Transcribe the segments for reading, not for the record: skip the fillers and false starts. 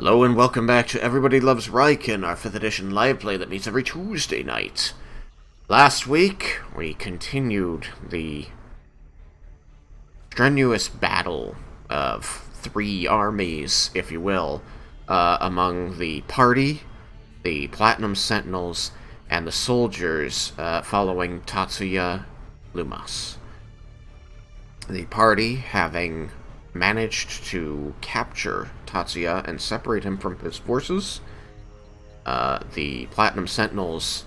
Hello and welcome back to Everybody Loves Raiken, our 5th edition live play that meets every Tuesday night. Last week, we continued the strenuous battle of 3 armies, if you will, among the party, the Platinum Sentinels, and the soldiers following Tatsuya Lumas. The party, having managed to capture Tatsuya and separate him from his forces, the Platinum Sentinels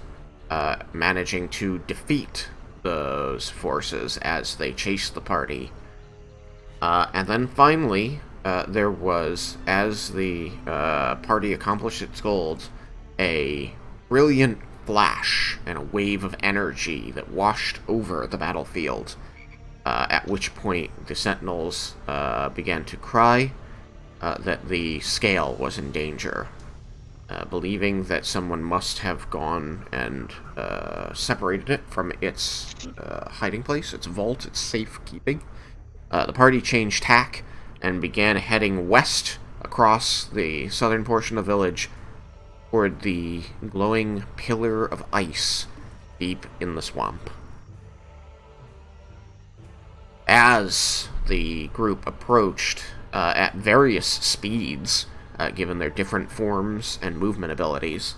managing to defeat those forces as they chased the party. And then finally, there was, as the party accomplished its goals, a brilliant flash and a wave of energy that washed over the battlefield, at which point the Sentinels began to cry that the scale was in danger, believing that someone must have gone and separated it from its hiding place, its vault, its safekeeping. The party changed tack and began heading west across the southern portion of the village toward the glowing pillar of ice deep in the swamp. As the group approached at various speeds, given their different forms and movement abilities,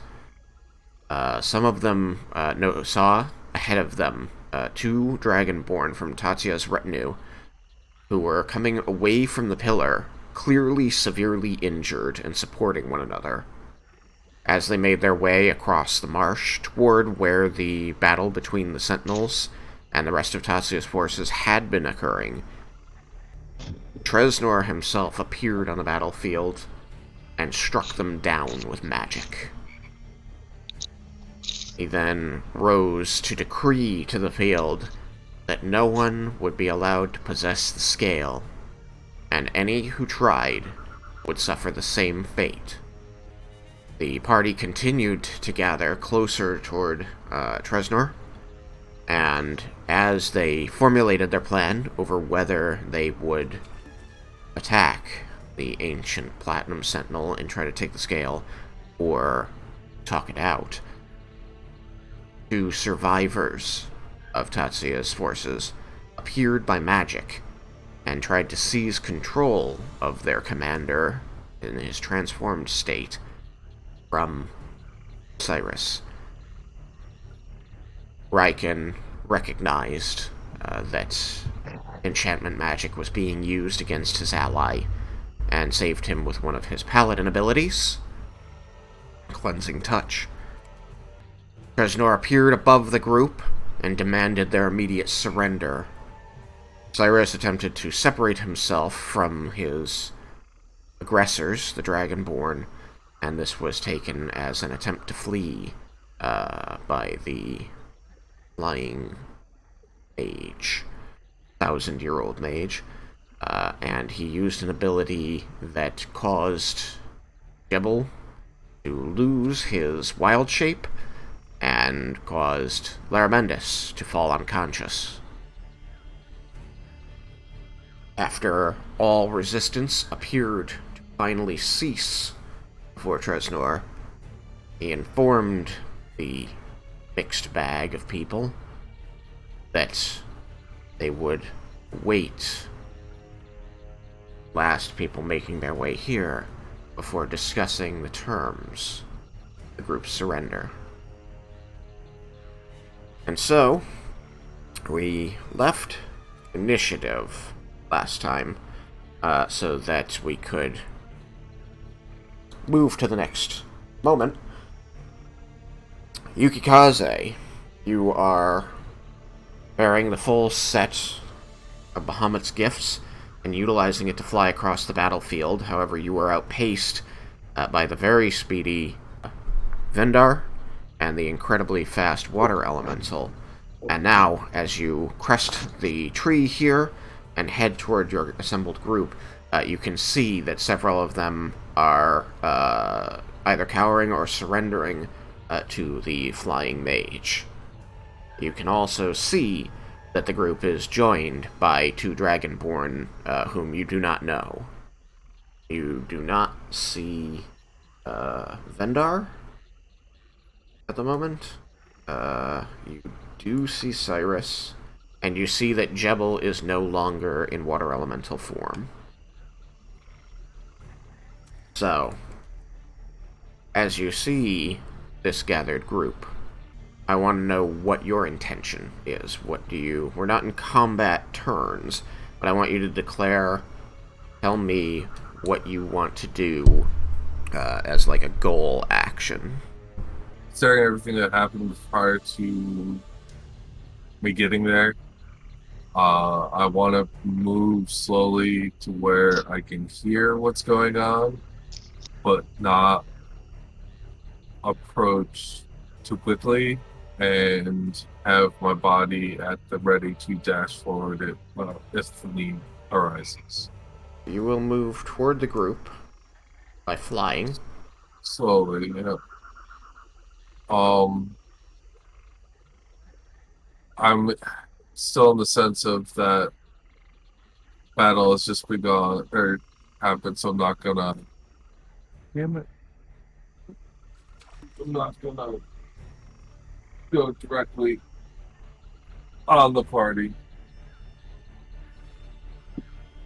some of them saw ahead of them 2 Dragonborn from Tatsuya's retinue who were coming away from the pillar, clearly severely injured and supporting one another. As they made their way across the marsh toward where the battle between the Sentinels and the rest of Tatsuya's forces had been occurring, Treznor himself appeared on the battlefield and struck them down with magic. He then rose to decree to the field that no one would be allowed to possess the scale, and any who tried would suffer the same fate. The party continued to gather closer toward Treznor, and as they formulated their plan over whether they would attack the ancient Platinum Sentinel and try to take the scale, or talk it out, 2 survivors of Tatsuya's forces appeared by magic and tried to seize control of their commander in his transformed state from Cyrus. Raiken recognized that enchantment magic was being used against his ally, and saved him with one of his paladin abilities, Cleansing Touch. Treznor appeared above the group and demanded their immediate surrender. Cyrus attempted to separate himself from his aggressors, the Dragonborn, and this was taken as an attempt to flee by the Flying Mage, 1,000-year-old mage, and he used an ability that caused Jebel to lose his wild shape and caused Laramentis to fall unconscious. After all resistance appeared to finally cease before Treznor, he informed the mixed bag of people that they would wait last people making their way here before discussing the terms of the group's surrender. And so, we left initiative last time so that we could move to the next moment. Yukikaze, you are bearing the full set of Bahamut's gifts and utilizing it to fly across the battlefield. However, you are outpaced by the very speedy Vendar and the incredibly fast water elemental. And now, as you crest the tree here and head toward your assembled group, you can see that several of them are either cowering or surrendering to the Flying Mage. You can also see that the group is joined by 2 Dragonborn whom you do not know. You do not see Vendar at the moment. You do see Cyrus, and you see that Jebel is no longer in water elemental form. So, as you see this gathered group, I want to know what your intention is. What do you... We're not in combat turns, but I want you to declare, tell me what you want to do as like a goal action. Considering everything that happened prior to me getting there, I want to move slowly to where I can hear what's going on, but not approach too quickly, and have my body at the ready to dash forward if the need arises. You will move toward the group by flying. Slowly, you know. Um, I'm still in the sense of that battle has just begun or happened, so I'm not gonna. Damn it! I'm not gonna go directly on the party.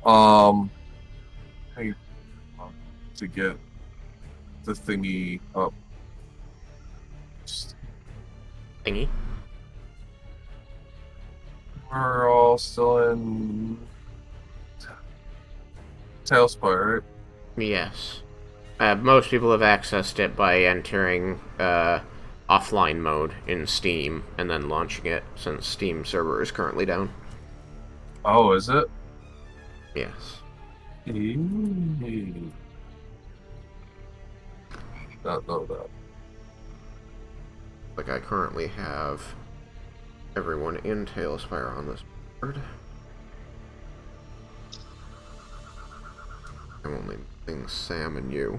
Um, hey, to get the thingy up. Thingy. We're all still in Tailspire, right? Yes. Most people have accessed it by entering offline mode in Steam and then launching it, since Steam server is currently down. Oh, is it? Yes. Eee. Not know that. Like, I currently have everyone in Tailspire on this board. I'm only missing Sam and you.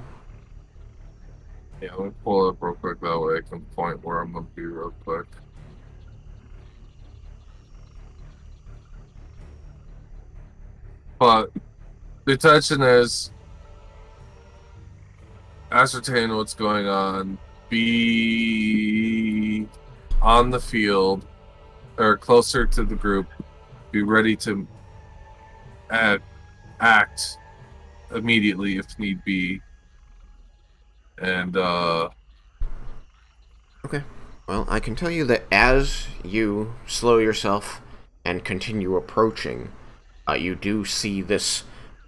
Yeah, let me pull it up real quick. That way I can point where I'm gonna be real quick. But the intention is ascertain what's going on, be on the field or closer to the group, be ready to act, act immediately if need be, and Okay. Well, I can tell you that as you slow yourself and continue approaching, you do see this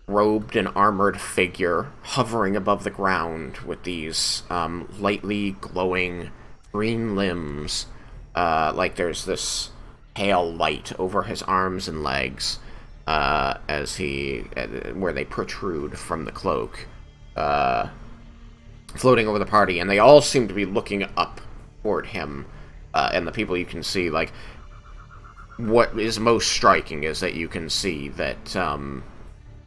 robed and armored figure hovering above the ground with these lightly glowing green limbs. Like there's this pale light over his arms and legs as where they protrude from the cloak, floating over the party, and they all seem to be looking up toward him. And the people you can see, like, what is most striking is that you can see that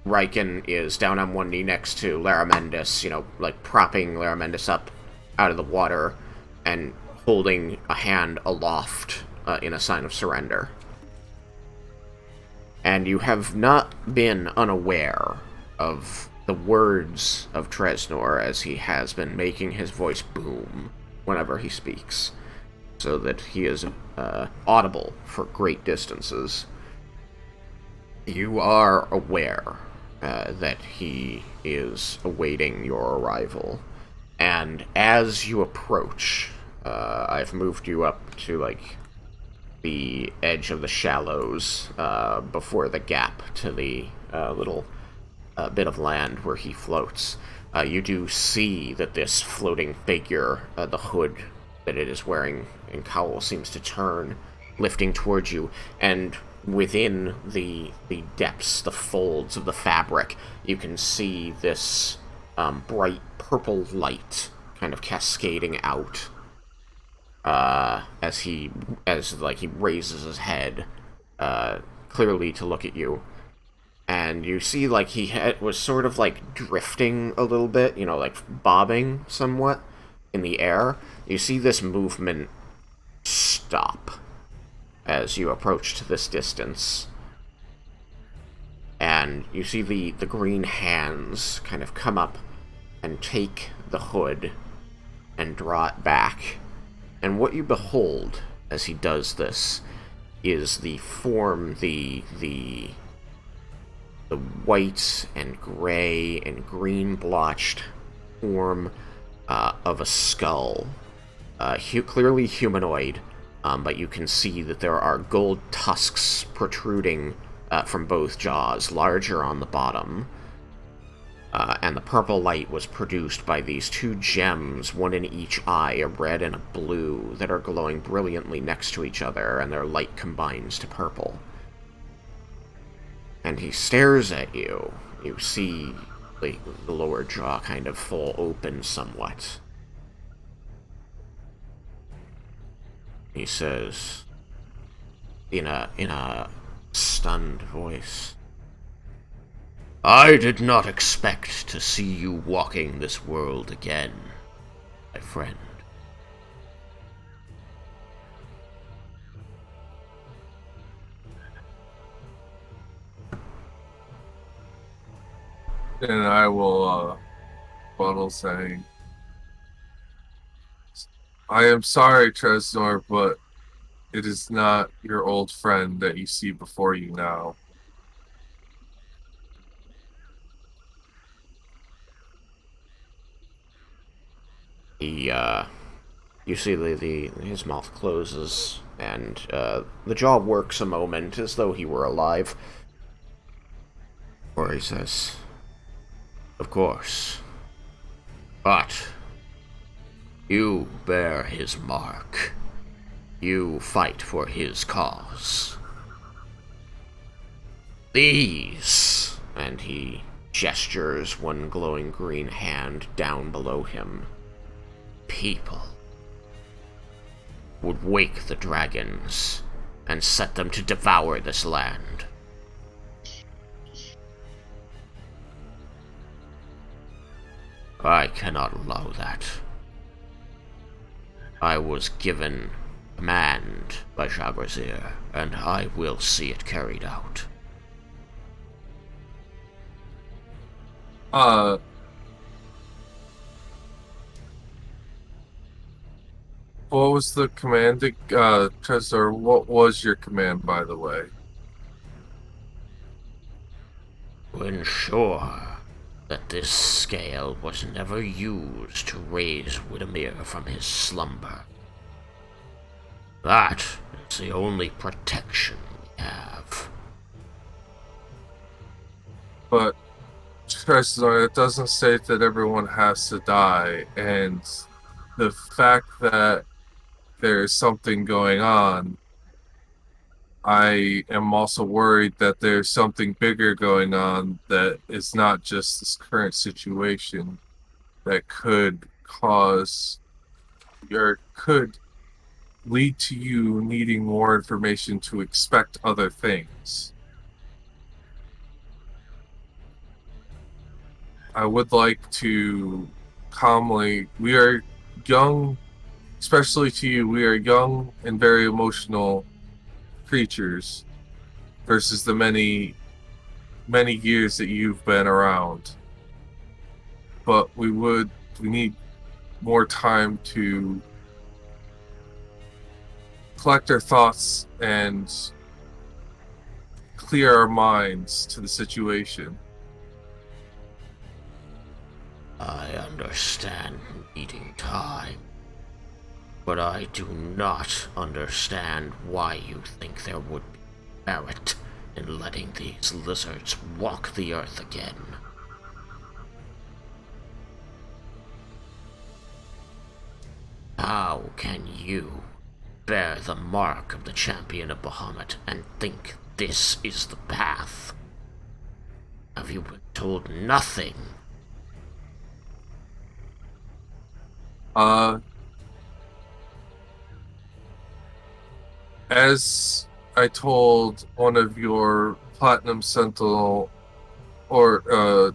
Raiken is down on one knee next to Laramendis, like propping Laramendis up out of the water and holding a hand aloft in a sign of surrender. And you have not been unaware of the words of Treznor as he has been making his voice boom whenever he speaks, so that he is audible for great distances. You are aware that he is awaiting your arrival, and as you approach, I've moved you up to, like, the edge of the shallows before the gap to the little bit of land where he floats. You do see that this floating figure, the hood that it is wearing and cowl, seems to turn, lifting towards you, and within the depths, the folds of the fabric, you can see this bright purple light kind of cascading out as he raises his head clearly to look at you. And you see, like, was sort of, like, drifting a little bit, like, bobbing somewhat in the air. You see this movement stop as you approach to this distance. and you see the green hands kind of come up and take the hood and draw it back. And what you behold as he does this is the form, the white and gray and green blotched form of a skull. Clearly humanoid, but you can see that there are gold tusks protruding from both jaws, larger on the bottom. And the purple light was produced by these two gems, one in each eye, a red and a blue, that are glowing brilliantly next to each other, and their light combines to purple. And he stares at you. You see the lower jaw kind of fall open somewhat. He says, in a stunned voice, "I did not expect to see you walking this world again, my friend." And I will bottle saying, I am sorry, Treznor, but it is not your old friend that you see before you now. He, you see his mouth closes, and the jaw works a moment as though he were alive. Or he says, "Of course. But you bear his mark. You fight for his cause. These," and he gestures one glowing green hand down below him, "people would wake the dragons and set them to devour this land. I cannot allow that. I was given command by Jaguar, and I will see it carried out." What was the command, Treznor? What was your command, by the way? To ensure that this scale was never used to raise Widemir from his slumber. That is the only protection we have. But, Treznor, it doesn't state that everyone has to die, and the fact that there's something going on, I am also worried that there's something bigger going on that is not just this current situation that could cause or could lead to you needing more information to expect other things. I would like to calmly, we are young, especially to you, we are young and very emotional creatures versus the many years that you've been around. But we need more time to collect our thoughts and clear our minds to the situation. I understand needing time, but I do not understand why you think there would be merit in letting these lizards walk the earth again. How can you bear the mark of the champion of Bahamut and think this is the path? Have you been told nothing? As I told one of your Platinum Sentinel, or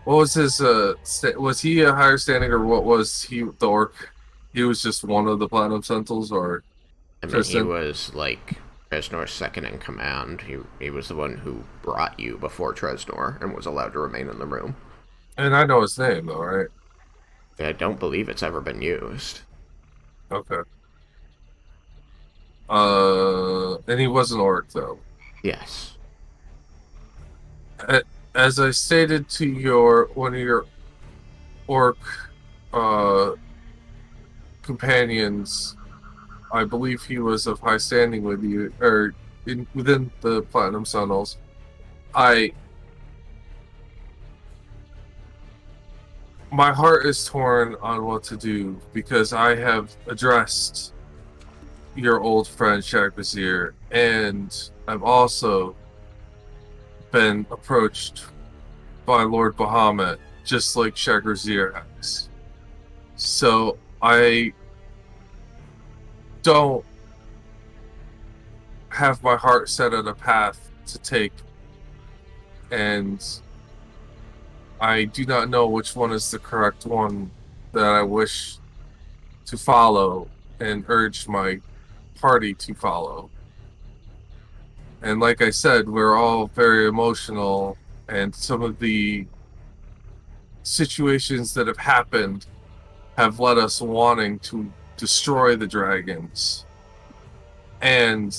what was his was he a higher standing, or what was he, the orc? He was just one of the Platinum Sentinels, or I mean, he Tristan? was like Treznor's second in command. He was the one who brought you before Treznor and was allowed to remain in the room. And I know his name, though, right? I don't believe it's ever been used. Okay. And he was an orc, though. Yes. As I stated to one of your orc uh, companions, I believe he was of high standing with you, or within the Platinum Sentinels. I My heart is torn on what to do because I have addressed your old friend Shakrazir, and I've also been approached by Lord Bahamut, just like Shakrazir has. So I don't have my heart set on a path to take, and I do not know which one is the correct one that I wish to follow and urge my party to follow. And like I said, we're all very emotional, and some of the situations that have happened have led us wanting to destroy the dragons and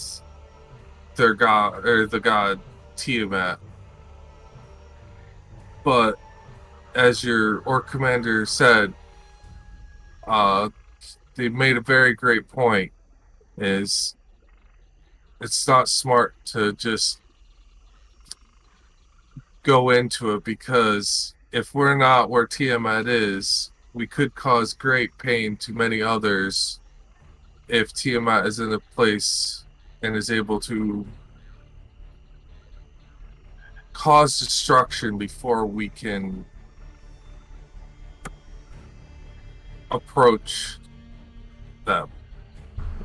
their god, or the god Tiamat. But as your orc commander said, uh, they made a very great point. Is it's not smart to just go into it, because if we're not where Tiamat is, we could cause great pain to many others if Tiamat is in a place and is able to cause destruction before we can approach them.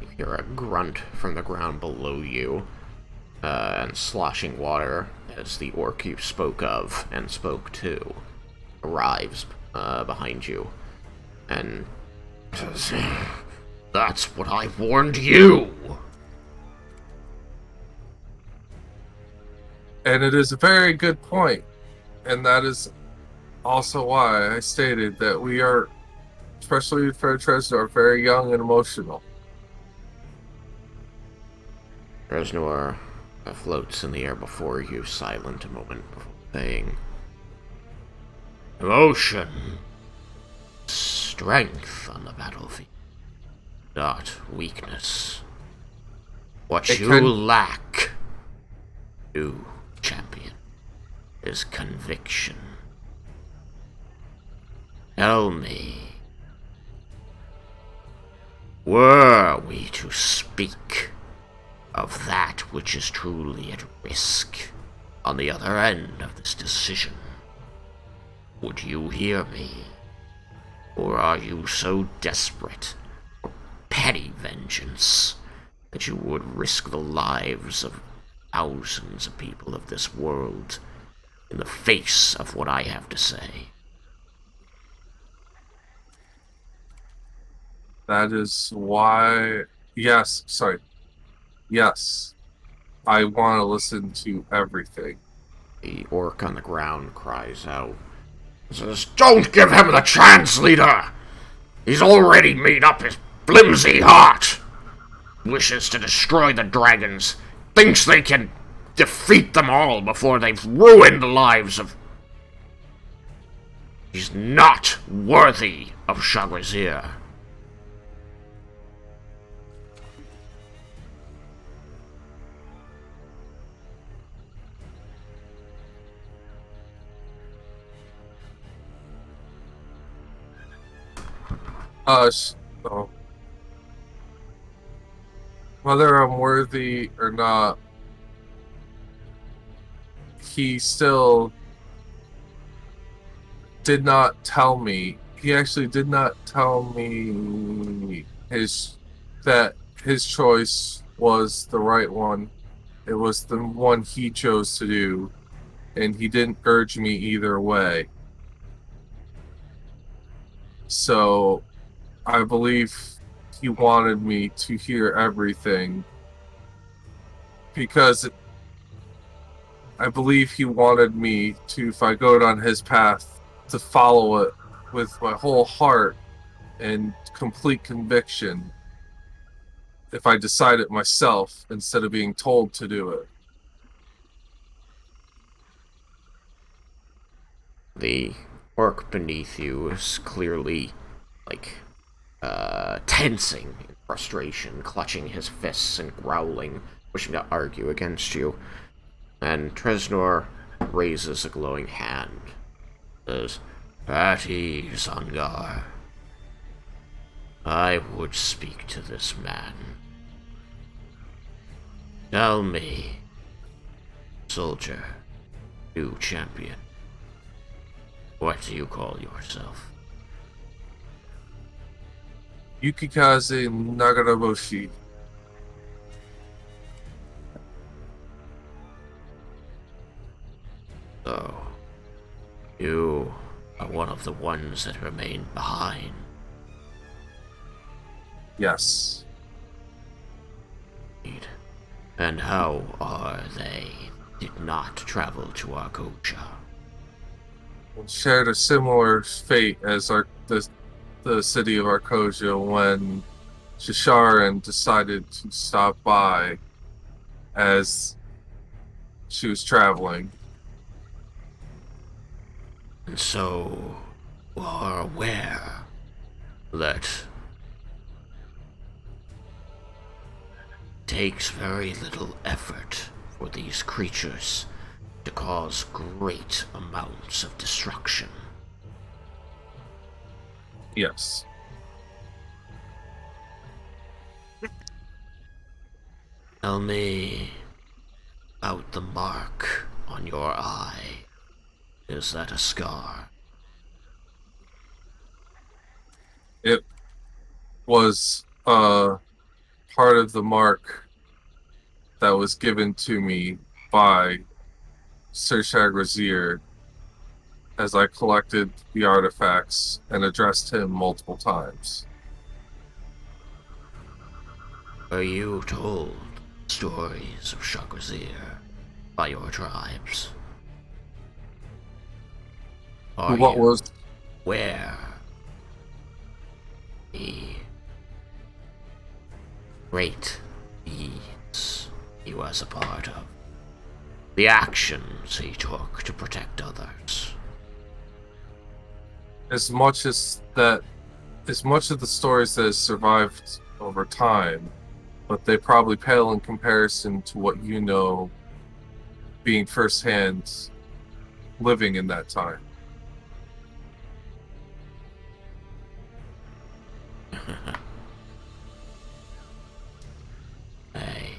You hear a grunt from the ground below you, and sloshing water as the orc you spoke of and spoke to arrives behind you. And that's what I warned you! And it is a very good point, and that is also why I stated that we are, especially for Treznor, very young and emotional. Treznor floats in the air before you, silent a moment before saying, emotion, strength on the battlefield, not weakness. What you lack, you champion, is conviction. Tell me, were we to speak of that which is truly at risk on the other end of this decision, would you hear me? Or are you so desperate for petty vengeance that you would risk the lives of thousands of people of this world in the face of what I have to say? That is why, yes, sorry, yes, I want to listen to everything. The orc on the ground cries out, says, don't give him the chance, leader! He's already made up his flimsy heart! Wishes to destroy the dragons, thinks they can defeat them all before they've ruined the lives of... He's not worthy of Shagrazir. Oh. Whether I'm worthy or not, he still did not tell me. He actually did not tell me that his choice was the right one. It was the one he chose to do, and he didn't urge me either way. So I believe he wanted me to hear everything because I believe he wanted me to, if I go down his path, to follow it with my whole heart and complete conviction if I decide it myself instead of being told to do it. The orc beneath you is clearly, like, tensing in frustration, clutching his fists and growling, wishing to argue against you. And Treznor raises a glowing hand. Says, "At ease, Angar. I would speak to this man. Tell me, soldier, new champion, what do you call yourself?" Yukikaze Nagaraboshi. So, you are one of the ones that remained behind. Yes. And how are they did not travel to Arkhosian? Shared a similar fate as the city of Arkosia when Shisharan decided to stop by as she was traveling. And so, you are aware that it takes very little effort for these creatures to cause great amounts of destruction. Yes. Tell me about the mark on your eye. Is that a scar? It was part of the mark that was given to me by Sir Shagrazir as I collected the artifacts and addressed him multiple times. Were you told stories of Shagrazir by your tribes? Are What you was aware the great deeds he was a part of? The actions he took to protect others? as much of the stories that has survived over time, but they probably pale in comparison to what you know being firsthand living in that time. A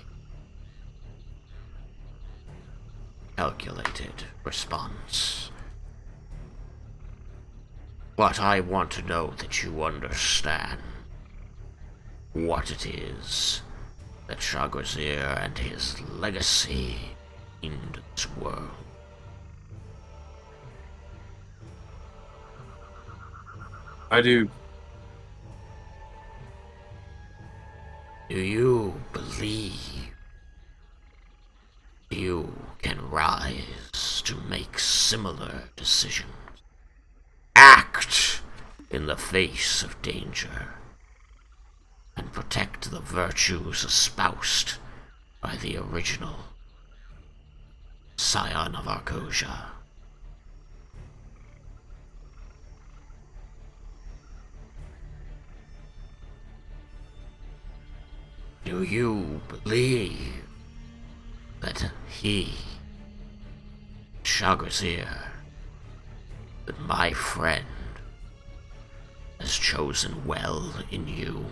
calculated response. But I want to know that you understand what it is that Shagrazir and his legacy into this world. I do. Do you believe you can rise to make similar decisions? Act in the face of danger and protect the virtues espoused by the original scion of Arkosia. Do you believe that he, Shagrazir, that my friend, has chosen well in you?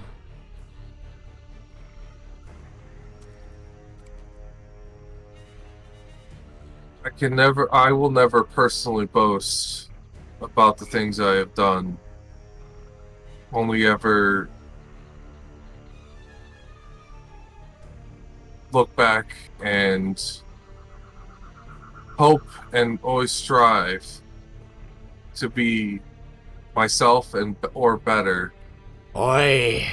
I will never personally boast about the things I have done. Only ever look back and hope and always strive to be myself or better. Oi,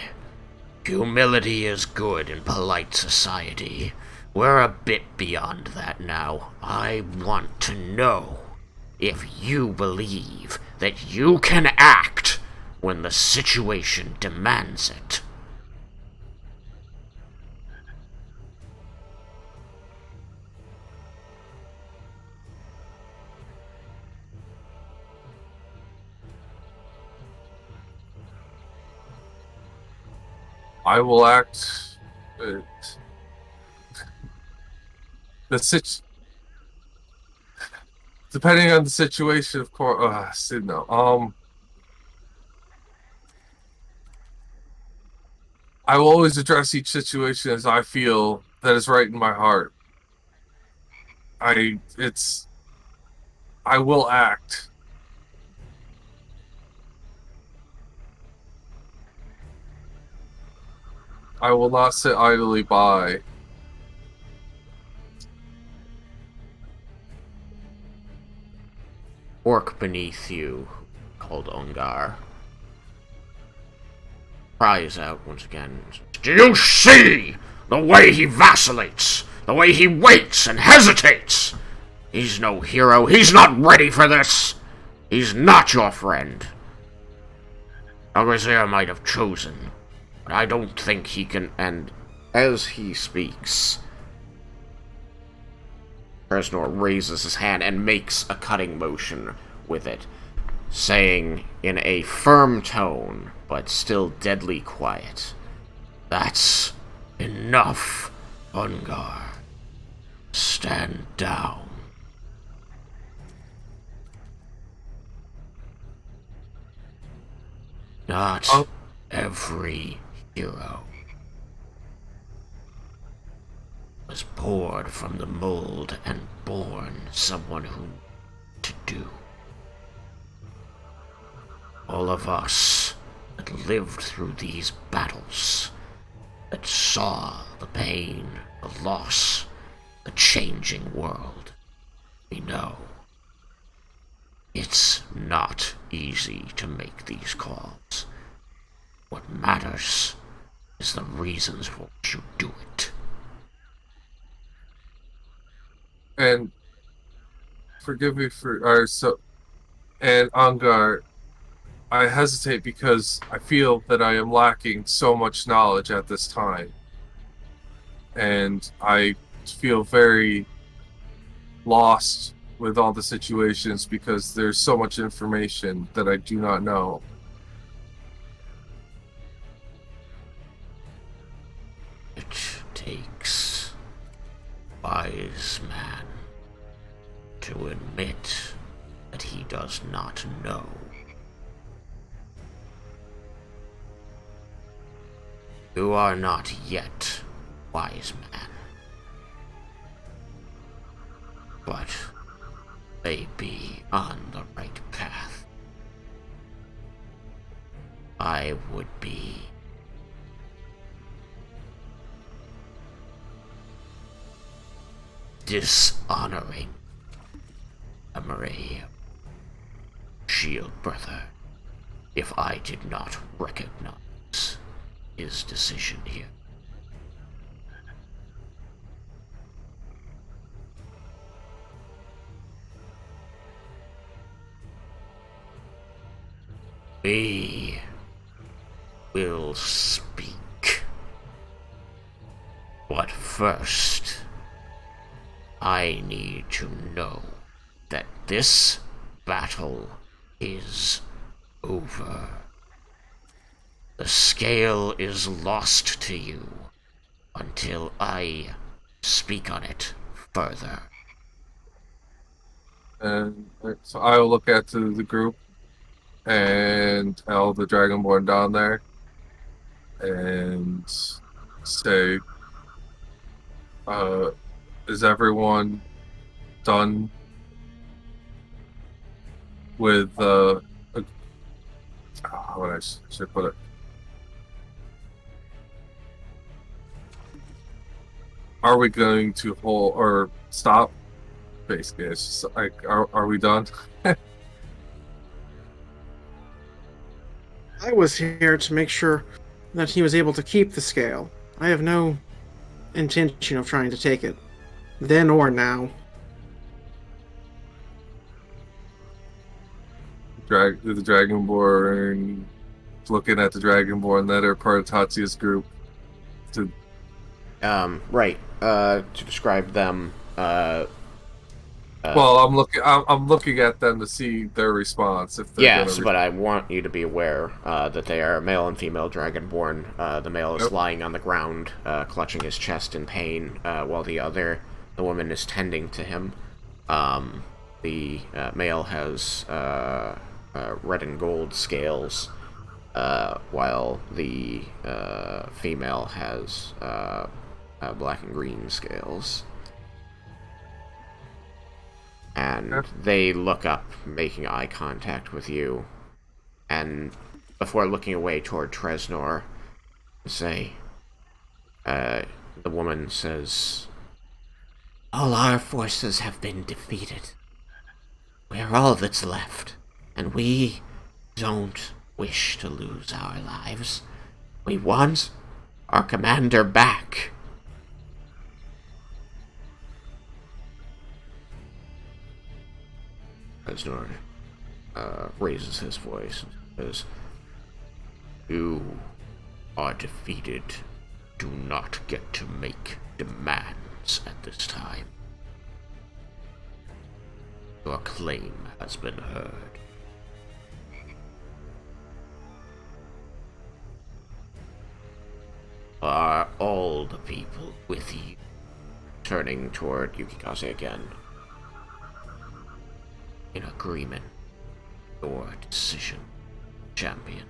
humility is good in polite society, We're a bit beyond that now. I want to know if you believe that you can act when the situation demands it. I will act. Uh, the depending on the situation, of course. No. I will always address each situation as I feel that is right in my heart. I will act. I will not sit idly by. Orc beneath you, called Ungar, cries out once again. Do you see the way he vacillates? The way he waits and hesitates? He's no hero. He's not ready for this. He's not your friend. Aggressor might have chosen, but I don't think he can. And as he speaks, Treznor raises his hand and makes a cutting motion with it, saying in a firm tone, but still deadly quiet, "That's enough, Ungar. Stand down." Not every hero was poured from the mold and born someone who to do. All of us that lived through these battles, that saw the pain, the loss, the changing world, we know it's not easy to make these calls. What matters is the reasons for which you do it. And forgive me for and Angar, I hesitate because I feel that I am lacking so much knowledge at this time. And I feel very lost with all the situations because there's so much information that I do not know. It takes a wise man to admit that he does not know. You are not yet a wise man, but may be on the right path. I would be dishonoring memory, Shield Brother, if I did not recognize his decision here. We will speak. But first, I need to know that this battle is over. The scale is lost to you until I speak on it further. And so I will look at the group and all the Dragonborn down there and say, is everyone done with how would I should put it? Are we going to hold or stop? Basically, it's just like, are we done? I was here to make sure that he was able to keep the scale. I have no intention of trying to take it. Then or now. The Dragonborn, looking at the Dragonborn that are part of Tatsuya's group. Right. To describe them, Well, I'm looking at them to see their response if they're yes, gonna. but I want you to be aware that they are male and female dragonborn. The male is Yep. lying on the ground, clutching his chest in pain, while the woman, is tending to him. The male has red and gold scales, while the female has black and green scales. And they look up, making eye contact with you, and before looking away toward Treznor, say, the woman says, "All our forces have been defeated. We are all that's left, and we don't wish to lose our lives. We want our commander back." Treznor raises his voice and says, "You are defeated. Do not get to make demands at this time. Your claim has been heard." Are all the people with you? Turning toward Yukikaze again. In agreement. Your decision, champion.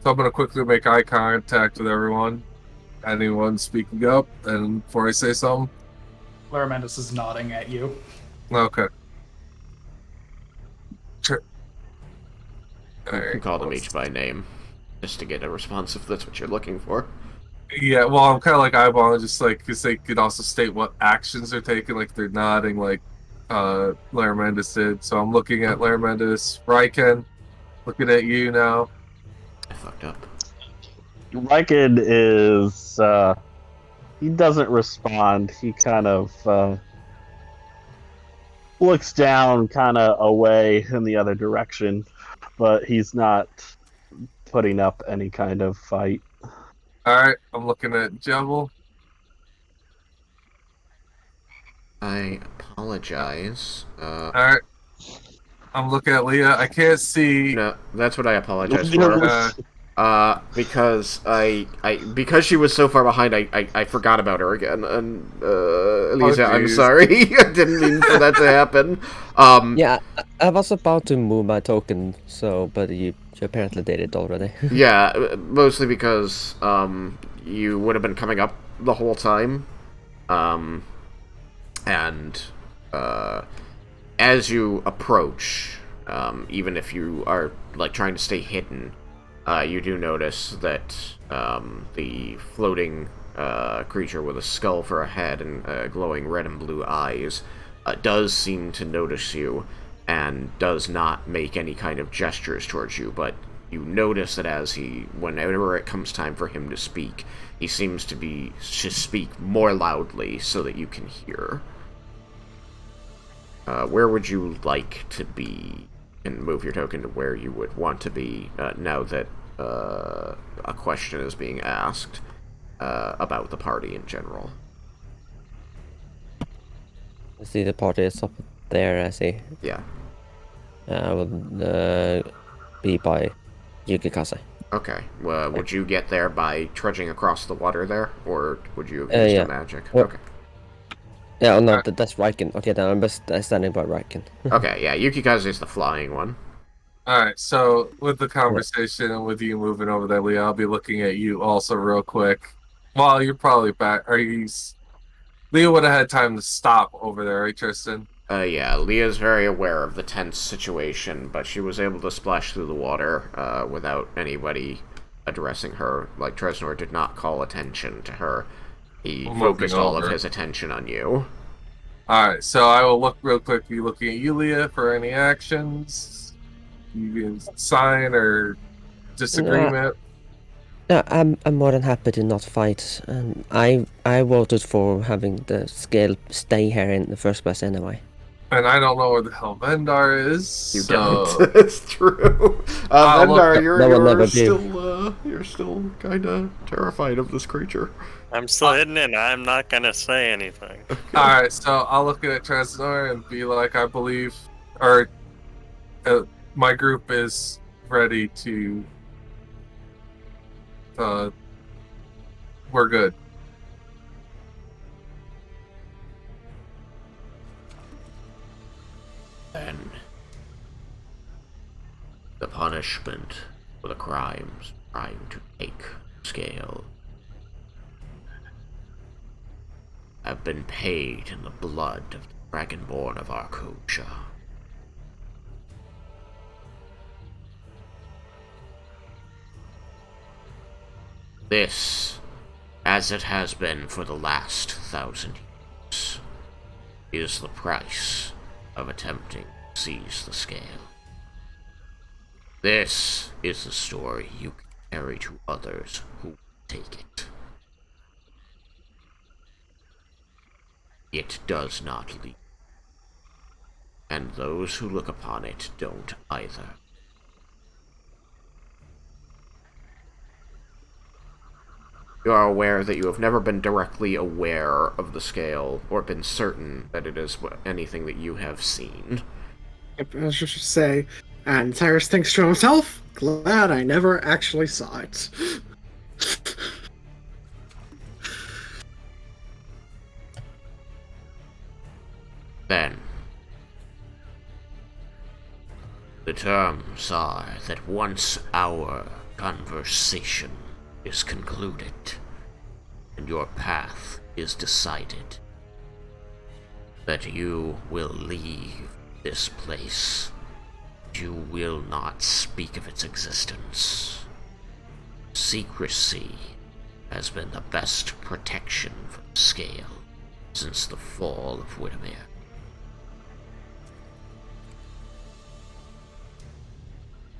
So I'm gonna quickly make eye contact with everyone. Anyone speaking up, and before I say something. Laramandus is nodding at you. Okay. You can call them each by name, just to get a response if that's what you're looking for. Yeah, well, I'm kind of like eyeballing, just like because they could also state what actions they're taking, like they're nodding, like Laramandus did. So I'm looking at Laramandus, Raiken, looking at you now. I fucked up. Raiken is he doesn't respond. He kind of looks down, kind of away in the other direction, but he's not putting up any kind of fight. All right, I'm looking at Jebel. I apologize. All right, I'm looking at Leah. I can't see. No, that's what I apologize for. Because because she was so far behind, I forgot about her again. And Elisa, I'm sorry. I didn't mean for that to happen. Yeah, I was about to move my token, but you apparently did it already. Yeah, mostly because you would have been coming up the whole time, and as you approach, even if you are like trying to stay hidden, you do notice that the floating creature with a skull for a head and glowing red and blue eyes does seem to notice you and does not make any kind of gestures towards you, but you notice that whenever it comes time for him to speak, he seems to speak more loudly so that you can hear. Where would you like to be? And move your token to where you would want to be now that a question is being asked about the party in general. I see the party is up there, I see. Yeah. I will be by Yukikaze. Okay. Would you get there by trudging across the water there, or would you have used yeah. a magic? Well, okay. Yeah, no, that's Raiken. Okay, then I'm just standing by Raiken. Okay, yeah, Yukikaze is the flying one. Alright, so with the conversation and with you moving over there, Leah, I'll be looking at you also real quick. Well, you're probably back. Leah would have had time to stop over there, right, Tristan? Yeah, Leah's very aware of the tense situation, but she was able to splash through the water without anybody addressing her. Like, Treznor did not call attention to her. He focused all of his attention on you. Alright, so I will look real quick, be looking at you, Leah, for any actions. You can sign or disagreement. No, I'm more than happy to not fight, and I voted for having the scale stay here in the first place anyway. And I don't know where the hell Vendar is. You so don't. It's true. look, Vendar, that will never do. you're still kind of terrified of this creature. I'm still hidden in. I'm not gonna say anything. Alright, so I'll look at Treznor and be like, I believe, or my group is ready to. We're good. And the punishment for the crimes trying to take scale have been paid in the blood of the Dragonborn of Arkhosia. This, as it has been for the last 1,000 years, is the price of attempting to seize the scale. This is the story you can carry to others who take it. It does not leave, and those who look upon it don't either. You are aware that you have never been directly aware of the scale, or been certain that it is anything that you have seen. I was just to say, and Cyrus thinks to himself, glad I never actually saw it. Then, the terms are that once our conversation is concluded, and your path is decided, that you will leave this place. You will not speak of its existence. Secrecy has been the best protection for the scale since the fall of Whittemere.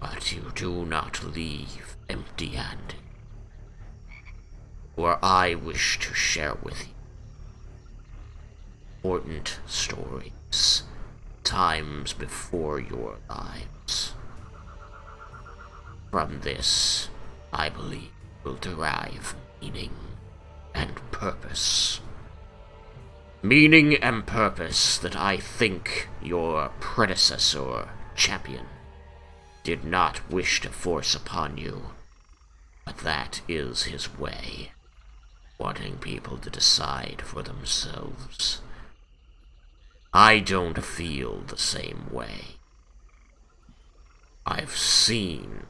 But you do not leave empty-handed, for I wish to share with you important stories, times before your lives. From this, I believe, will derive meaning and purpose. Meaning and purpose that I think your predecessor, Champion, did not wish to force upon you, but that is his way, wanting people to decide for themselves. I don't feel the same way. I've seen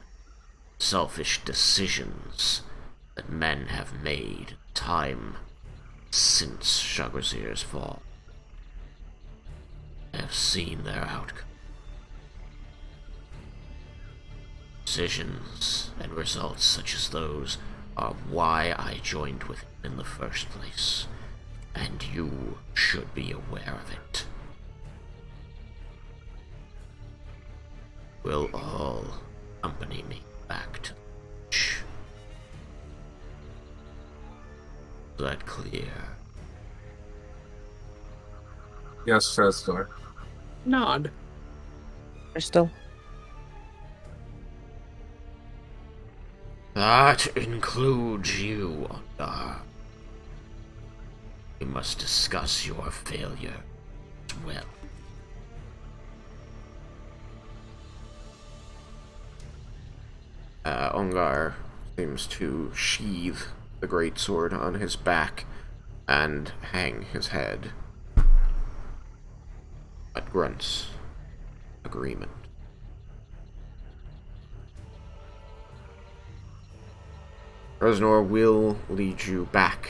selfish decisions that men have made in time since Shagrazir's fall. I have seen their outcome. Decisions and results such as those are why I joined with him in the first place, and you should be aware of it. Will all accompany me back to the beach. Is that clear? Yes, Treznor. Nod. Crystal? That includes you, Ondar. We must discuss your failure as well. Ongar seems to sheathe the greatsword on his back and hang his head. But grunts agreement. Treznor will lead you back,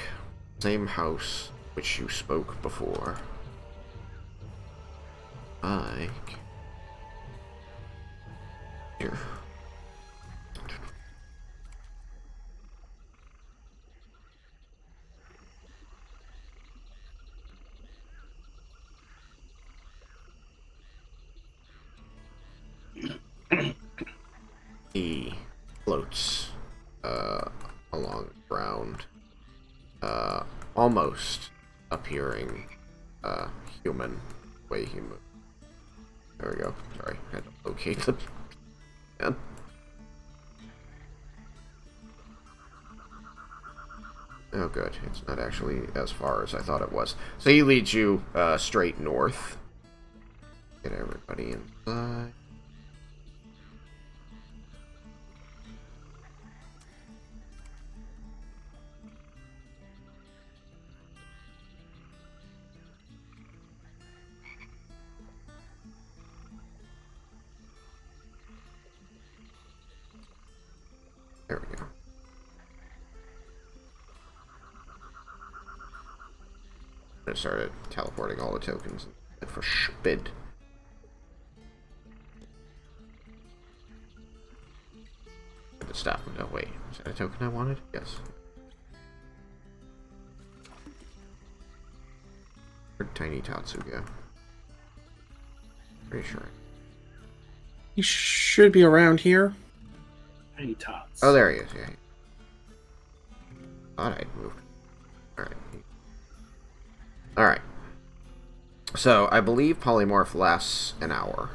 same house which you spoke before. Here. He floats almost appearing human way he moves. There we go. Sorry, I had to locate the pen. Oh, good. It's not actually as far as I thought it was. So he leads you straight north. Get everybody inside. There we go. I started teleporting all the tokens for speed. Stop. No, wait. Is that a token I wanted? Yes. Where'd Tiny Tatsu go? Pretty sure. He should be around here. Tiny tots. Oh, there he is. Yeah. Thought I'd moved. Alright. Alright. So, I believe polymorph lasts an hour.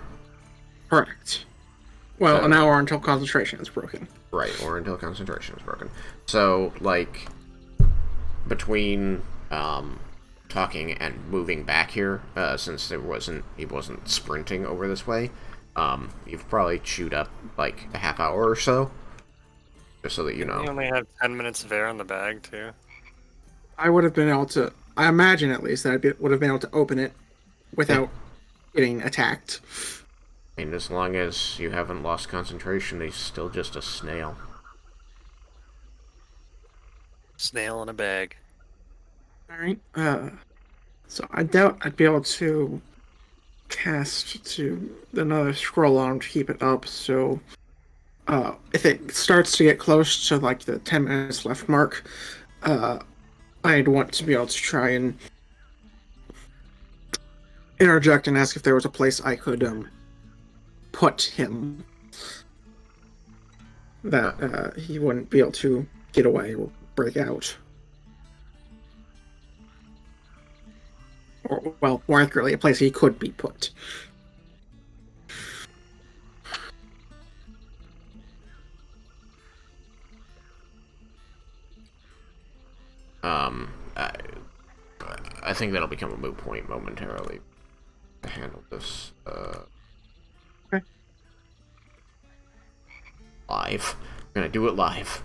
Correct. Well, So- an hour until concentration is broken. Right, or until concentration is broken. So, like, between talking and moving back here, since he wasn't sprinting over this way, you've probably chewed up like a half hour or so, just so that you know. You only have 10 minutes of air on the bag, too. I would have been able to. I imagine at least that I would have been able to open it without getting attacked. I mean, as long as you haven't lost concentration, he's still just a snail. Snail in a bag. Alright, so I doubt I'd be able to cast to another scroll on to keep it up, so if it starts to get close to like the 10 minutes left mark, I'd want to be able to try and interject and ask if there was a place I could put him that he wouldn't be able to get away or break out. Or, well, more accurately, a place he could be put. I think that'll become a moot point momentarily to handle this. Okay. Live. We're gonna do it live.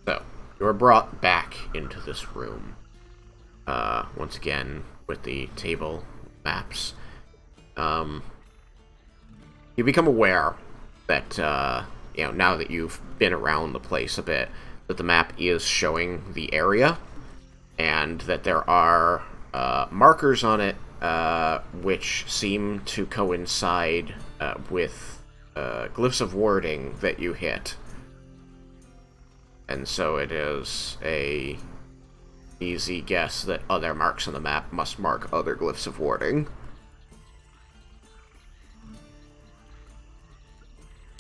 So, you're brought back into this room. Once again, with the table maps. You become aware that, now that you've been around the place a bit, that the map is showing the area, and that there are markers on it which seem to coincide with glyphs of warding that you hit. And so it is a easy guess that other marks on the map must mark other glyphs of warding.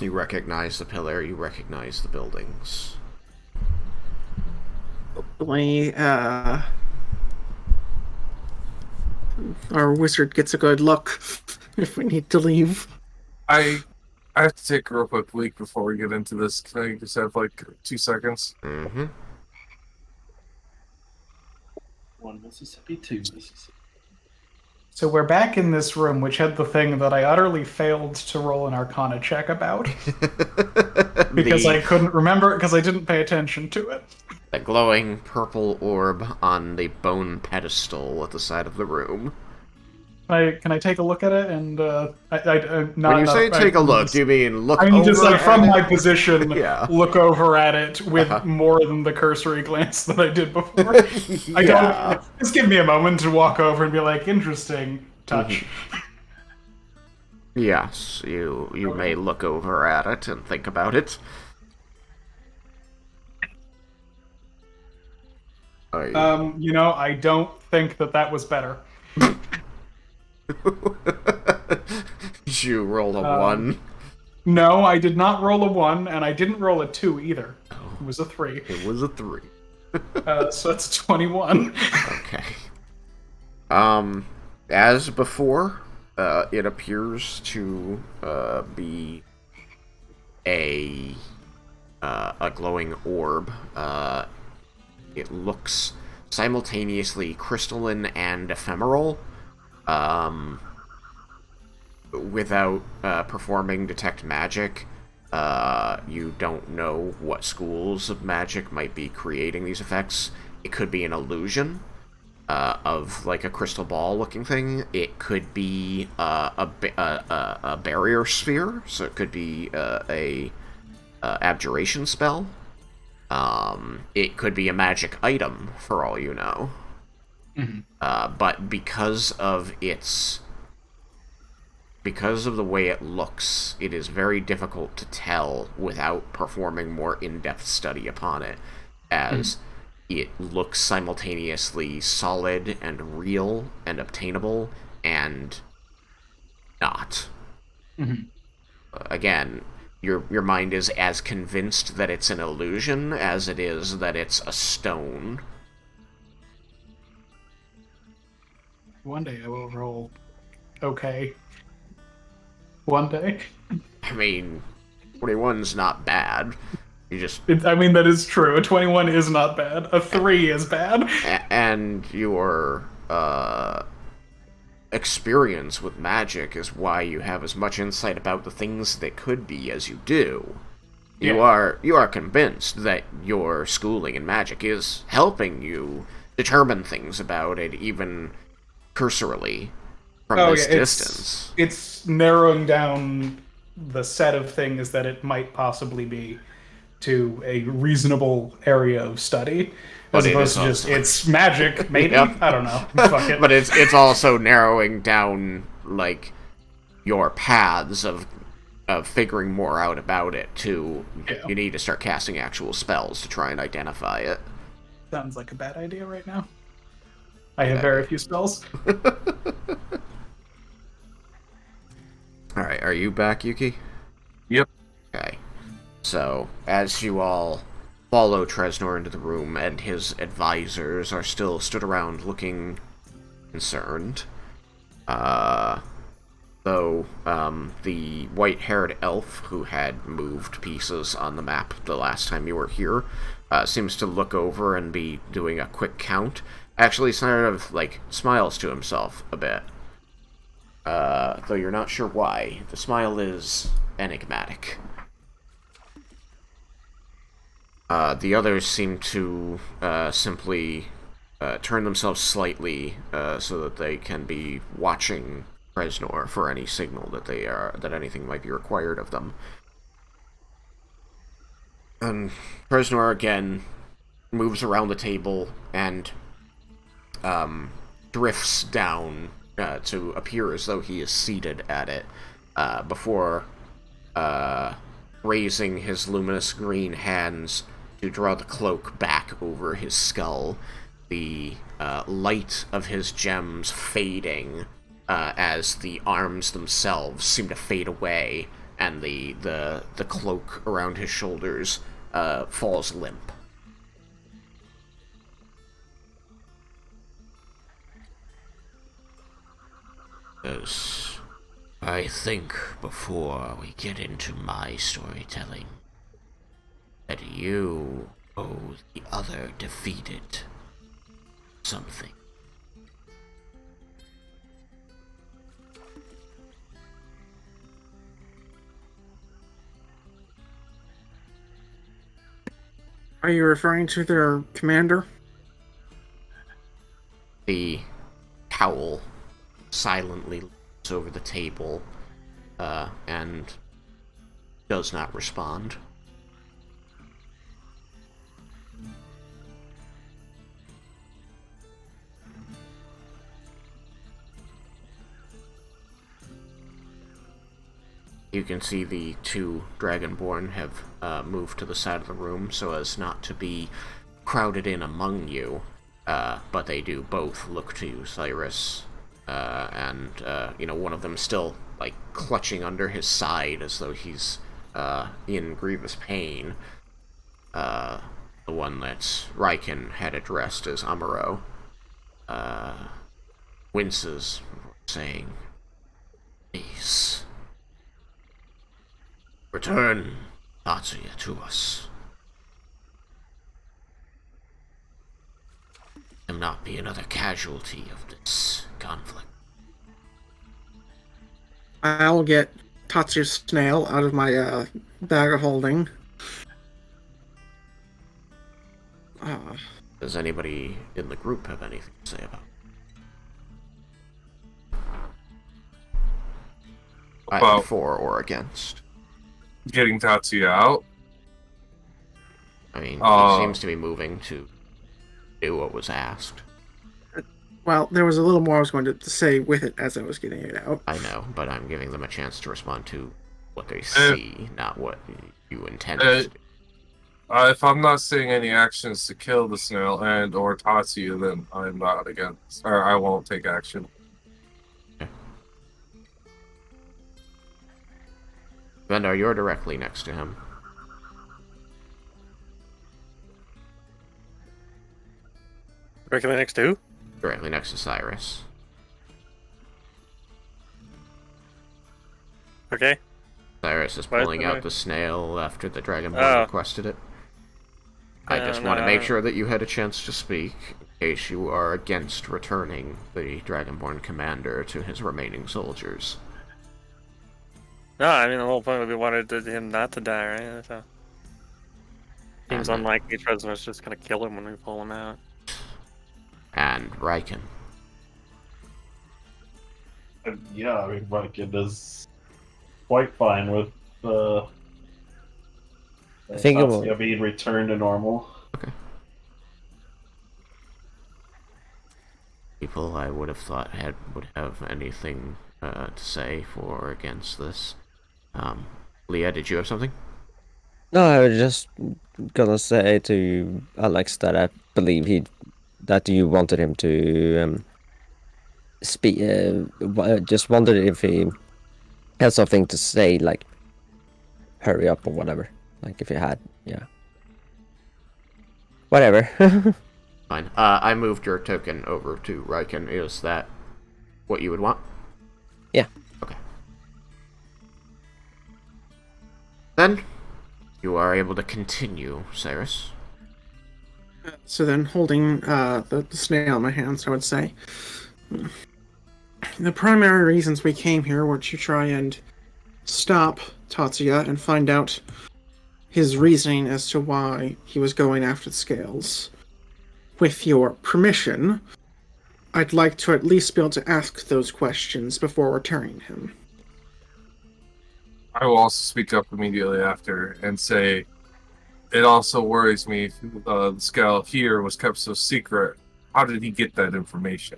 You recognize the pillar, you recognize the buildings. Hopefully, our wizard gets a good look if we need to leave. I have to take a real quick leak before we get into this. Can I just have like 2 seconds? Mm-hmm. 1 Mississippi, 2 Mississippi. So we're back in this room, which had the thing that I utterly failed to roll an Arcana check about because I couldn't remember it because I didn't pay attention to it. The glowing purple orb on the bone pedestal at the side of the room. Can I take a look at it? And When you say take a look, do you mean look over? I mean, just like from at my it? position, Yeah. look over at it with more than the cursory glance that I did before. I Yeah. don't. Just give me a moment to walk over and be like, interesting touch. Yes, you may look over at it and think about it. I don't think that was better. You rolled a 1. No, I did not roll a 1, and I didn't roll a 2 either. Oh. It was a 3. It was a 3. So that's 21. Okay. As before, it appears to be a glowing orb. It looks simultaneously crystalline and ephemeral. Without performing detect magic, you don't know what schools of magic might be creating these effects. It could be an illusion of like a crystal ball looking thing. It could be a barrier sphere, so it could be a abjuration spell. It could be a magic item, for all you know. Mm-hmm. But because of the way it looks, it is very difficult to tell without performing more in-depth study upon it, as it looks simultaneously solid and real and obtainable and not. Mm-hmm. Again, your mind is as convinced that it's an illusion as it is that it's a stone. One day I will roll okay. One day. I mean, 21's not bad. You just... I mean, that is true. A 21 is not bad. A 3 is bad. And your experience with magic is why you have as much insight about the things that could be as you do. You are convinced that your schooling in magic is helping you determine things about it, even cursorily, from this distance. It's narrowing down the set of things that it might possibly be to a reasonable area of study, as opposed to just it's magic, maybe. Yep. I don't know. Fuck it. But it's also narrowing down like your paths of figuring more out about it too. Yeah. You need to start casting actual spells to try and identify it. Sounds like a bad idea right now. I have very few spells. Alright, are you back, Yuki? Yep. Okay. So, as you all follow Treznor into the room, and his advisors are still stood around looking concerned, though the white-haired elf who had moved pieces on the map the last time you were here seems to look over and be doing a quick count. Actually sort of, like, smiles to himself a bit. Though you're not sure why. The smile is enigmatic. The others seem to simply turn themselves slightly so that they can be watching Treznor for any signal that anything might be required of them. And Treznor again moves around the table and drifts down to appear as though he is seated at it before raising his luminous green hands to draw the cloak back over his skull, the light of his gems fading as the arms themselves seem to fade away, and the cloak around his shoulders falls limp. Yes, I think before we get into my storytelling, that you owe the other defeated something. Are you referring to their commander? The cowl silently looks over the table and does not respond. You can see the two Dragonborn have moved to the side of the room so as not to be crowded in among you, but they do both look to you, Cyrus, and one of them still like, clutching under his side as though he's in grievous pain. The one that Raiken had addressed as Amuro, winces, saying, "Please, return Tatsuya to us. Let him not be another casualty of this conflict." I'll get Tatsuya's snail out of my bag of holding. Does anybody in the group have anything to say about it? Either About for or against. getting Tatsuya out. I mean, he seems to be moving to do what was asked. Well, there was a little more I was going to say with it as I was getting it out. I know, but I'm giving them a chance to respond to what they see, not what you intended to do. If I'm not seeing any actions to kill the snail and or Tatsuya, then I'm not against, or I won't take action. Okay. Vendar, you're directly next to him. Directly next to who? Directly next to Cyrus. Okay. Cyrus is Why is pulling it out there? the snail after the Dragonborn requested it. I just want to make sure that you had a chance to speak, in case you are against returning the Dragonborn commander to his remaining soldiers. No, I mean the whole point would be wanted him not to die, right? So seems And- unlikely Treznor's just gonna kill him when we pull him out. And Raiken. Yeah, I mean, Raiken is quite fine with I think it will. Tatsuya being returned to normal. Okay. People I would have thought would have anything to say for or against this. Leah, did you have something? No, I was just gonna say to Alex that I believe that you wanted him to speak. Just wondered if he had something to say, like hurry up or whatever. Like if he had, yeah. Whatever. Fine. I moved your token over to Raiken. Is that what you would want? Yeah. Okay. Then, you are able to continue, Cyrus. So then, holding the snail in my hands, I would say, the primary reasons we came here were to try and stop Tatsuya and find out his reasoning as to why he was going after the scales. With your permission, I'd like to at least be able to ask those questions before returning him. I will also speak up immediately after and say, it also worries me if the scale here was kept so secret. How did he get that information?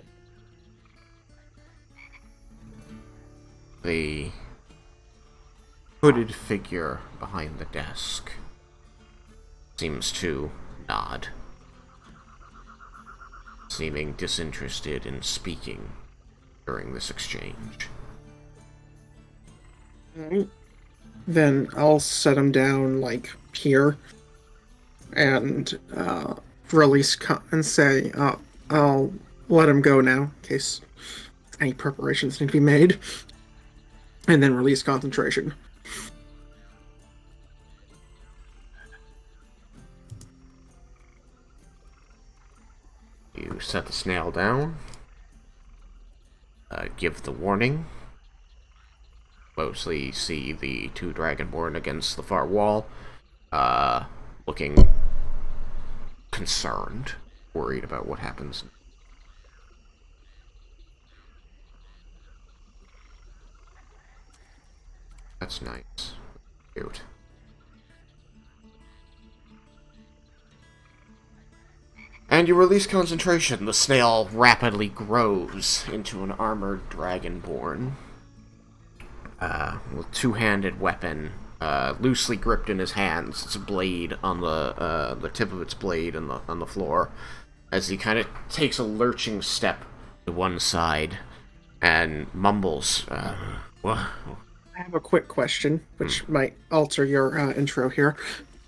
The hooded figure behind the desk seems to nod, seeming disinterested in speaking during this exchange. Alright. Then I'll set him down, like, here, and release and say, I'll let him go now, in case any preparations need to be made, and then release concentration. You set the snail down, give the warning, mostly see the two Dragonborn against the far wall, looking concerned, worried about what happens. That's nice. Cute. And you release concentration. The snail rapidly grows into an armored dragonborn. With two-handed weapon, loosely gripped in his hands. Its blade on the tip of its blade on the floor, as he kind of takes a lurching step to one side and mumbles, What? I have a quick question, which might alter your intro here.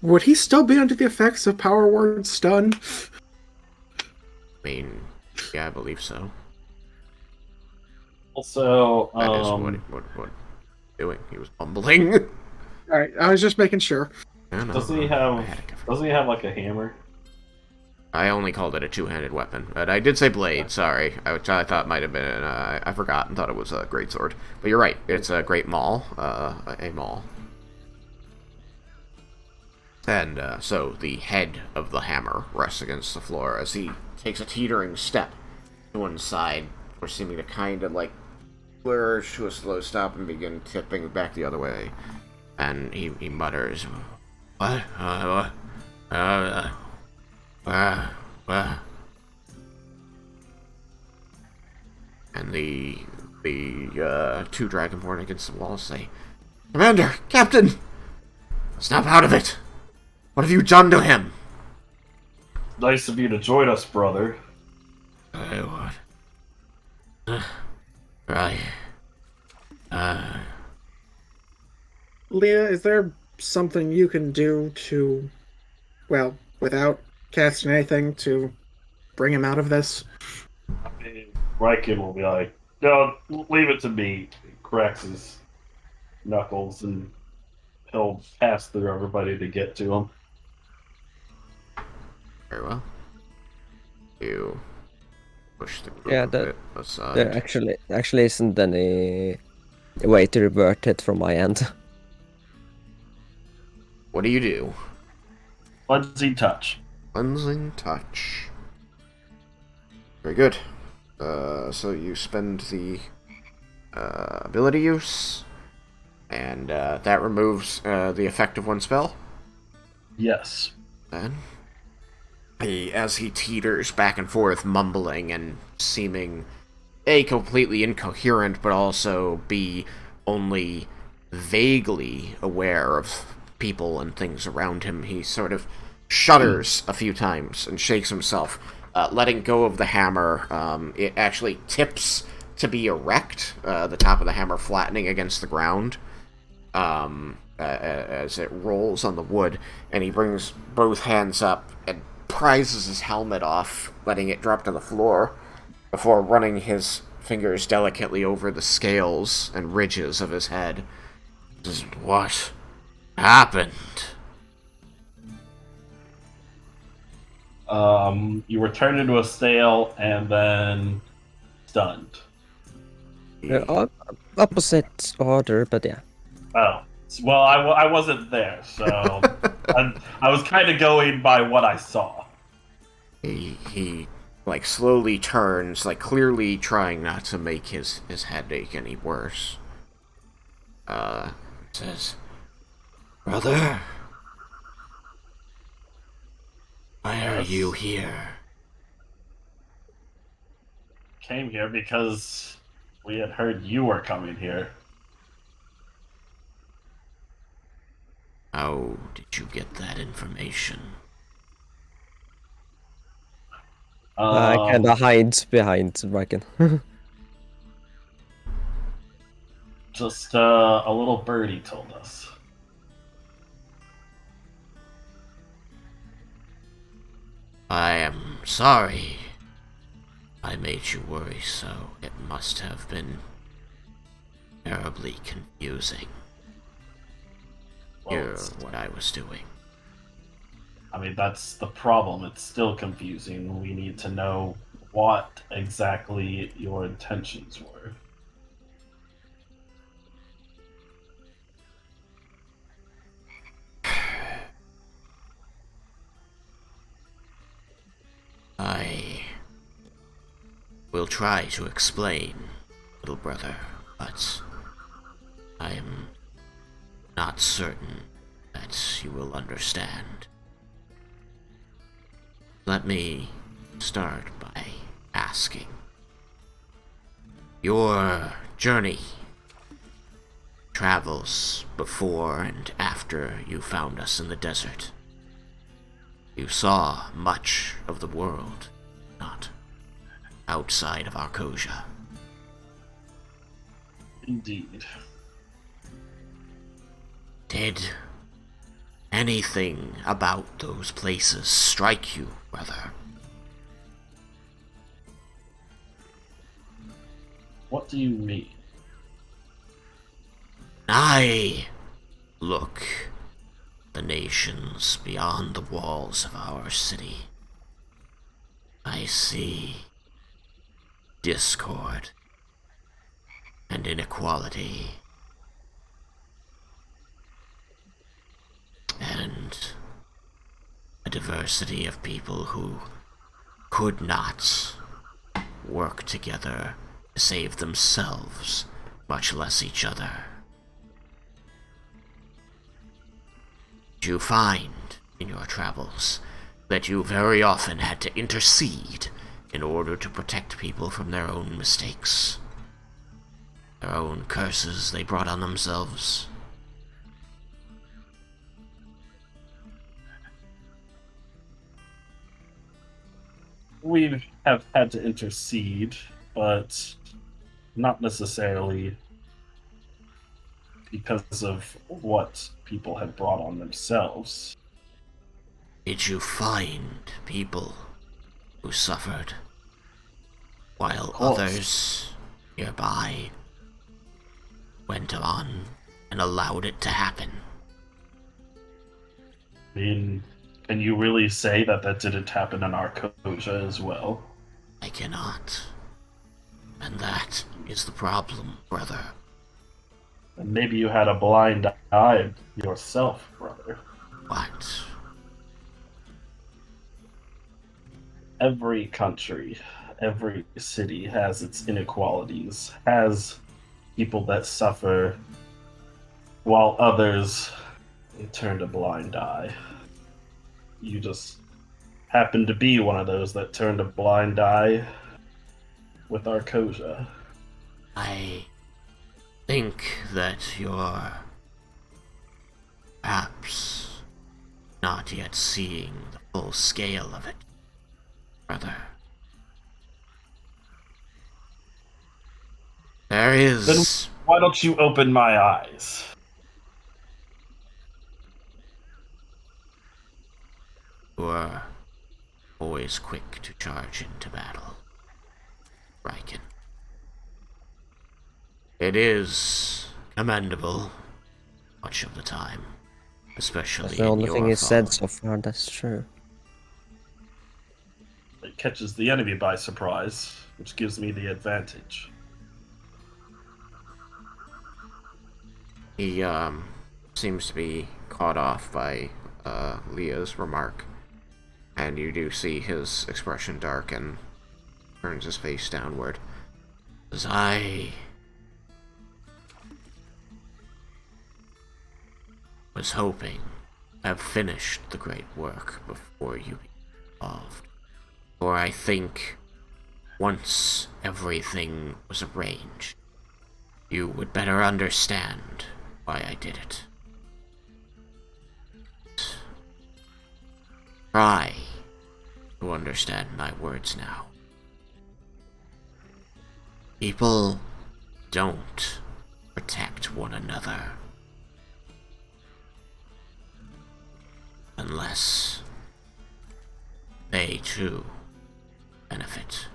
Would he still be under the effects of Power Word Stun? I mean, yeah, I believe so. Also, That is what doing. He was mumbling. All right, I was just making sure. No, no, doesn't he I had it covered. have like a hammer? I only called it a two-handed weapon, but I did say blade. Sorry, which I thought might have been. I forgot and thought it was a great sword. But you're right. It's a great maul. A maul. And so the head of the hammer rests against the floor as he takes a teetering step to one side, or seeming to kind of like flourish to a slow stop and begin tipping back the other way. And he mutters, "What? And the two Dragonborn against the wall say, "Commander! Captain! Snap out of it! What have you done to him?" Nice of you to join us, brother. What? Right. Leah, is there something you can do to, well, without casting anything, to bring him out of this? I mean, Raiken will be like, no, leave it to me. He cracks his knuckles and he'll pass through everybody to get to him. Very well. You push the group Yeah, a bit aside. There actually isn't any way to revert it from my end. What do you do? Cleansing touch. Cleansing touch. Very good. So you spend the ability use, and that removes the effect of one spell. Yes. Then, as he teeters back and forth, mumbling and seeming A, completely incoherent, but also B, only vaguely aware of people and things around him, he sort of shudders a few times and shakes himself. Letting go of the hammer, it actually tips to be erect, the top of the hammer flattening against the ground as it rolls on the wood, and he brings both hands up and prizes his helmet off, letting it drop to the floor, before running his fingers delicately over the scales and ridges of his head. What happened? You were turned into a sail and then stunned. Opposite order, but yeah. Oh. Well, I wasn't there, so I was kind of going by what I saw. He like slowly turns, like clearly trying not to make his head ache any worse. Says, "Brother, why are you here?" Came here because we had heard you were coming here. How did you get that information? I kinda hides behind Raiken. Just a little birdie told us. I am sorry I made you worry so. It must have been terribly confusing. Well, Hear what I was doing. I mean, that's the problem. It's still confusing. We need to know what exactly your intentions were. I will try to explain, little brother, but I am not certain that you will understand. Let me start by asking. Your journey travels before and after you found us in the desert. You saw much of the world, not outside of Arkosia. Indeed. Did anything about those places strike you, brother? What do you mean? I look the nations beyond the walls of our city. I see discord and inequality and a diversity of people who could not work together to save themselves, much less each other. You find in your travels that you very often had to intercede in order to protect people from their own mistakes, their own curses they brought on themselves. We have had to intercede, but not necessarily because of what people had brought on themselves. Did you find people who suffered, while others nearby went on and allowed it to happen? I mean, can you really say that that didn't happen in Arkosia as well? I cannot. And that is the problem, brother. And maybe you had a blind eye yourself, brother. What? Every country, every city has its inequalities, has people that suffer, while others turn a blind eye. You just happen to be one of those that turned a blind eye with Arkosia. I think that you're perhaps not yet seeing the full scale of it, brother. There is... Then why don't you open my eyes? You are always quick to charge into battle, Raiken. It is commendable much of the time, especially That's the in only your thing he's said following. so far, that's true. It catches the enemy by surprise, which gives me the advantage. He seems to be caught off by Leah's remark, and you do see his expression darken, turns his face downward. As I was hoping to have finished the great work before you became involved. For I think once everything was arranged, you would better understand why I did it. Try to understand my words now. People don't protect one another unless they too benefit.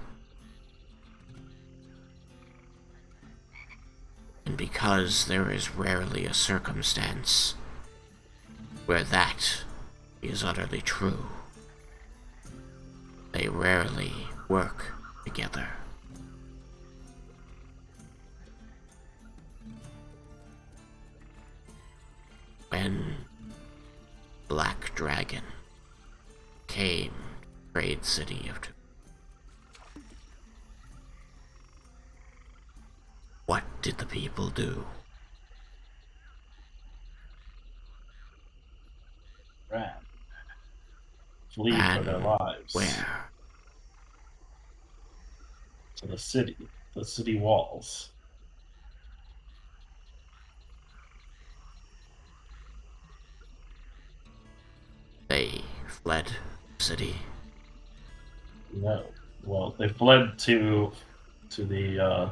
And because there is rarely a circumstance where that is utterly true, they rarely work together. When Black Dragon came to Trade City of Two, what did the people do? Ran. Flee for their lives. Where? To the city walls. They fled the city. No. Well, they fled to the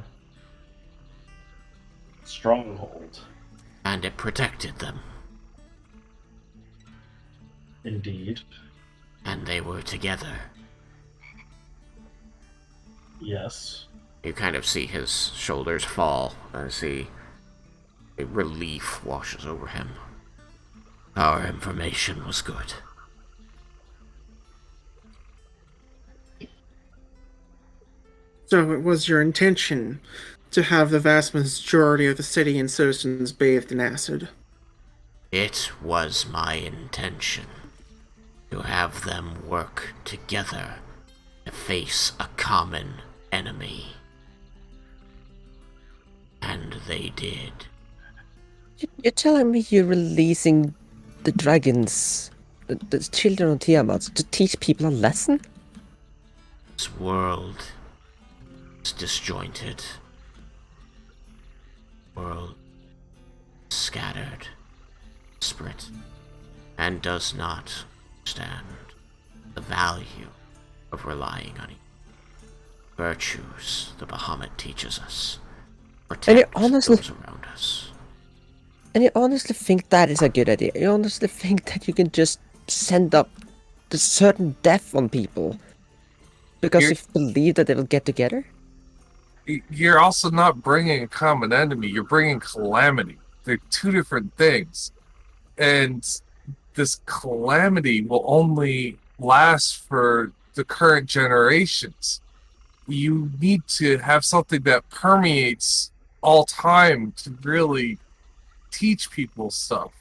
stronghold. And it protected them. Indeed. And they were together. Yes. You kind of see his shoulders fall as a relief washes over him. Our information was good. So it was your intention to have the vast majority of the city and citizens bathed in acid. It was my intention to have them work together to face a common enemy. And they did. You're telling me you're releasing the dragons, the children of Tiamat, to teach people a lesson? This world is disjointed. World scattered, disparate, and does not understand the value of relying on each other. Virtues the Bahamut teaches us. Protect those around us. And you honestly think that is a good idea? You honestly think that you can just send up the certain death on people because you believe that they will get together? You're also not bringing a common enemy. You're bringing calamity. They're two different things. And this calamity will only last for the current generations. You need to have something that permeates all time to really teach people stuff.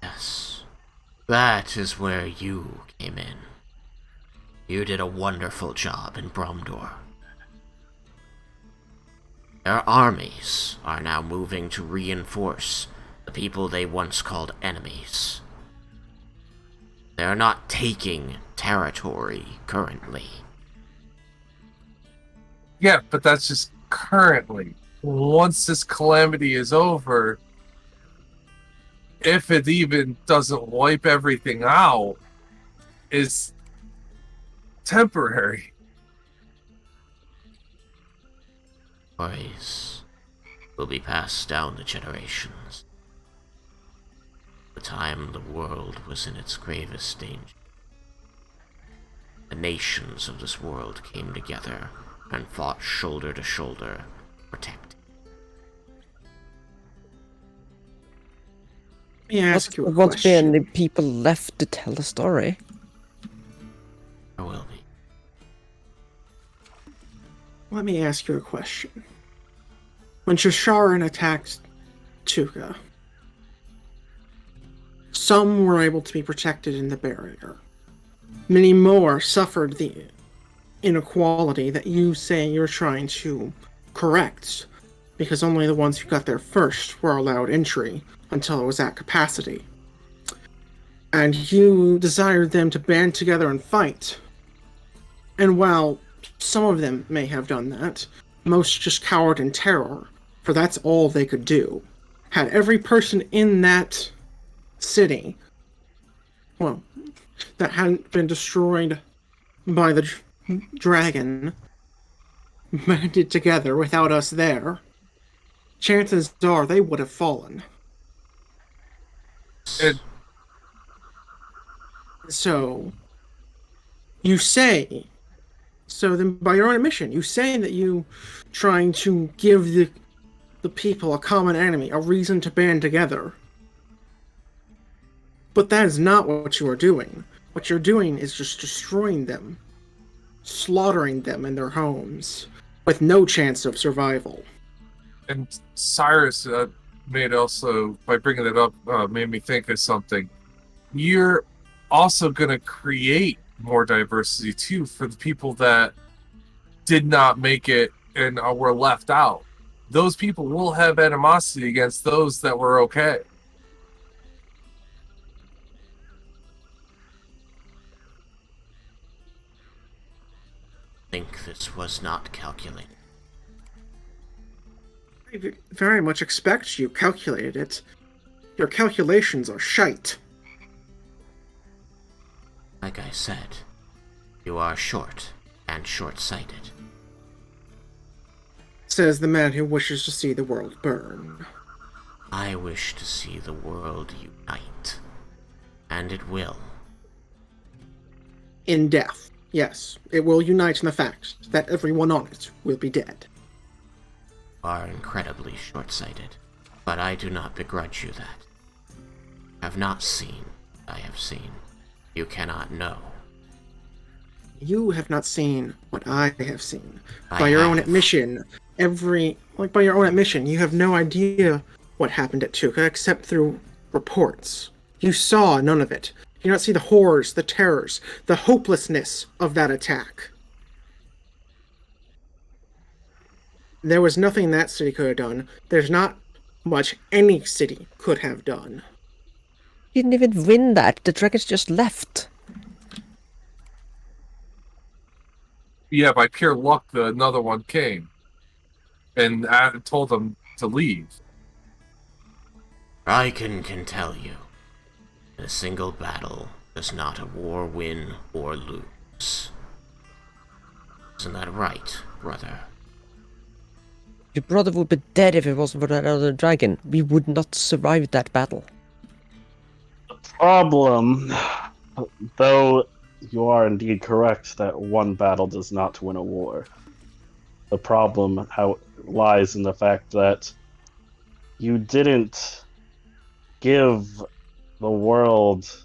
Yes. That is where you came in. You did a wonderful job in Bromdor. Their armies are now moving to reinforce the people they once called enemies. They're not taking territory currently. Yeah, but that's just currently. Once this calamity is over, if it even doesn't wipe everything out, is temporary. Stories will be passed down the generations. The time the world was in its gravest danger, the nations of this world came together and fought shoulder to shoulder, protecting. Let me ask you a Won't be question. any people left to tell the story. There will be. Let me ask you a question. When Shisharan attacked Tuka, some were able to be protected in the barrier. Many more suffered the inequality that you say you're trying to correct, because only the ones who got there first were allowed entry until it was at capacity. And you desired them to band together and fight. And while some of them may have done that, most just cowered in terror, for that's all they could do. Had every person in that city, well, that hadn't been destroyed by the dragon, banded together without us there, chances are they would have fallen. So, you say, so then by your own admission, you say that you trying to give the people a common enemy, a reason to band together. But that is not what you are doing. What you're doing is just destroying them, slaughtering them in their homes, with no chance of survival. And Cyrus made also, by bringing it up, made me think of something. You're also going to create more diversity too for the people that did not make it and were left out. Those people will have animosity against those that were okay. I think this was not calculated. I very much expect you calculated it. Your calculations are shite. Like I said, you are short and short-sighted. Says the man who wishes to see the world burn. I wish to see the world unite. And it will. In death, yes. It will unite in the fact that everyone on it will be dead. Are incredibly short-sighted, but I do not begrudge you that. Have not seen, I have seen. You cannot know. You have not seen what I have seen. I By your own have. admission, by your own admission, you have no idea what happened at Tuca except through reports. You saw none of it. You do not see the horrors, the terrors, the hopelessness of that attack. There was nothing that city could have done. There's not much any city could have done. You didn't even win that. The dragons just left. Yeah, by pure luck, another one came and told them to leave. Raiken can tell you, in a single battle does not a war win or lose. Isn't that right, brother? Your brother would be dead if it wasn't for that other dragon. We would not survive that battle. Problem, though you are indeed correct that one battle does not win a war. The problem lies in the fact that you didn't give the world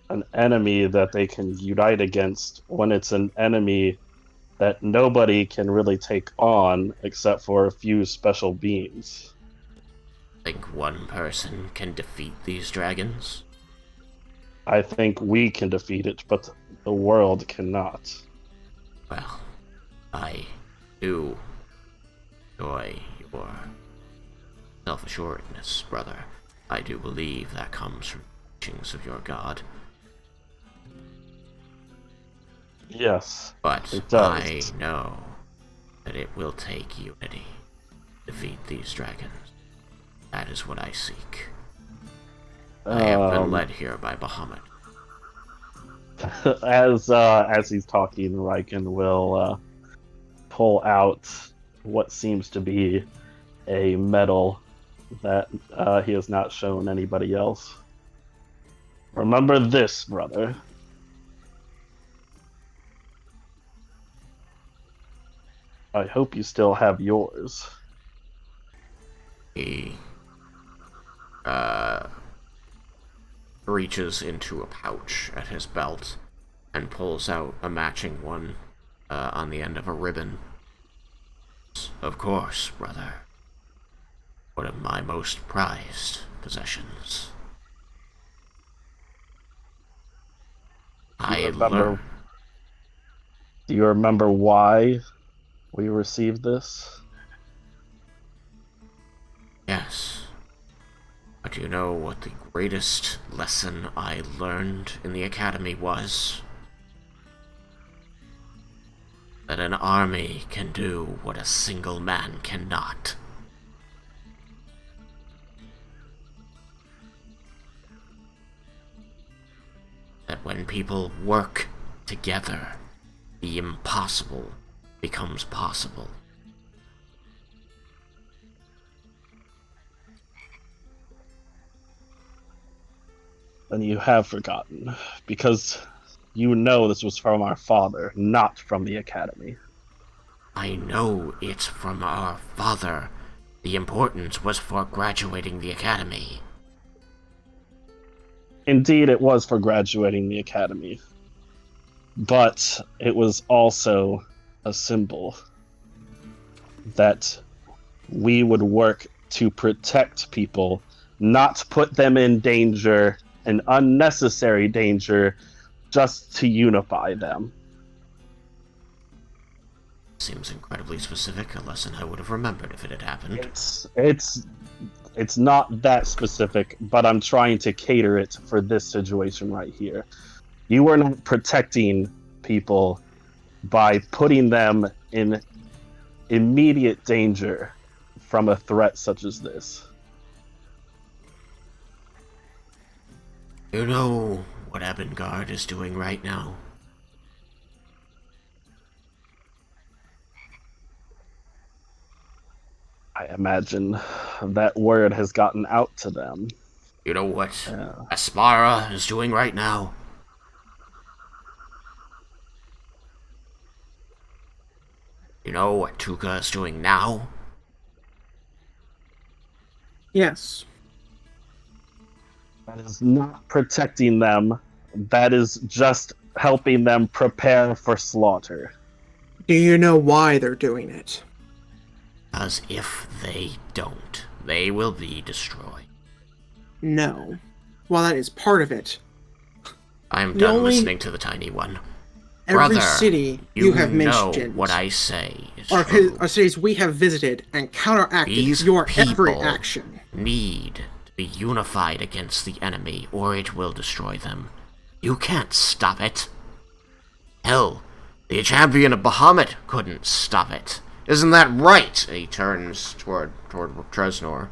an enemy that they can unite against when it's an enemy that nobody can really take on except for a few special beings. Think one person can defeat these dragons? I think we can defeat it, but the world cannot. Well, I do enjoy your self-assuredness, brother. I do believe that comes from the teachings of your god. Yes, But it does. I know that it will take unity to defeat these dragons. That is what I seek. I have been led here by Bahamut. As he's talking, Raiken will pull out what seems to be a medal that he has not shown anybody else. Remember this, brother. I hope you still have yours. He reaches into a pouch at his belt and pulls out a matching one on the end of a ribbon. Of course, brother. One of my most prized possessions. Do you remember why we received this? Yes. But you know what the greatest lesson I learned in the academy was? That an army can do what a single man cannot. That when people work together, the impossible becomes possible. Then you have forgotten, because you know this was from our father, not from the academy. I know it's from our father. The importance was for graduating the academy. Indeed, it was for graduating the academy. But it was also a symbol that we would work to protect people, not put them in danger, an unnecessary danger, just to unify them. Seems incredibly specific, a lesson I would have remembered if it had happened. It's not that specific, but I'm trying to cater it for this situation right here. You are not protecting people by putting them in immediate danger from a threat such as this. You know what Ebengard is doing right now? I imagine that word has gotten out to them. You know what Aspara is doing right now? You know what Tuka is doing now? Yes. That is not protecting them. That is just helping them prepare for slaughter. Do you know why they're doing it? Because if they don't, they will be destroyed. No. While that is part of it, I'm The done only- listening to the tiny one. every Brother, city you have know mentioned what I say is are, true. are cities we have visited and counteracted These your every people action. need to be unified against the enemy, or it will destroy them. You can't stop it. Hell, the champion of Bahamut couldn't stop it. Isn't that right? He turns toward Treznor,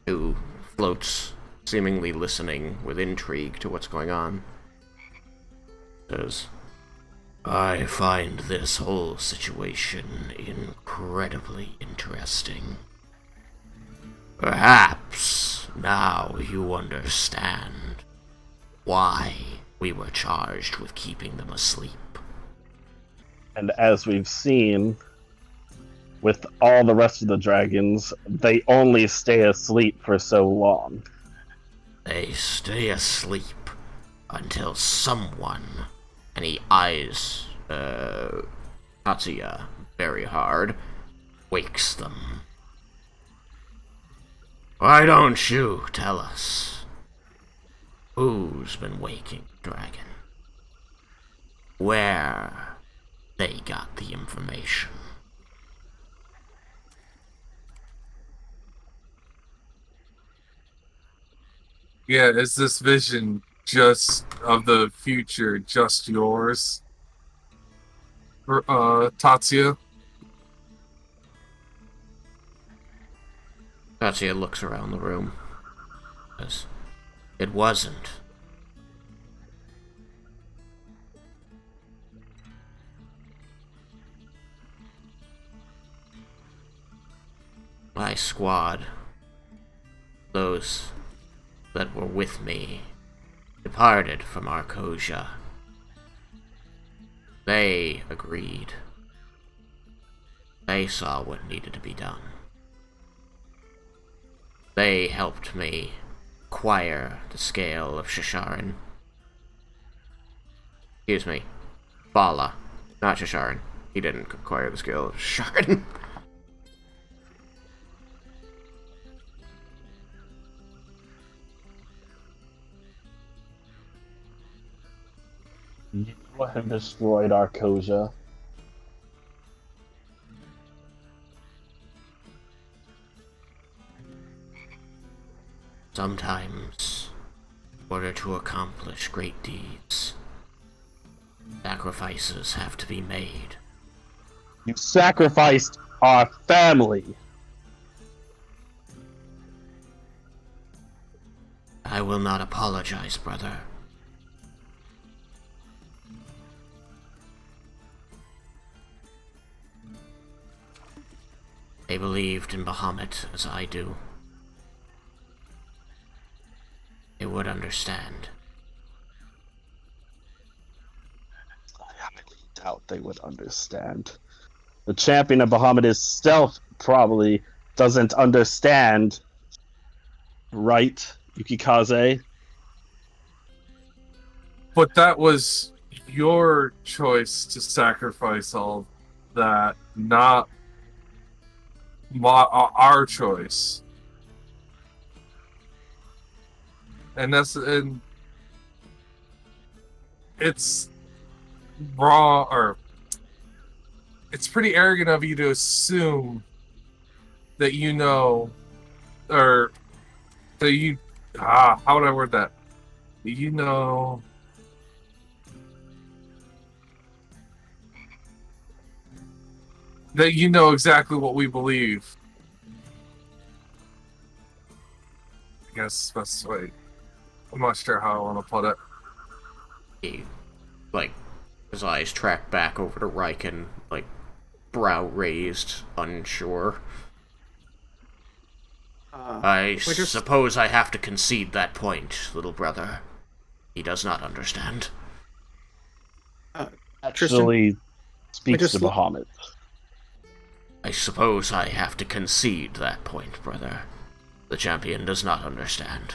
who floats, seemingly listening with intrigue to what's going on. Says, I find this whole situation incredibly interesting. Perhaps now you understand why we were charged with keeping them asleep. And as we've seen, with all the rest of the dragons, they only stay asleep for so long. They stay asleep until someone, and he eyes Tatsuya very hard, wakes them. Why don't you tell us who's been waking the dragon? Where they got the information? Yeah, is this vision just of the future just yours? Tatsuya? Tatsuya looks around the room. Says, it wasn't. My squad, those that were with me, departed from Arkosia. They agreed. They saw what needed to be done. They helped me acquire the scale of Shisharin. Excuse me, Bala, not Shisharin. He didn't acquire the scale of Shisharin. You have destroyed Arkosia. Sometimes, in order to accomplish great deeds, sacrifices have to be made. You sacrificed our family. I will not apologize, brother. They believed in Bahamut as I do. They would understand. I highly doubt they would understand. The champion of Bahamut itself probably doesn't understand. Right, Yukikaze? But that was your choice to sacrifice all that, not our choice. And it's raw, or it's pretty arrogant of you to assume that you know, or that you, how would I word that? You know, that you know exactly what we believe. I guess that's the way. I'm not sure how I want to put it. He, his eyes track back over to Raiken, brow raised, unsure. I we're just- suppose I have to concede that point, little brother. He does not understand. Actually speaks just to Bahamut. I suppose I have to concede that point, brother. The champion does not understand.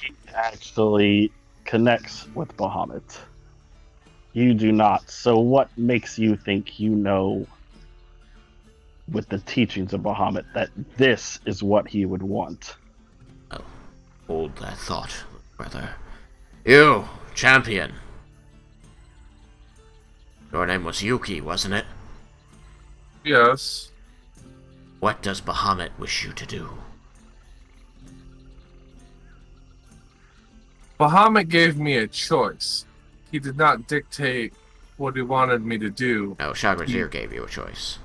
He actually connects with Bahamut. You do not. So what makes you think you know, with the teachings of Bahamut, that this is what he would want? Well, hold that thought, brother. You, champion. Your name was Yuki, wasn't it? Yes. What does Bahamut wish you to do? Bahamut gave me a choice. He did not dictate what he wanted me to do. No, Shagrazir gave you a choice.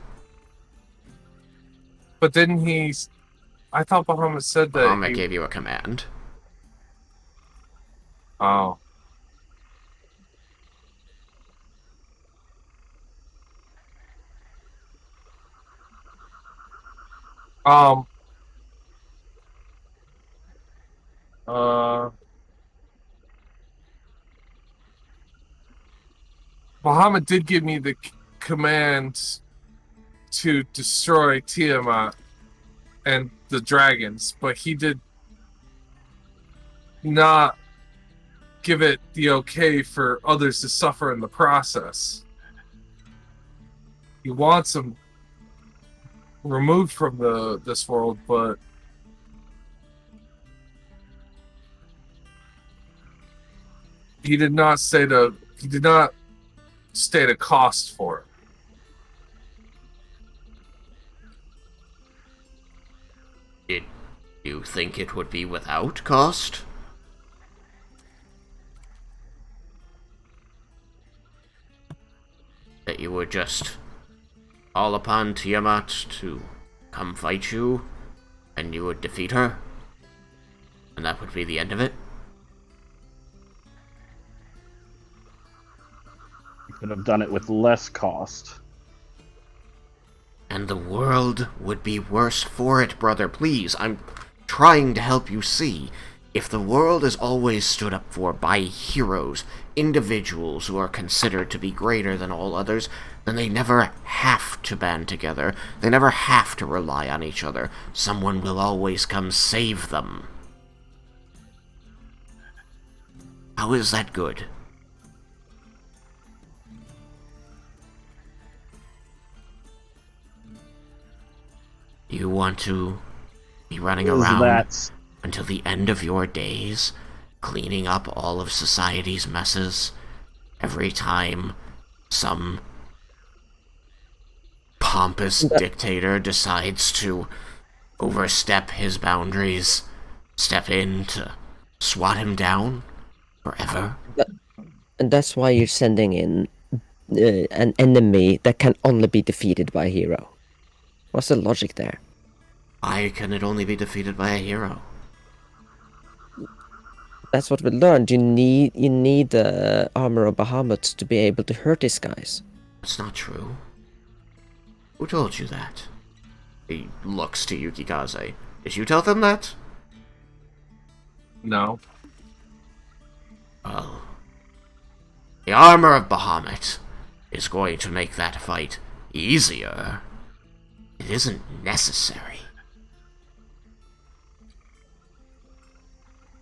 But didn't he... I thought Bahamut said that Bahamut gave you a command. Oh. Bahamut did give me the command to destroy Tiamat and the dragons, but he did not give it the okay for others to suffer in the process. He wants them removed from this world, but he did not state a cost for it. Did you think it would be without cost? That you would just call upon Tiamat to come fight you, and you would defeat her? And that would be the end of it? You could have done it with less cost. And the world would be worse for it, brother. Please, I'm trying to help you see. If the world is always stood up for by heroes, individuals who are considered to be greater than all others, then they never have to band together. They never have to rely on each other. Someone will always come save them. How is that good? You want to be running around until the end of your days, cleaning up all of society's messes every time some pompous dictator decides to overstep his boundaries, step in to swat him down forever? And that's why you're sending in an enemy that can only be defeated by a hero. What's the logic there? Why can it only be defeated by a hero? That's what we learned. You need the armor of Bahamut to be able to hurt these guys. That's not true. Who told you that? He looks to Yukikaze. Did you tell them that? No. Well, the armor of Bahamut is going to make that fight easier. It isn't necessary.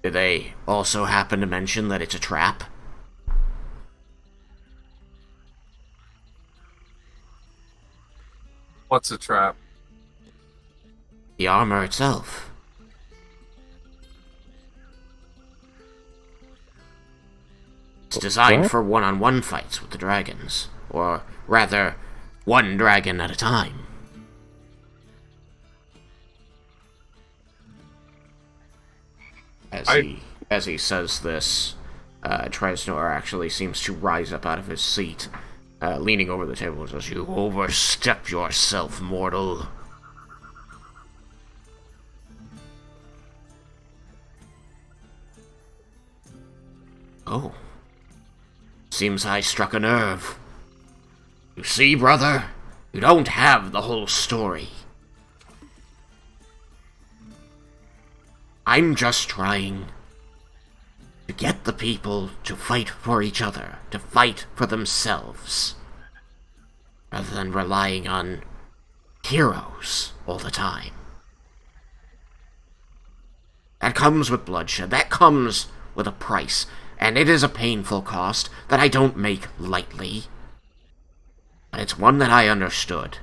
Did they also happen to mention that it's a trap? What's a trap? The armor itself. It's designed for one-on-one fights with the dragons. Or, rather, one dragon at a time. As he says this, Treznor actually seems to rise up out of his seat, leaning over the table and says, "You overstep yourself, mortal." Oh. Seems I struck a nerve. You see, brother? You don't have the whole story. I'm just trying to get the people to fight for each other, to fight for themselves, rather than relying on heroes all the time. That comes with bloodshed, that comes with a price, and it is a painful cost that I don't make lightly. But it's one that I understood.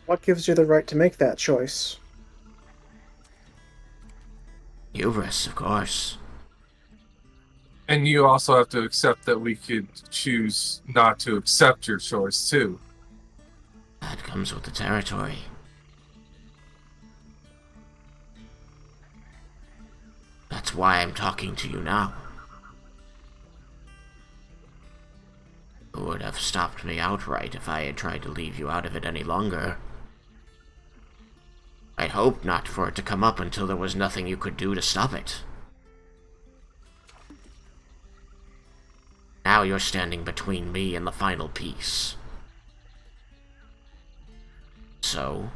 What gives you the right to make that choice? Hubris, of course. And you also have to accept that we could choose not to accept your choice, too. That comes with the territory. That's why I'm talking to you now. You would have stopped me outright if I had tried to leave you out of it any longer. I'd hoped not for it to come up until there was nothing you could do to stop it. Now you're standing between me and the final piece. So,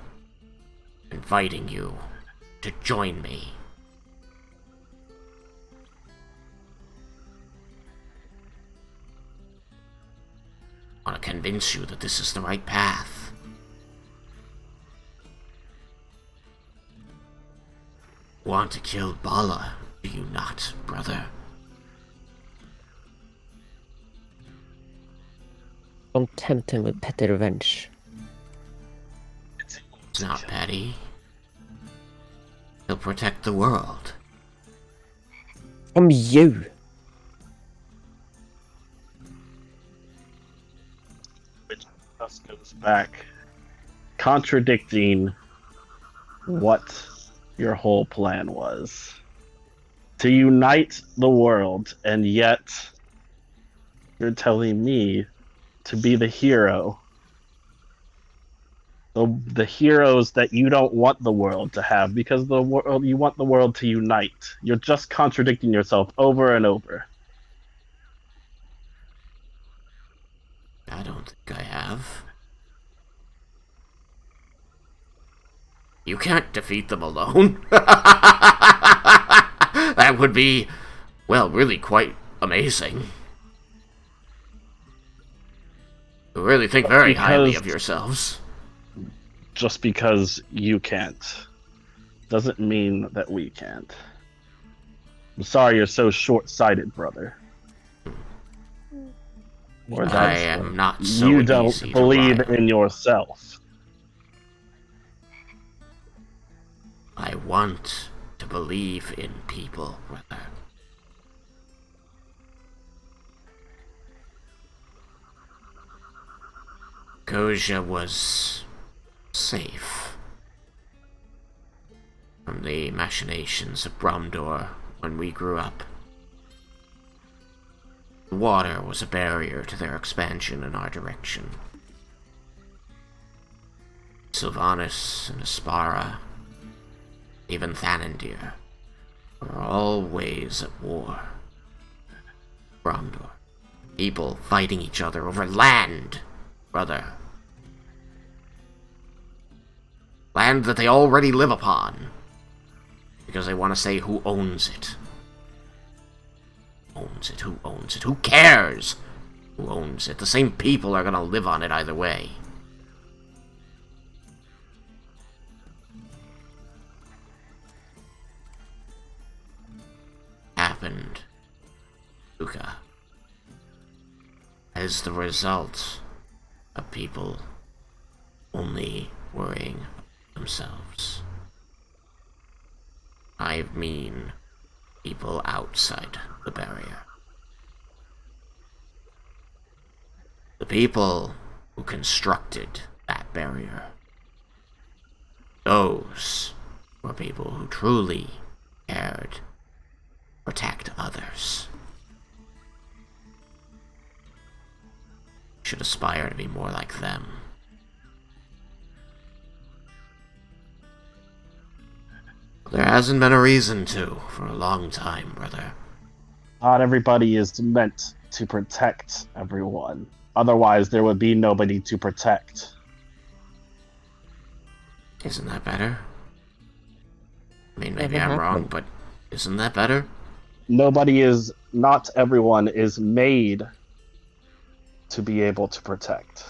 inviting you to join me. I want to convince you that this is the right path. Want to kill Bala, do you not, brother? Don't tempt him with petty revenge. It's not petty. He'll protect the world. From you. Which thus goes back, contradicting what your whole plan was. To unite the world, and yet you're telling me to be the hero. The heroes that you don't want the world to have, because the world you want the world to unite. You're just contradicting yourself over and over. I don't think I have. You can't defeat them alone. That would be, well, really quite amazing. You really think very highly of yourselves. Just because you can't doesn't mean that we can't. I'm sorry you're so short-sighted, brother. Or I am not so you easy don't to believe rile. in yourself. I want to believe in people, brother. Koja was safe from the machinations of Bromdor when we grew up. The water was a barrier to their expansion in our direction. Sylvanas and Aspara, even Thanandir, were all ways at war. Bromdor, people fighting each other over land, brother. Land that they already live upon, because they want to say who owns it. Owns it? Who owns it? Who cares who owns it? The same people are gonna live on it either way. Happened, Luca, as the result of people only worrying about themselves. I mean people outside the barrier. The people who constructed that barrier. Those were people who truly cared to protect others. Should aspire to be more like them. There hasn't been a reason to for a long time, brother. Not everybody is meant to protect everyone. Otherwise, there would be nobody to protect. Isn't that better? I mean, maybe Never I'm wrong, happened. but isn't that better? Not everyone is made to be able to protect.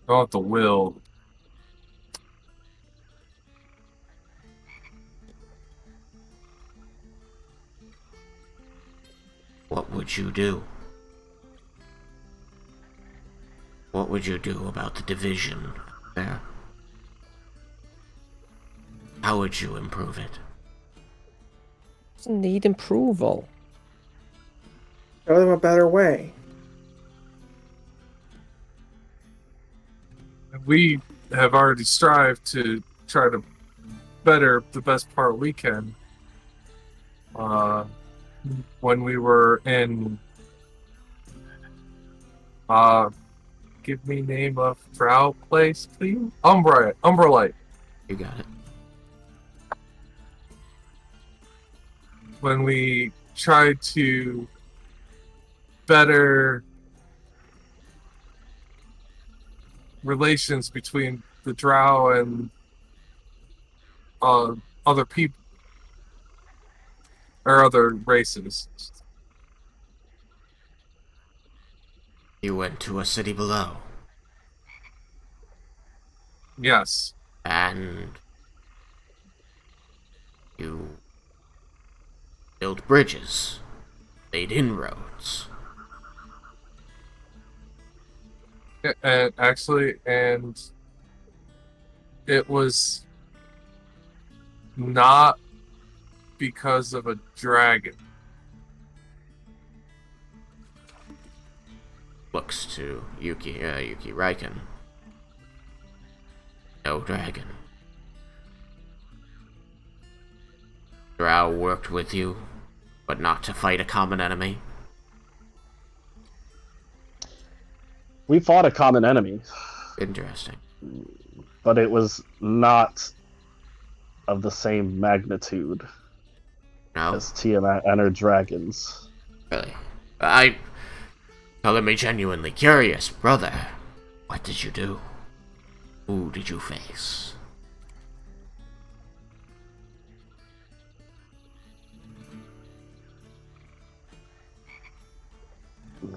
Not the will. What would you do? What would you do about the division there? How would you improve it? Doesn't need approval. Show them a better way. We have already strived to try to better the best part we can. When we were in give me name of drow place, please. Umbralite. You got it. When we tried to better relations between the drow and other people or other races. You went to a city below, Yes. and you built bridges, made inroads. And actually, and it was not because of a dragon. Looks to Yuki Raiken. No dragon. Drow worked with you, but not to fight a common enemy. We fought a common enemy, Interesting. but it was not of the same magnitude No, as Tiamat and her dragons. really. Color me genuinely curious, brother. What did you do? Who did you face?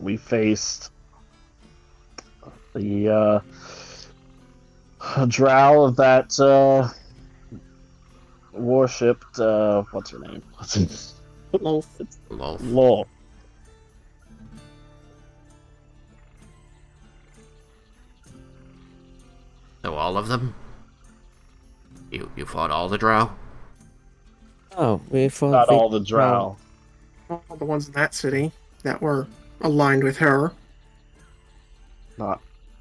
We faced the drow that worshipped what's her name? Lol. Lol. Lol. So all of them? You fought all the drow? Oh, we fought Not with- all the drow. All the ones in that city that were aligned with her. Not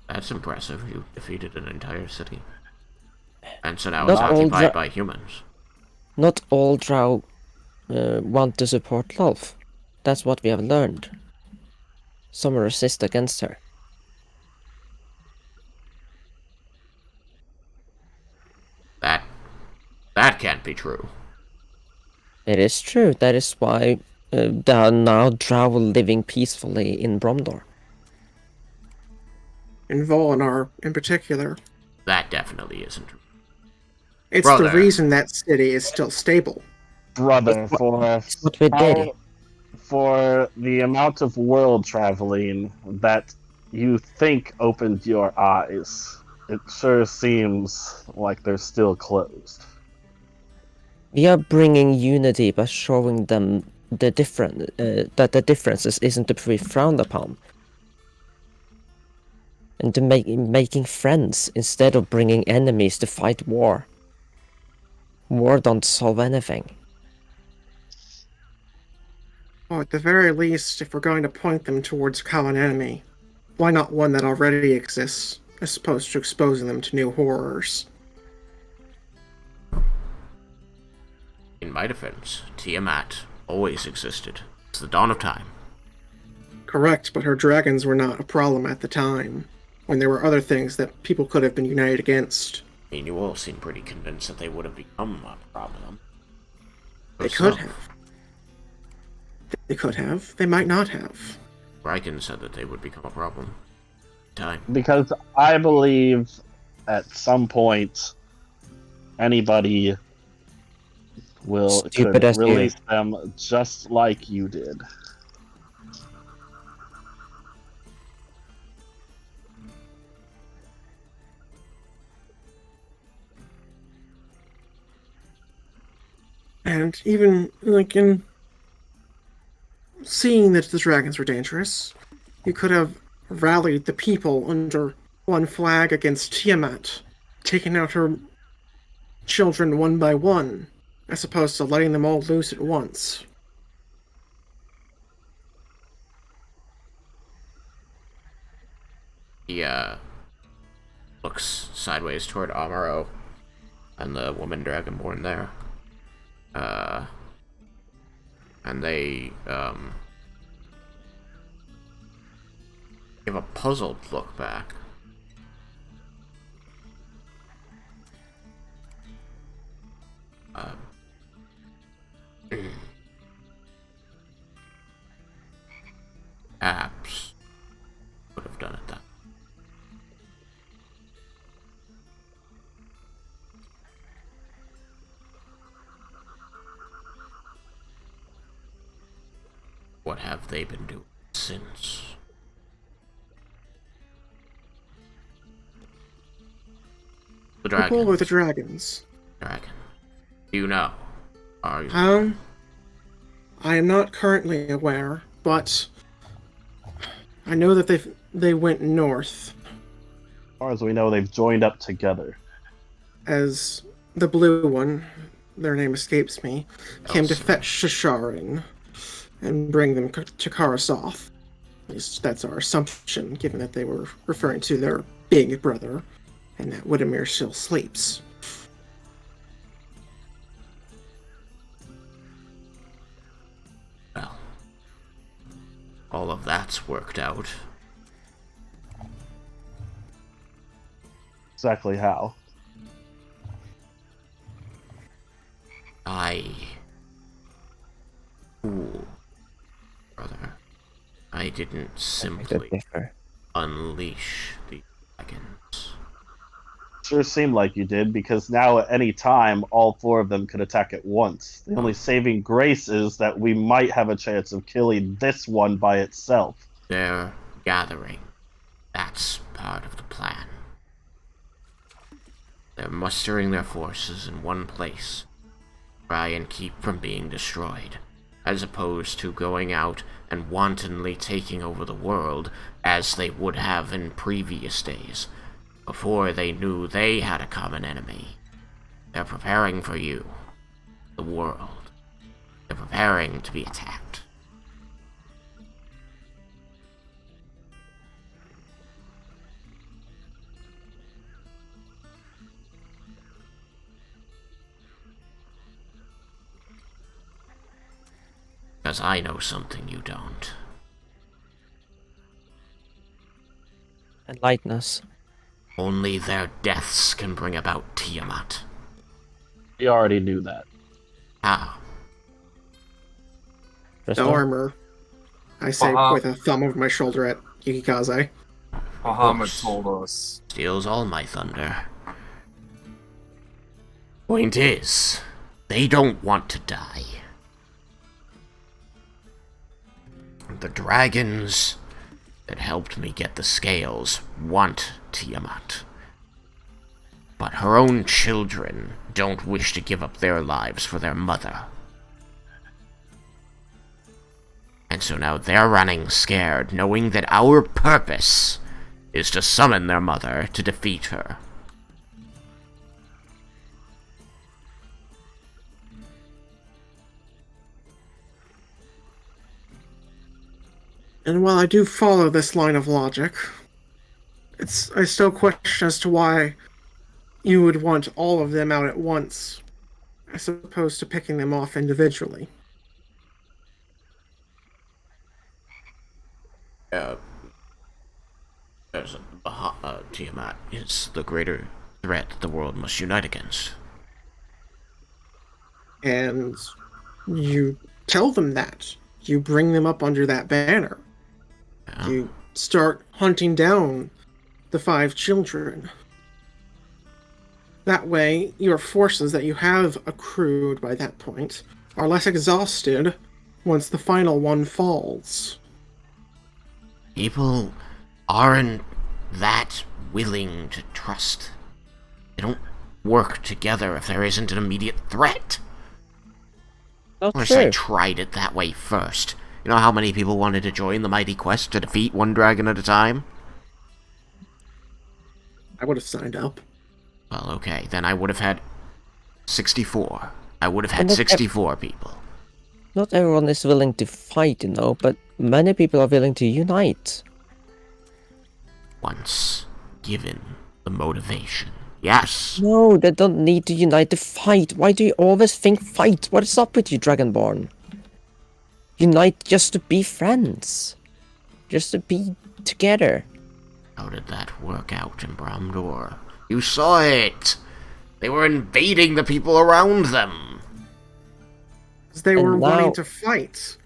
That's impressive. You defeated an entire city. And so now Not it's all occupied dra- by humans. Not all drow want to support Lolth. That's what we have learned. Some resist against her. That can't be true. It is true. That is why there are now drow living peacefully in Bromdor. And Volinar in particular. That definitely isn't true. It's Brother. the reason that city is still stable. brother for What we did. for the amount of world traveling that you think opened your eyes. It sure seems like they're still closed. We are bringing unity by showing them the that the differences isn't to be frowned upon, and to making friends instead of bringing enemies to fight war. War don't solve anything. Well, at the very least, if we're going to point them towards a common enemy, why not one that already exists, as opposed to exposing them to new horrors? In my defense, Tiamat always existed. It's the dawn of time. Correct, but her dragons were not a problem at the time, when there were other things that people could have been united against. I mean, you all seem pretty convinced that they would have become a problem. They could So, have. They could have. They might not have. Raiken said that they would become a problem. Time. Because I believe at some point anybody Stupid could as you. release them just like you did. And even, like, in seeing that the dragons were dangerous, you could have rallied the people under one flag against Tiamat, taking out her children one by one, as opposed to letting them all loose at once. He looks sideways toward Amaro and the woman dragonborn there. And they give a puzzled look back. Perhaps would have done it then. What have they been doing since? The People dragons. or the dragons? Dragon. Do you know? Are you? I am not currently aware, but I know that they went north As far as we know, they've joined up together. as the blue one, their name escapes me, came to fetch Shisharin and bring them to Karasoth. At least that's our assumption, given that they were referring to their big brother, and that Widemir still sleeps. Well, all of that's worked out. Exactly how? Ooh, brother. I didn't I simply differ. unleash the dragons. Sure seemed like you did, because now at any time, all four of them could attack at once. The only saving grace is that we might have a chance of killing this one by itself. They're gathering. That's part of the plan. They're mustering their forces in one place. Try and keep from being destroyed, as opposed to going out and wantonly taking over the world as they would have in previous days, before they knew they had a common enemy. They're preparing for you, the world. They're preparing to be attacked. Because I know something you don't. Enlighten us. Only their deaths can bring about Tiamat. We already knew that. How? The Treznor? armor, I say with a thumb over my shoulder at Yukikaze. Muhammad told us. Steals all my thunder. Point is, they don't want to die. The dragons that helped me get the scales want Tiamat. But her own children don't wish to give up their lives for their mother. And so now they're running scared, knowing that our purpose is to summon their mother to defeat her. And while I do follow this line of logic, I still question as to why you would want all of them out at once, as opposed to picking them off individually. Tiamat is the greater threat the world must unite against. And you tell them that. You bring them up under that banner. Yeah. You start hunting down the 5 children. That way, your forces that you have accrued by that point are less exhausted once the final one falls. People aren't that willing to trust. They don't work together if there isn't an immediate threat. Not Unless I true. tried it that way first. You know how many people wanted to join the mighty quest to defeat one dragon at a time? I would have signed up. Well, okay, then I would have had 64. I would have had But 64 people. Not everyone is willing to fight, but many people are willing to unite. Once given the motivation. Yes. No, they don't need to unite to fight. Why do you always think fight? What is up with you, Dragonborn? Unite just to be friends. Just to be together. How did that work out in Bramdor? You saw it! They were invading the people around them! Because they And were now- wanting to fight.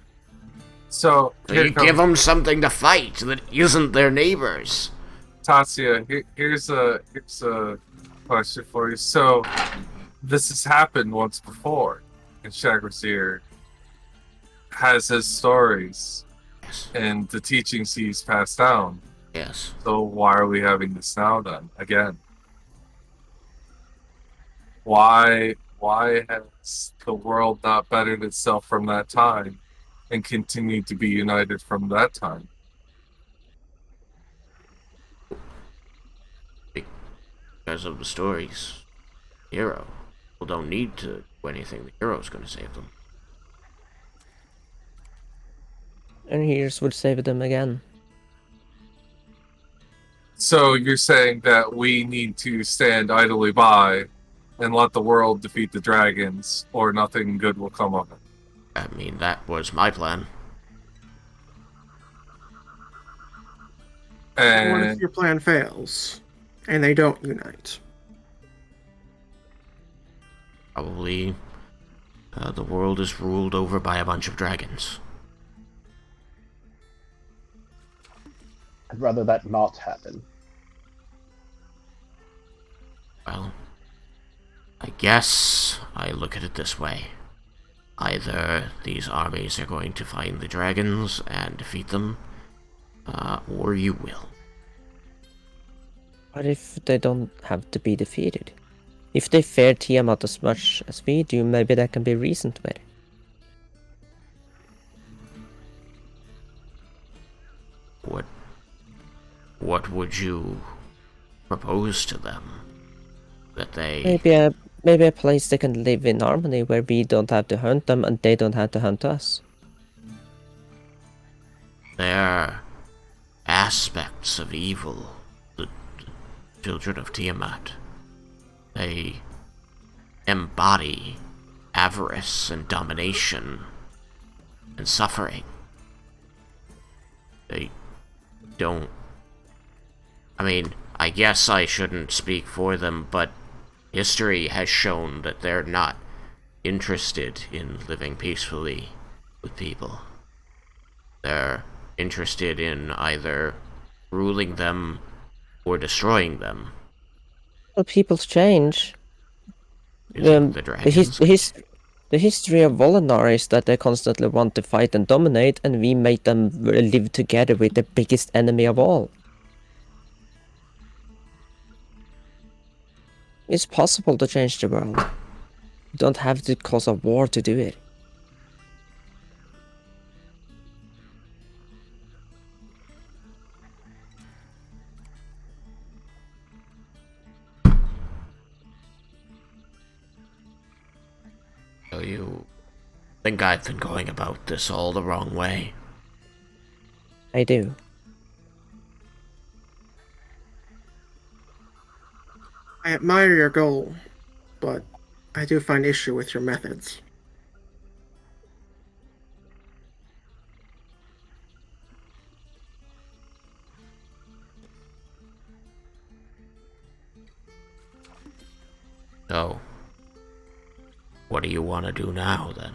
So, So here you comes- give them something to fight that isn't their neighbors. Tatsia, here's a question for you. So, this has happened once before, and Shagrazir has his stories Yes. and the teachings he's passed down. Yes. So why are we having this now then? Again. Why has the world not bettered itself from that time and continued to be united from that time? Because of the stories. Hero. People don't need to do anything. The hero's gonna save them. And here's would save them again. So you're saying that we need to stand idly by and let the world defeat the dragons, or nothing good will come of it? I mean, that was my plan. What if And your plan fails and they don't unite? Probably, the world is ruled over by a bunch of dragons. I'd rather that not happen. Well, I guess I look at it this way. Either these armies are going to find the dragons and defeat them, or you will. What if they don't have to be defeated? If they fear Tiamat as much as we do, maybe that can be reasoned with. What would you propose to them? That they... Maybe a place they can live in harmony where we don't have to hunt them and they don't have to hunt us. They're aspects of evil, the children of Tiamat. They embody avarice and domination and suffering. They don't... I mean, I guess I shouldn't speak for them, but history has shown that they're not interested in living peacefully with people. They're interested in either ruling them or destroying them. Well, people change. Isn't the dragons? The history of Volinar is that they constantly want to fight and dominate, and we make them live together with the biggest enemy of all. It's possible to change the world. You don't have to cause a war to do it. So you think I've been going about this all the wrong way? I do. I admire your goal, but I do find issue with your methods. So, what do you want to do now, then?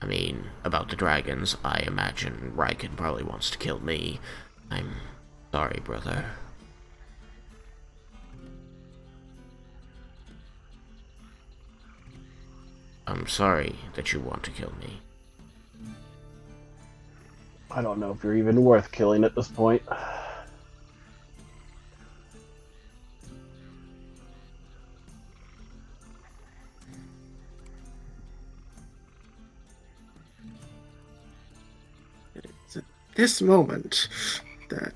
I I mean, about the dragons, I imagine Raiken probably wants to kill me. I'm sorry, brother. I'm sorry that you want to kill me. I don't know if you're even worth killing at this point. It's at this moment that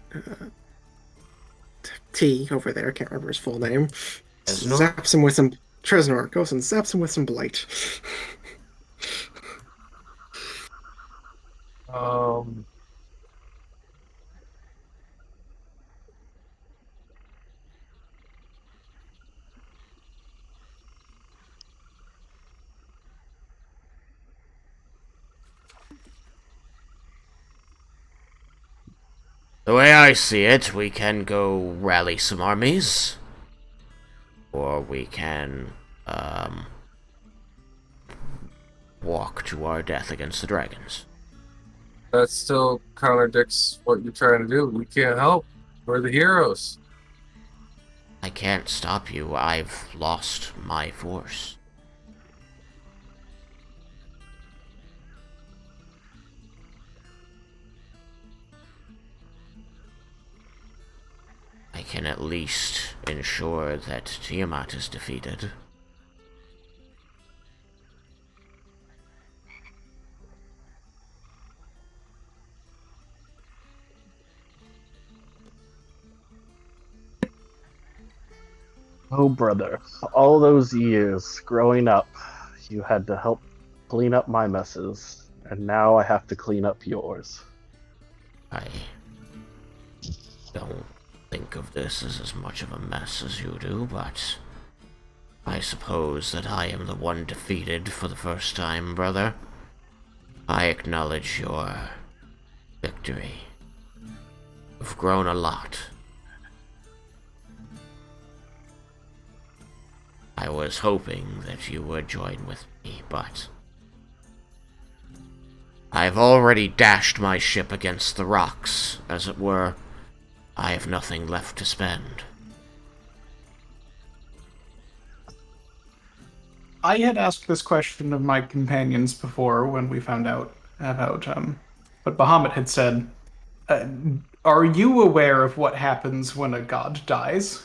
T over there, can't remember his full name, Treznor? zaps him with some Treznor, goes and zaps him with some blight. Um, The way I see it, we can go rally some armies. Or we can, walk to our death against the dragons. that still contradicts what you're trying to do. We can't help. We're the heroes. I can't stop you. I've lost my force. I can at least ensure that Tiamat is defeated. Oh, brother, all those years growing up, you had to help clean up my messes, and now I have to clean up yours. I don't think of this as much of a mess as you do, but I suppose that I am the one defeated for the first time, brother. I acknowledge your victory. You've grown a lot. I was hoping that you would join with me, but I've already dashed my ship against the rocks, as it were. I have nothing left to spend. I had asked this question of my companions before when we found out about what Bahamut had said. Are you aware of what happens when a god dies?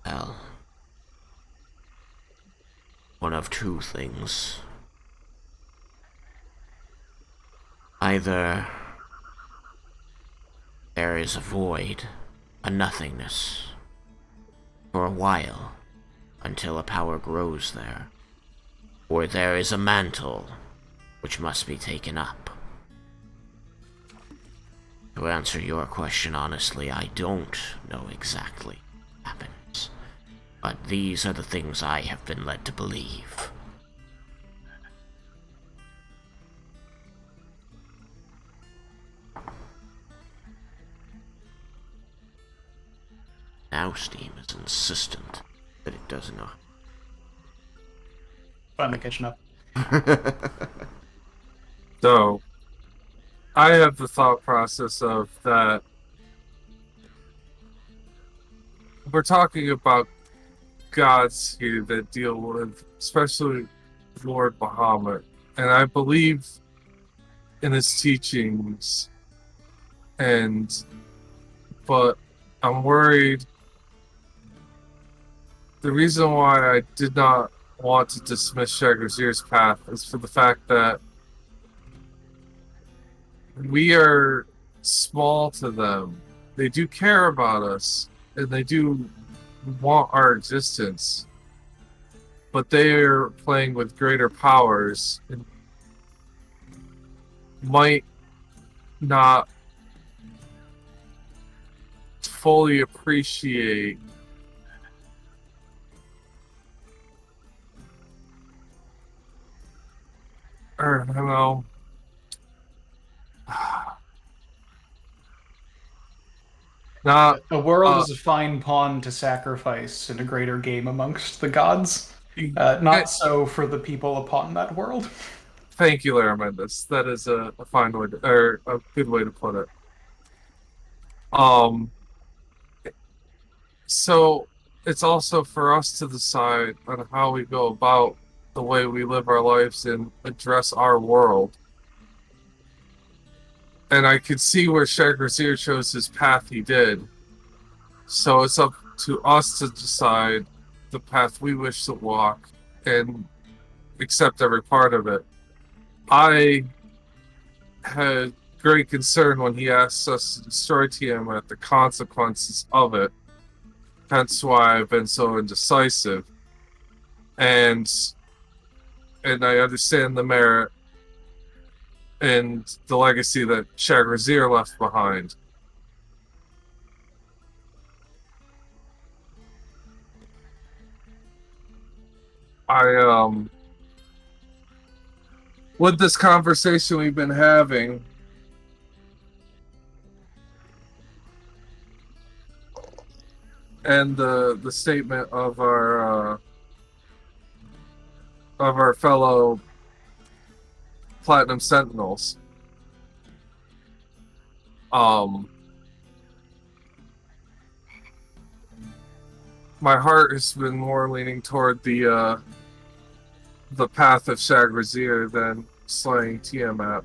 Well, one of two things. Either there is a void, a nothingness, for a while, until a power grows there, or there is a mantle, which must be taken up. To answer your question honestly, I don't know exactly what happens, but these are the things I have been led to believe. Now Steam is insistent that it does not. Finally catching up. So, I have the thought process of that we're talking about gods here that deal with, especially Lord Bahamut, and I believe in his teachings, but I'm worried. The reason why I did not want to dismiss Shagrazir's path is for the fact that we are small to them. They do care about us, and they do want our existence, but they are playing with greater powers and might not fully appreciate or I don't know. Not The world is a fine pawn to sacrifice in a greater game amongst the gods. Not so for the people upon that world. Thank you, Laramentus. That is a fine way to, or a good way to put it. So it's also for us to decide on how we go about the way we live our lives and address our world. And I could see where Shagrazir chose his path he did. So it's up to us to decide the path we wish to walk and accept every part of it. I had great concern when he asked us to destroy Tiamat, the consequences of it. Hence why I've been so indecisive. And I understand the merit and the legacy that Shagrazir left behind. With this conversation we've been having, and the statement of our fellow Platinum Sentinels, my heart has been more leaning toward the path of Shagrazir than slaying Tiamat.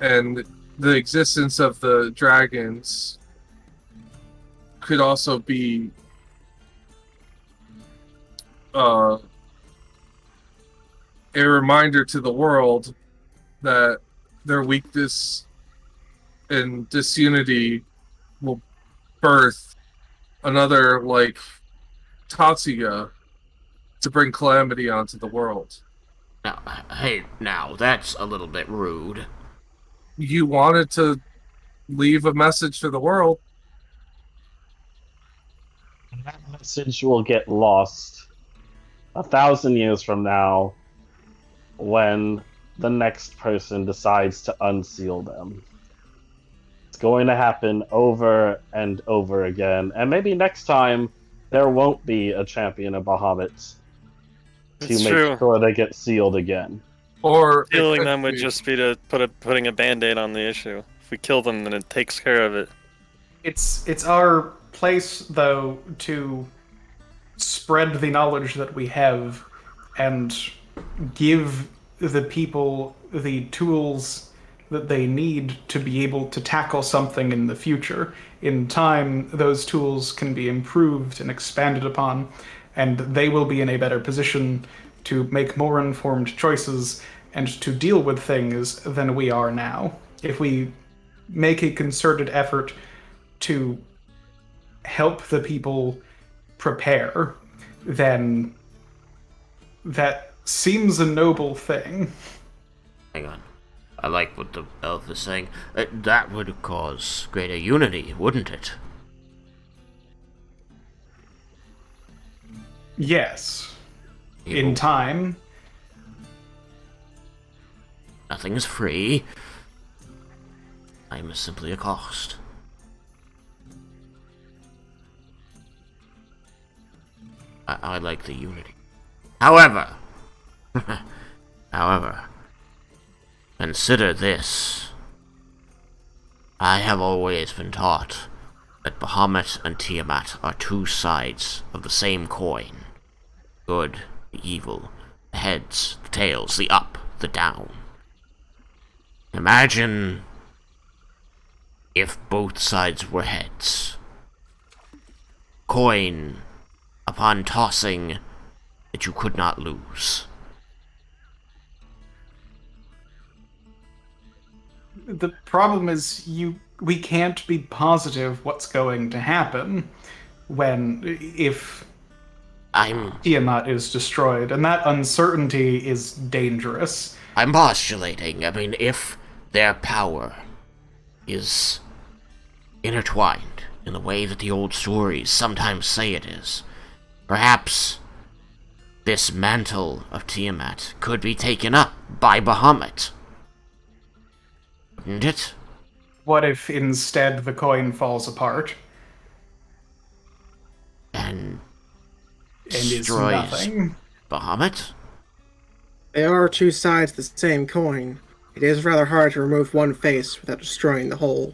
And the existence of the dragons could also be a reminder to the world that their weakness and disunity will birth another, like, Tatsuya to bring calamity onto the world. Now, hey, now, that's a little bit rude. You wanted to leave a message for the world. That message will get lost 1,000 years from now when the next person decides to unseal them. It's going to happen over and over again, and maybe next time there won't be a champion of Bahamut to It's make true. sure they get sealed again. Or Killing them would just be to putting a band-aid on the issue. If we kill them, then it takes care of it. It's our place, though, to spread the knowledge that we have and give the people the tools that they need to be able to tackle something in the future. In time, those tools can be improved and expanded upon, and they will be in a better position to make more informed choices and to deal with things than we are now. If we make a concerted effort to help the people prepare, then that seems a noble thing. Hang on. I like what the elf is saying. That would cause greater unity, wouldn't it? Yes. In time. Nothing's free. I'm simply a cost. I like the unity. However, consider this. I have always been taught that Bahamut and Tiamat are two sides of the same coin. Good, the evil, the heads, the tails, the up, the down. Imagine if both sides were heads. Coin, upon tossing, that you could not lose. The problem is we can't be positive what's going to happen if Tiamat is destroyed, and that uncertainty is dangerous. I'm postulating, if their power is intertwined in the way that the old stories sometimes say it is, perhaps this mantle of Tiamat could be taken up by Bahamut. Wouldn't it? What if instead the coin falls apart? And is destroys nothing. Bahamut? They are two sides of the same coin. It is rather hard to remove one face without destroying the whole.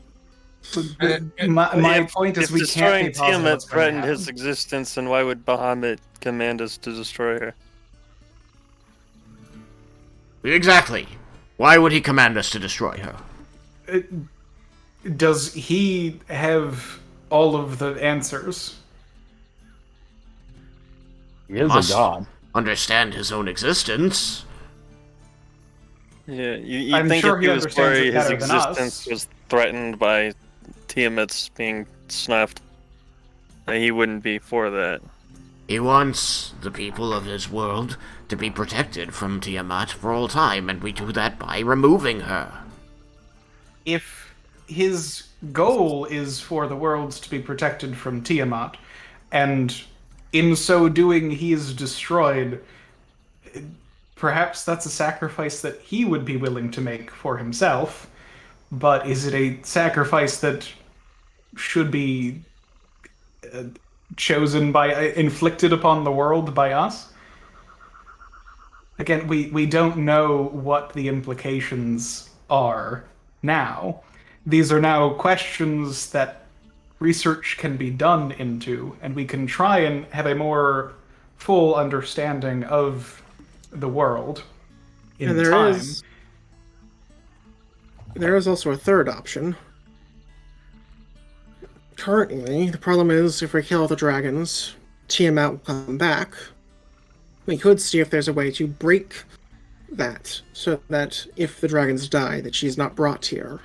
My point is if we can't be destroying positive Tiamat what's going to threatened his happen. existence, then why would Bahamut command us to destroy her? Exactly. Why would he command us to destroy her? Does he have all of the answers? He is Must a god. understand his own existence. Yeah, you I'm think sure if he he was understands it worried his better than existence us. was threatened by Tiamat's being snuffed, that he wouldn't be for that. He wants the people of his world to be protected from Tiamat for all time, and we do that by removing her. If his goal is for the worlds to be protected from Tiamat, and in so doing he is destroyed, perhaps that's a sacrifice that he would be willing to make for himself, but is it a sacrifice that should be chosen by, inflicted upon the world by us? Again, we don't know what the implications are now. These are now questions that research can be done into, and we can try and have a more full understanding of the world in And time. There is also a third option. Currently, the problem is if we kill the dragons, Tiamat will come back. We could see if there's a way to break that, so that if the dragons die, that she's not brought here.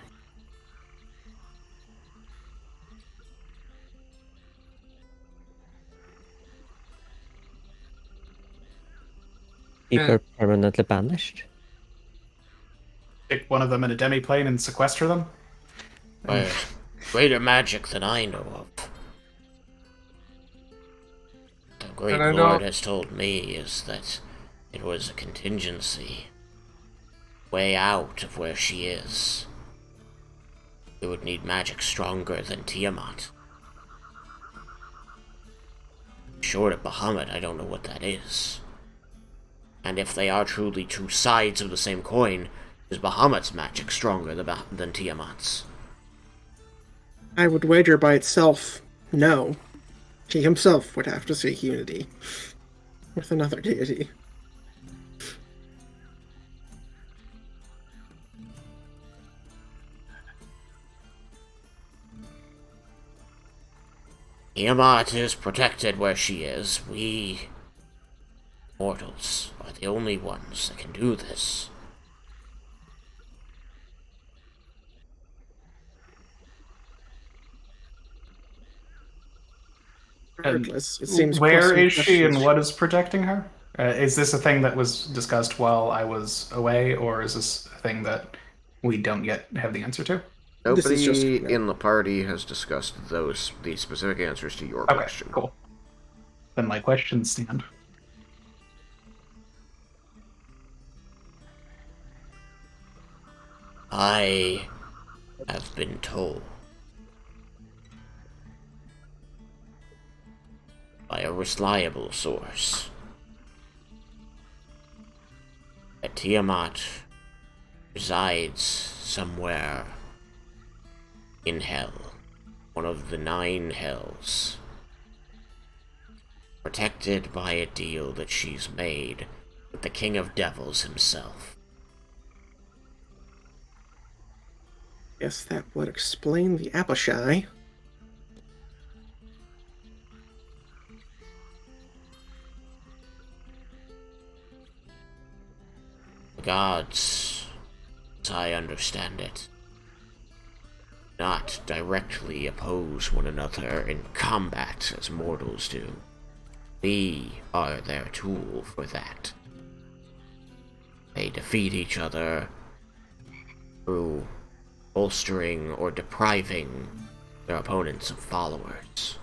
Keep her permanently banished? Stick one of them in a demi-plane and sequester them. But greater magic than I know of. The Great And I Lord don't- has told me is that it was a contingency. Way out of where she is. We would need magic stronger than Tiamat. Short of Bahamut, I don't know what that is. And if they are truly two sides of the same coin, is Bahamut's magic stronger than Tiamat's? I would wager by itself, no. He himself would have to seek unity with another deity. Tiamat is protected where she is. We mortals are the only ones that can do this. Regardless, it seems Where questioning is she and questions- what is protecting her? Is this a thing that was discussed while I was away, or is this a thing that we don't yet have the answer to? This is just- Nobody in the party has discussed the specific answers to your Okay, question. cool. Then my questions stand. I have been told by a reliable source that Tiamat resides somewhere in hell, one of the 9 hells, protected by a deal that she's made with the King of Devils himself. Guess that would explain the Apashai. The gods, as I understand it, not directly oppose one another in combat as mortals do. We are their tool for that. They defeat each other through bolstering or depriving their opponents of followers.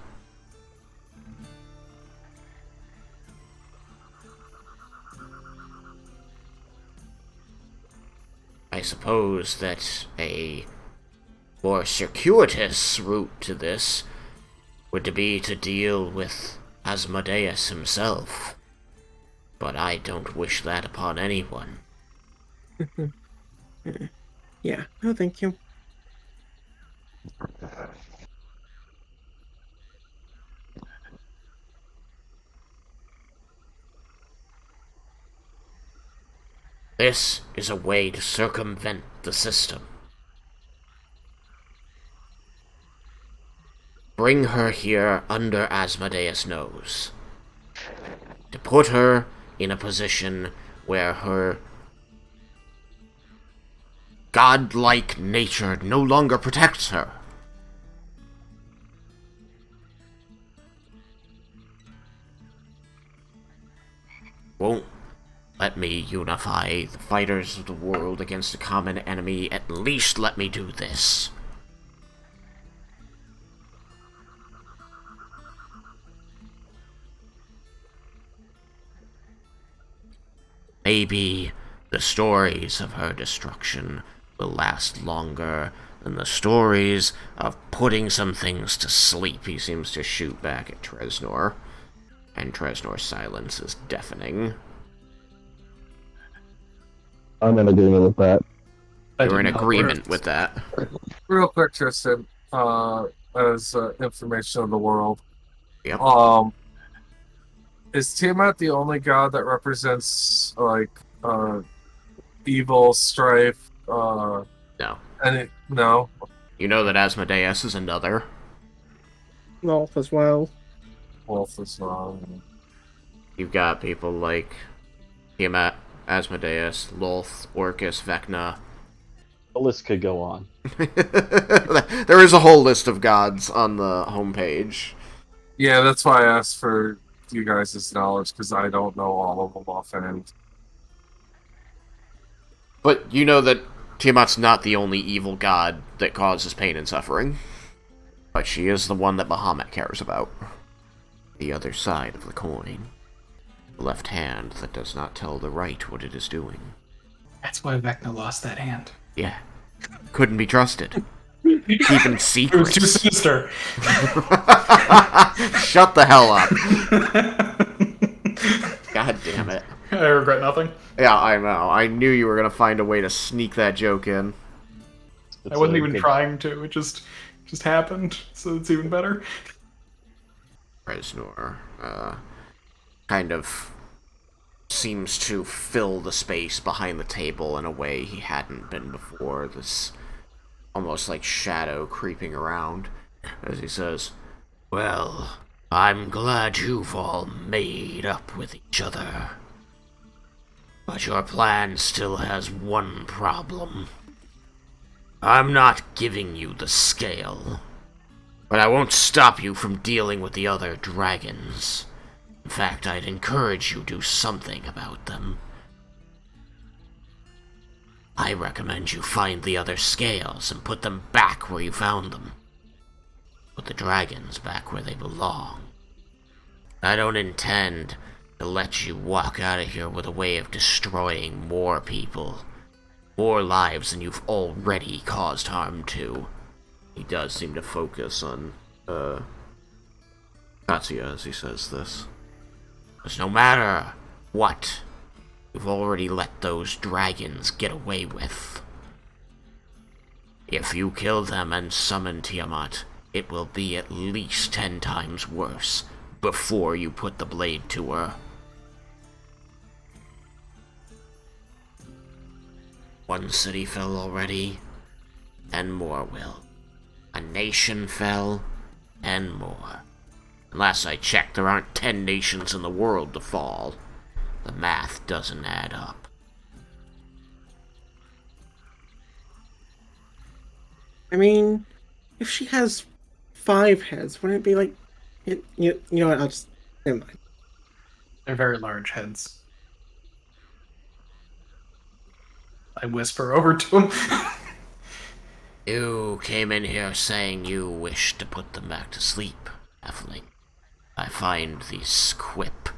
I suppose that a more circuitous route to this would be to deal with Asmodeus himself. But I don't wish that upon anyone. Yeah, no, thank you. This is a way to circumvent the system. Bring her here under Asmodeus' nose. To put her in a position where her godlike nature no longer protects her. Won't let me unify the fighters of the world against a common enemy. At least let me do this. Maybe the stories of her destruction will last longer than the stories of putting some things to sleep. He seems to shoot back at Treznor, and Treznor's silence is deafening. I'm in agreement with that. You're in agreement with that. Real quick, Tristan, as information of the world. Yep. Is Tiamat the only god that represents evil, strife? No. No. You know that Asmodeus is another. Wolf as well. Wolf is wrong. You've got people like Tiamat, Asmodeus, Lolth, Orcus, Vecna. The list could go on. There is a whole list of gods on the homepage. Yeah, that's why I asked for you guys' knowledge, because I don't know all of them offhand. But you know that Tiamat's not the only evil god that causes pain and suffering. But she is the one that Bahamut cares about. The other side of the coin. The left hand that does not tell the right what it is doing. That's why Vecna lost that hand. Yeah. Couldn't be trusted. Keeping secrets. It was too sinister. Shut the hell up. God damn it. I regret nothing. Yeah, I know. I knew you were going to find a way to sneak that joke in. I wasn't even trying to. It just happened, so it's even better. Treznor kind of seems to fill the space behind the table in a way he hadn't been before. This almost like shadow creeping around as he says, "Well, I'm glad you've all made up with each other. But your plan still has one problem. I'm not giving you the scale, but I won't stop you from dealing with the other dragons. In fact, I'd encourage you to do something about them. I recommend you find the other scales and put them back where you found them. Put the dragons back where they belong. I don't intend to let you walk out of here with a way of destroying more people, more lives than you've already caused harm to." He does seem to focus on Katsuya as he says this. "Because no matter what you've already let those dragons get away with, if you kill them and summon Tiamat, it will be at least 10 times worse before you put the blade to her. One city fell already, and more will. A nation fell, and more. Last I checked, there aren't 10 nations in the world to fall. The math doesn't add up." I mean, if she has 5 heads, wouldn't it be like... You know what, I'll just... Never mind. They're very large heads. I whisper over to him. You came in here saying you wish to put them back to sleep, Halfling. I find this quip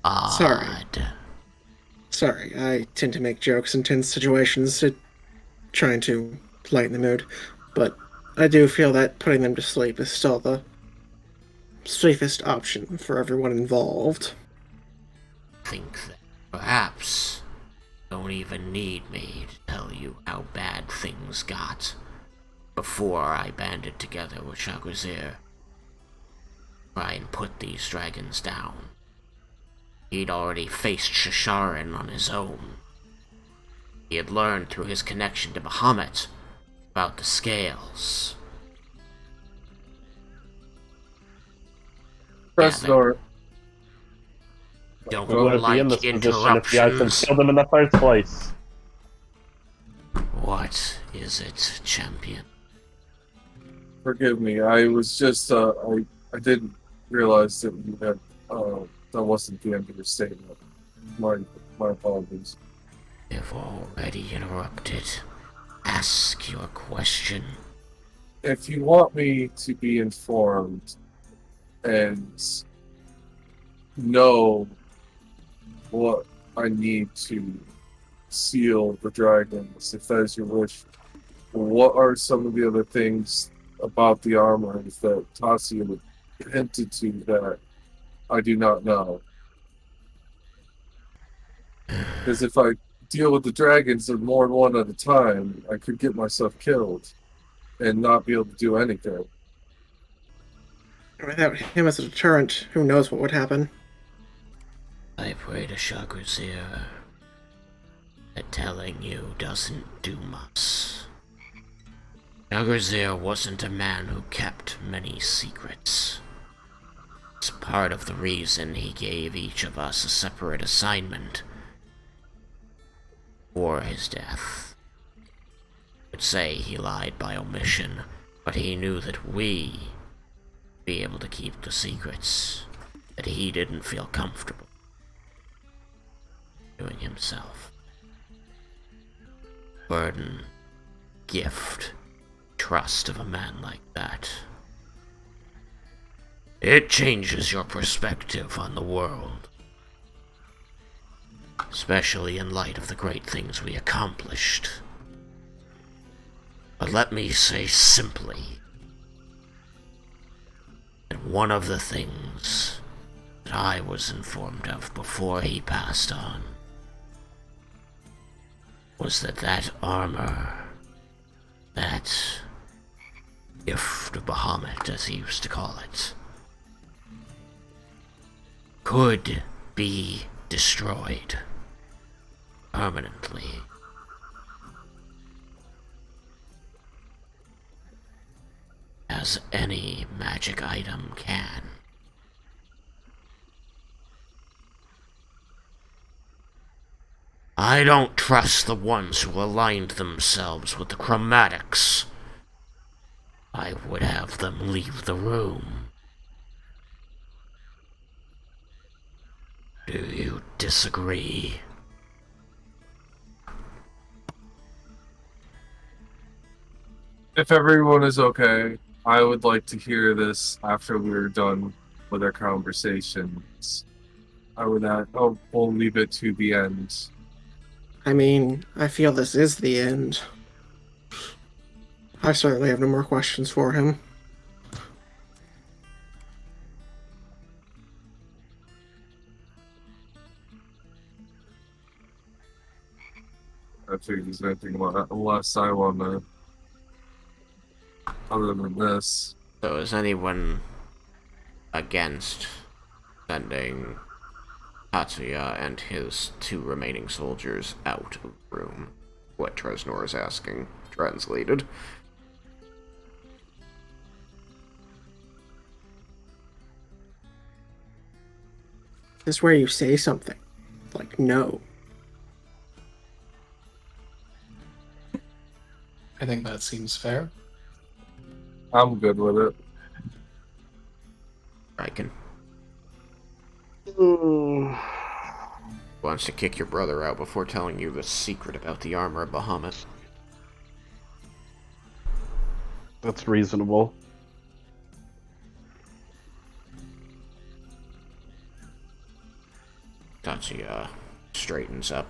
odd. Sorry, I tend to make jokes in tense situations, trying to lighten the mood, but I do feel that putting them to sleep is still the safest option for everyone involved. Think that perhaps don't even need me to tell you how bad things got before I banded together with Chagrazir. Try and put these dragons down. He'd already faced Shisharin on his own. He had learned through his connection to Bahamut about the scales. Treznor, Don't We wouldn't be in like this position if the items interruptions. killed them in the first place. What is it, champion? forgive me. I was just I didn't realize that you had that wasn't the end of your statement. My apologies. You've already interrupted. Ask your question. If you want me to be informed and know what I need to seal the dragons, if that is your wish, what are some of the other things about the armors that Tasia hinted to that I do not know? Because if I deal with the dragons more than one at a time, I could get myself killed and not be able to do anything. Without him as a deterrent, who knows what would happen? I pray to Chagrazir that telling you doesn't doom us. Chagrazir wasn't a man who kept many secrets. It's part of the reason he gave each of us a separate assignment for his death. I would say he lied by omission, but he knew that we'd be able to keep the secrets that he didn't feel comfortable doing himself. Burden, gift, trust of a man like that. It changes your perspective on the world. Especially in light of the great things we accomplished. But let me say simply that one of the things that I was informed of before he passed on was that armor, that gift of Bahamut, as he used to call it, could be destroyed permanently. As any magic item can. I don't trust the ones who aligned themselves with the chromatics. I would have them leave the room. Do you disagree? If everyone is okay, I would like to hear this after we're done with our conversations. We'll leave it to the end. I mean, I feel this is the end. I certainly have no more questions for him. I think there's anything less I want to, other than this. So is anyone against sending Tatsuya and his 2 remaining soldiers out of the room? What Treznor is asking, translated. This is where you say something. Like, no. I think that seems fair. I'm good with it. Raiken Mm, wants to kick your brother out before telling you the secret about the armor of Bahamut. that's reasonable. Tatsuya straightens up.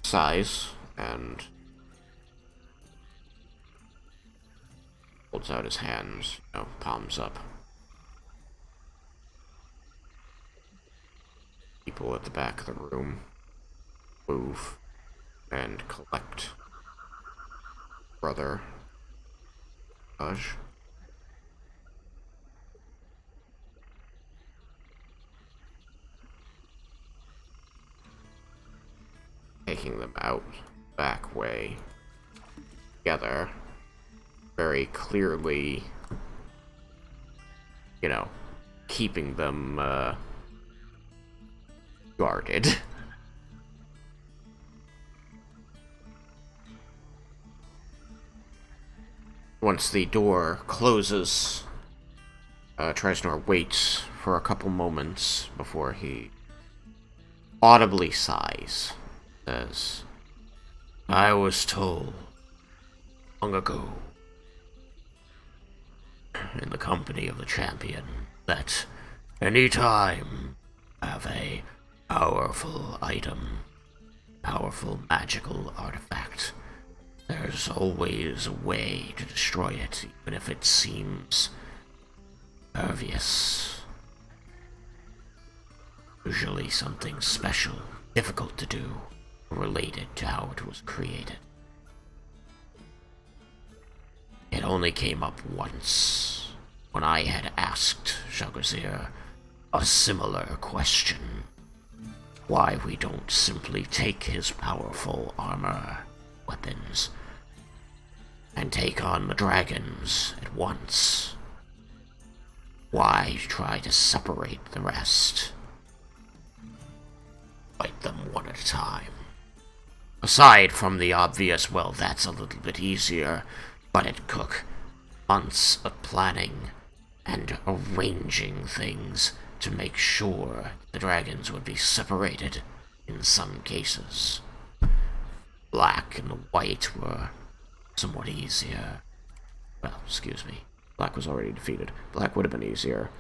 Sighs and holds out his hands, palms up. People at the back of the room move and collect Brother Raj. Taking them out back way together, very clearly, keeping them guarded. Once the door closes, Treznor waits for a couple moments before he audibly sighs. Says, I was told long ago, in the company of the champion, that any time I have a powerful item, powerful magical artifact, there's always a way to destroy it, even if it seems pervious. Usually something special, difficult to do, related to how it was created. It only came up once, when I had asked Shagazir a similar question. Why we don't simply take his powerful armor, weapons, and take on the dragons at once. Why try to separate the rest? Fight them one at a time. Aside from the obvious, well, that's a little bit easier, but it took months of planning and arranging things to make sure the dragons would be separated in some cases. Black and the white were somewhat easier. Well, excuse me. Black was already defeated. Black would have been easier.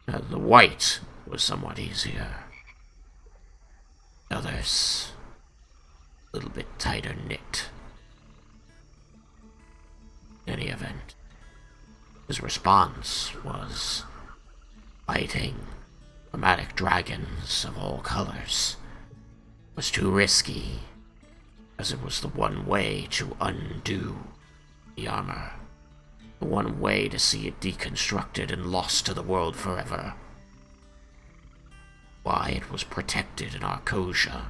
The white was somewhat easier. Others, a little bit tighter knit. In any event, his response was fighting chromatic dragons of all colors was too risky, as it was the one way to undo the armor, the one way to see it deconstructed and lost to the world forever. Why it was protected in Arkosia.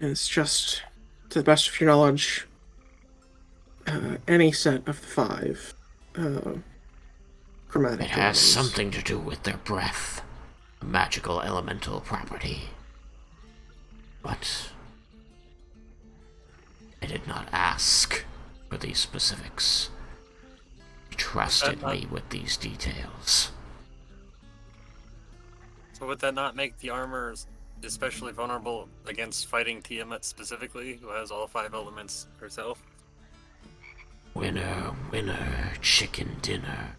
And it's just, to the best of your knowledge, any set of the 5 chromatic It has dragons. something to do with their breath, a magical elemental property. But I did not ask for these specifics. He trusted me with these details. So would that not make the armor especially vulnerable against fighting Tiamat specifically, who has all 5 elements herself? Winner, winner, chicken dinner.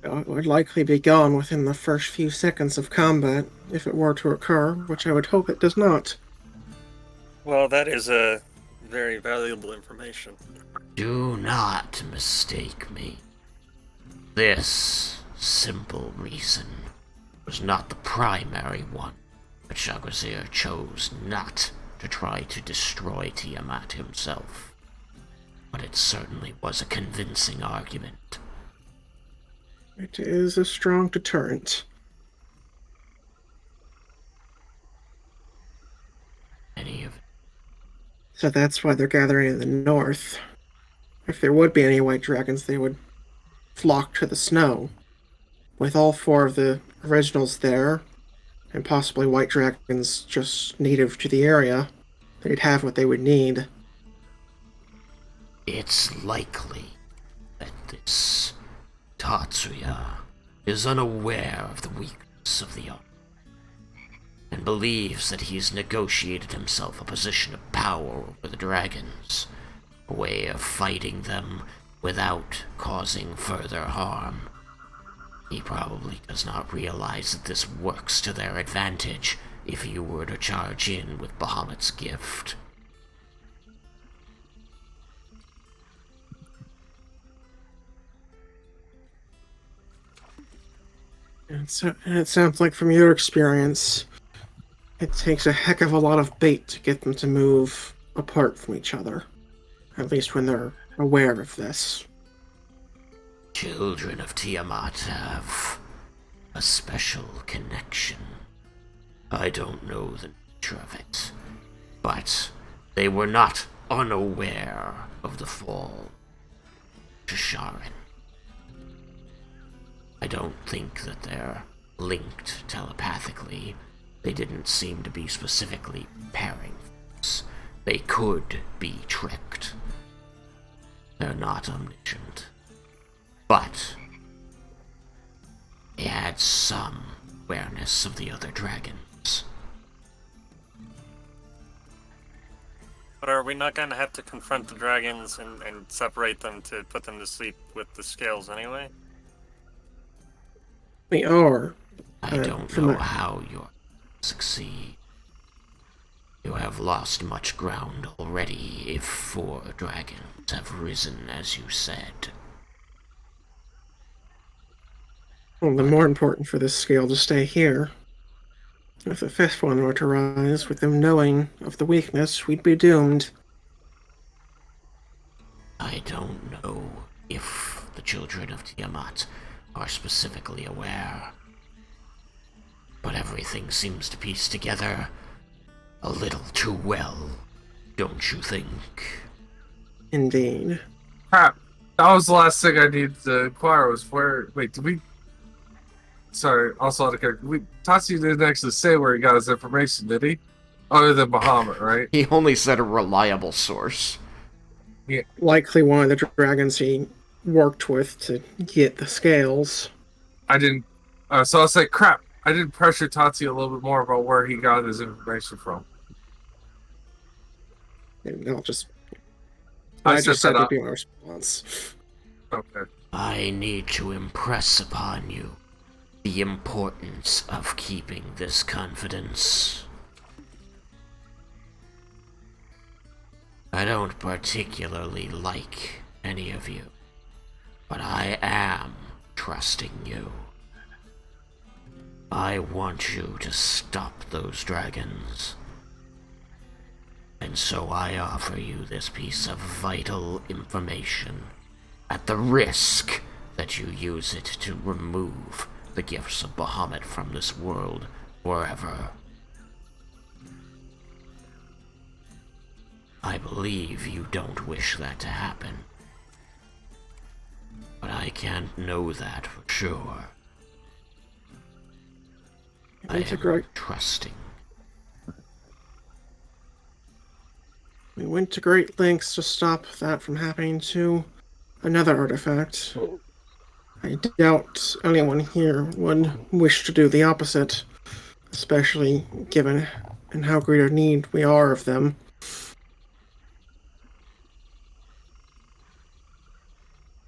It would likely be gone within the first few seconds of combat, if it were to occur, which I would hope it does not. Well, that is a very valuable information. Do not mistake me. This simple reason was not the primary one, but Shagazir chose not to try to destroy Tiamat himself. But it certainly was a convincing argument. It is a strong deterrent. Any of it. So that's why they're gathering in the north. If there would be any white dragons, they would flock to the snow. With all 4 of the originals there, and possibly white dragons just native to the area, they'd have what they would need. It's likely that this Tatsuya is unaware of the weakness of the army, and believes that he's negotiated himself a position of power over the dragons, a way of fighting them without causing further harm. He probably does not realize that this works to their advantage if you were to charge in with Bahamut's gift. And it sounds like from your experience, it takes a heck of a lot of bait to get them to move apart from each other. At least when they're aware of this. Children of Tiamat have a special connection. I don't know the nature of it, but they were not unaware of the fall to Sharon. I don't think that they're linked telepathically. They didn't seem to be specifically preparing for this. They could be tricked. They're not omniscient. But they had some awareness of the other dragons. But are we not going to have to confront the dragons and separate them to put them to sleep with the scales anyway? We are. I don't know how you'll succeed. You have lost much ground already if 4 dragons have risen, as you said. Well, the more important for this scale to stay here. If the 5th one were to rise, with them knowing of the weakness, we'd be doomed. I don't know if the children of Tiamat are specifically aware, but everything seems to piece together a little too well, don't you think? Indeed. Crap. That was the last thing I needed to acquire was where... Wait, did we... Sorry, also out of character. Tatsu didn't actually say where he got his information, did he? Other than Bahamut, right? He only said a reliable source. Yeah. Likely one of the dragons he worked with to get the scales. I didn't... so I was like, crap. I didn't pressure Tatsu a little bit more about where he got his information from. And I'll just... I just said that would be my response. Okay. I need to impress upon you the importance of keeping this confidence. I don't particularly like any of you, but I am trusting you. I want you to stop those dragons. And so I offer you this piece of vital information, at the risk that you use it to remove the gifts of Bahamut from this world forever. I believe you don't wish that to happen, but I can't know that for sure. I am trusting. We went to great lengths to stop that from happening to another artifact. I doubt anyone here would wish to do the opposite, especially given and how great a need we are of them.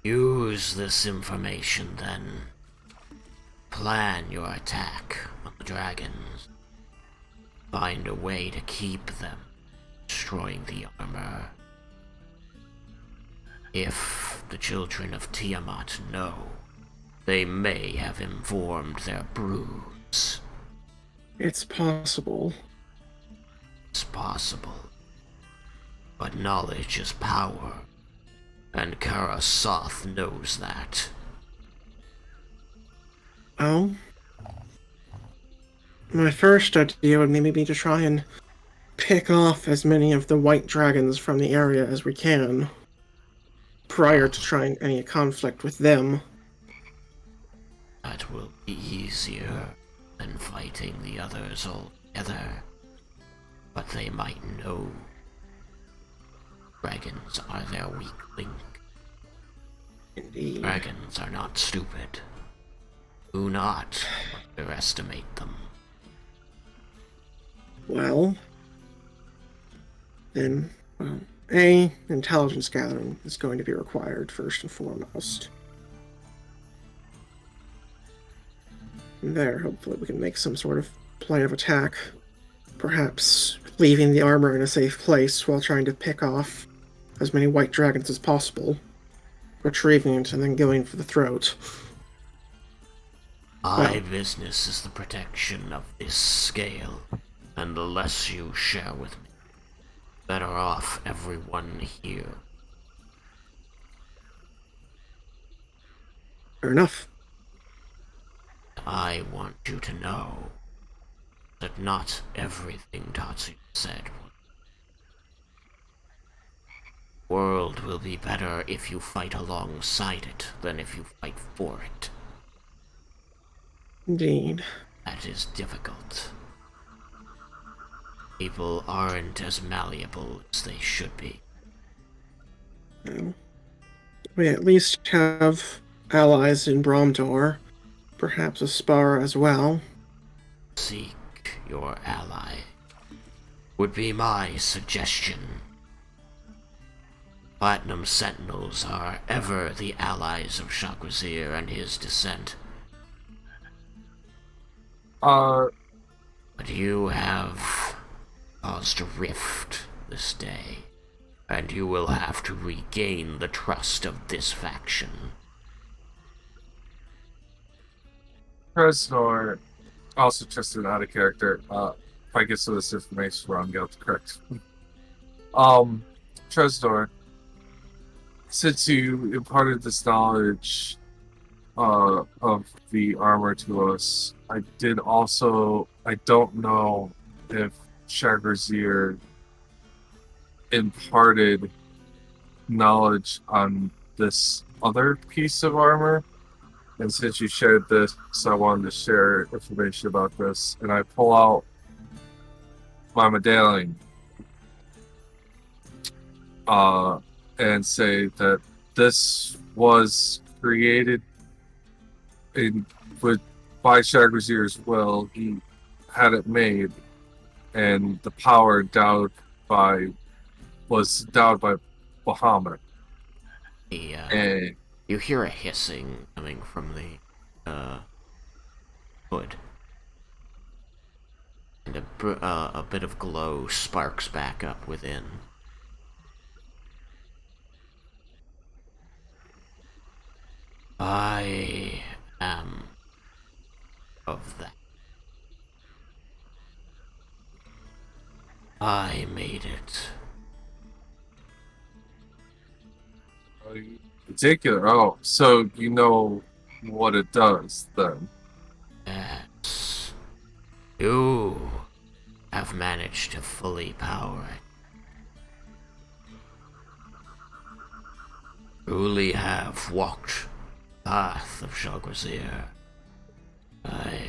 Use this information, then. Plan your attack on the dragons. Find a way to keep them, destroying the armor. If the children of Tiamat know, they may have informed their broods. It's possible. It's possible. But knowledge is power, and Kara Soth knows that. Well, my first idea would maybe be to try and pick off as many of the white dragons from the area as we can, prior to trying any conflict with them. That will be easier than fighting the others altogether, but they might know dragons are their weak link. Indeed. Dragons are not stupid. Do not underestimate them. Well, then, intelligence gathering is going to be required first and foremost. From there, hopefully we can make some sort of plan of attack. Perhaps leaving the armor in a safe place while trying to pick off as many white dragons as possible. Retrieving it and then going for the throat. My business is the protection of this scale, and the less you share with me, the better off everyone here. Fair enough. I want you to know that not everything Tatsu said was. The world will be better if you fight alongside it than if you fight for it. Indeed. That is difficult. People aren't as malleable as they should be. We at least have allies in Bromdor, perhaps a spar as well. Seek your ally, would be my suggestion. Platinum Sentinels are ever the allies of Chakrazir and his descent. But you have caused a rift this day, and you will have to regain the trust of this faction. Treznor, also just an out of character. If I get some of this information wrong, you'll have to correct me. Treznor, since you imparted this knowledge of the armor to us, I don't know if Chagrazir imparted knowledge on this other piece of armor. And since you shared this, I wanted to share information about this. And I pull out my medallion and say that this was created by Chagrazir's will. He had it made, and the power was endowed by Bahamut. And you hear a hissing coming from the hood, and a bit of glow sparks back up within. I am of that. I made it. Particular. Oh, so you know what it does then? Yes. You have managed to fully power it. Truly have walked the path of Chagrazir. I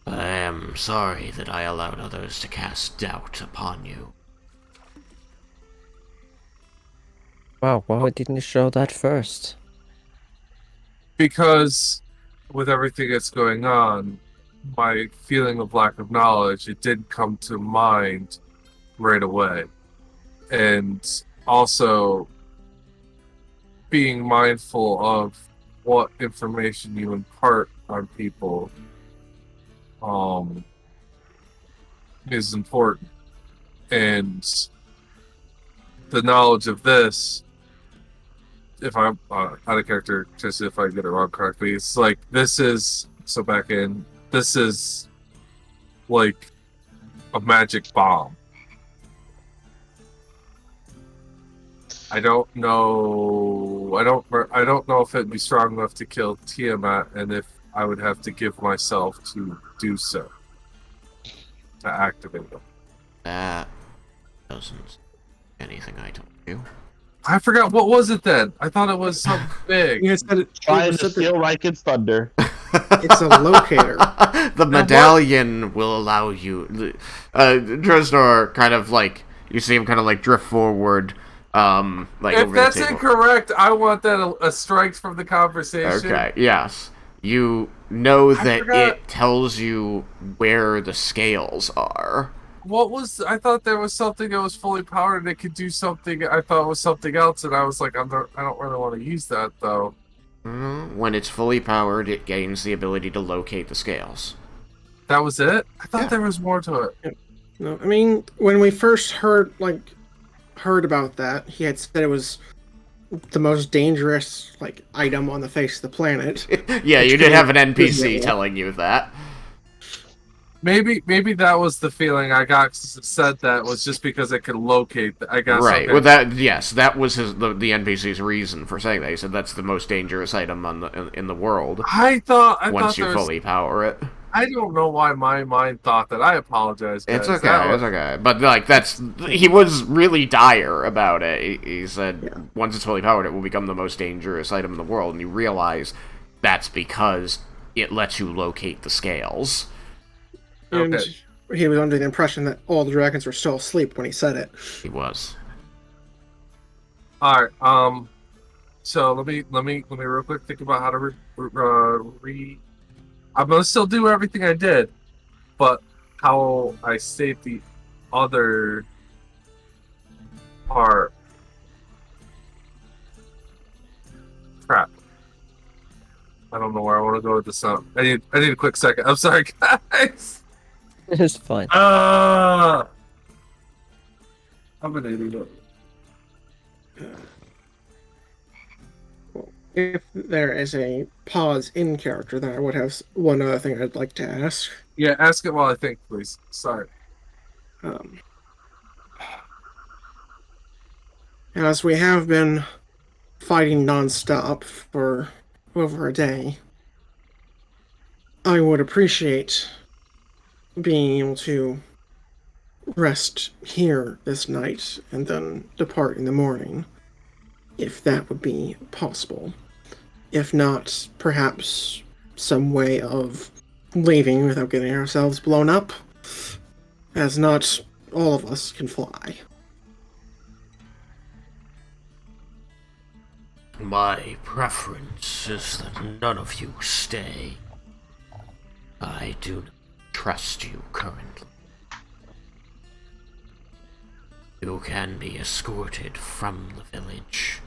am sorry that I allowed others to cast doubt upon you. Wow, why didn't you show that first? Because with everything that's going on, my feeling of lack of knowledge, it did come to mind right away. And also being mindful of what information you impart on people is important. And the knowledge of this, if I'm out of character, just if I get it wrong correctly, it's like this is like a magic bomb. I don't know if it'd be strong enough to kill Tiamat, and if I would have to give myself to do so, to activate them. That doesn't anything I told you. I forgot, what was it then? I thought it was something big. You said it, Trying to steal Raiken's thunder. it's a locator. The medallion will allow you. Treznor kind of like, you see him kind of like drift forward. Like if over that's the table. incorrect, I want that a strike from the conversation. Okay, yes. You know that forgot. it tells you where the scales are. I thought there was something that was fully powered and it could do something. I thought it was something else, and I was like, I don't really want to use that though. When it's fully powered, it gains the ability to locate the scales. That was it? I thought there was more to it. No, I mean, when we first heard about that, he had said it was the most dangerous item on the face of the planet. Yeah, you did have an NPC Yeah. telling you that. Maybe that was the feeling I got. Said that was just because it could locate. I guess. Right. Okay. Well, that was the NPC's reason for saying that. He said that's the most dangerous item in the world. I thought once you there was, fully power it. I don't know why my mind thought that. I apologize, guys. It's okay. It's okay. But he was really dire about it. He said once it's fully powered, it will become the most dangerous item in the world, and you realize that's because it lets you locate the scales. And he was under the impression that all the dragons were still asleep when he said it. He was. All right. So let me real quick think about how to I'm gonna still do everything I did, but how I state the other part. Crap. I don't know where I want to go with this. I need a quick second. I'm sorry, guys. It's fine. I'm an idiot. If there is a pause in character, then I would have one other thing I'd like to ask. Yeah, ask it while I think, please. Sorry. As we have been fighting non-stop for over a day, I would appreciate being able to rest here this night and then depart in the morning, if that would be possible. If not, perhaps some way of leaving without getting ourselves blown up, as not all of us can fly. My preference is that none of you stay. I do not trust you currently. You can be escorted from the village,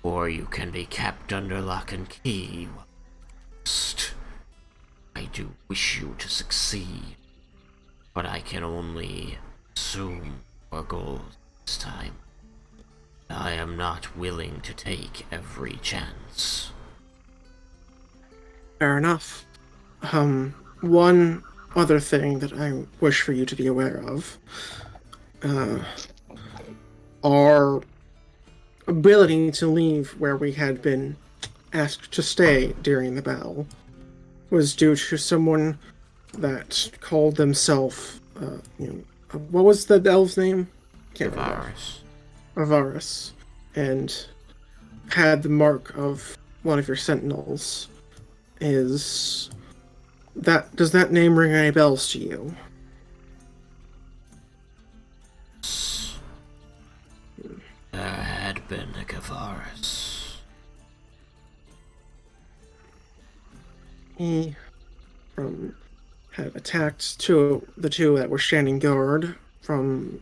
or you can be kept under lock and key. I do wish you to succeed, but I can only assume your goals this time. I am not willing to take every chance. Fair enough. One other thing that I wish for you to be aware of. Our ability to leave where we had been asked to stay during the battle was due to someone that called themselves, what was the elf's name? Can't remember. Avaris, and had the mark of one of your sentinels. Does that name ring any bells to you? There had been a Gavaris. He had attacked the two that were standing guard. From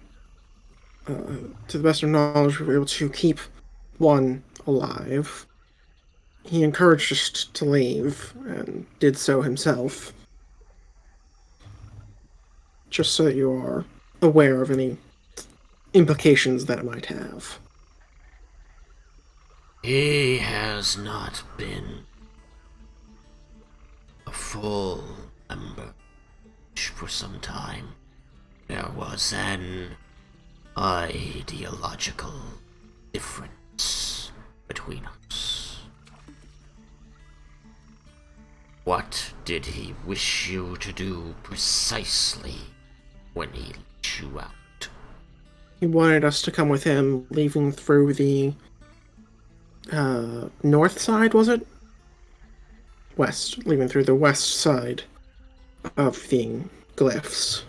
to the best of knowledge, we were able to keep one alive. He encouraged us to leave, and did so himself. Just so that you are aware of any implications that it might have. He has not been a full member for some time. There was an ideological difference between us. What did he wish you to do precisely when he let you out? He wanted us to come with him, leaving through the north side, was it? West, leaving through the west side of the glyphs,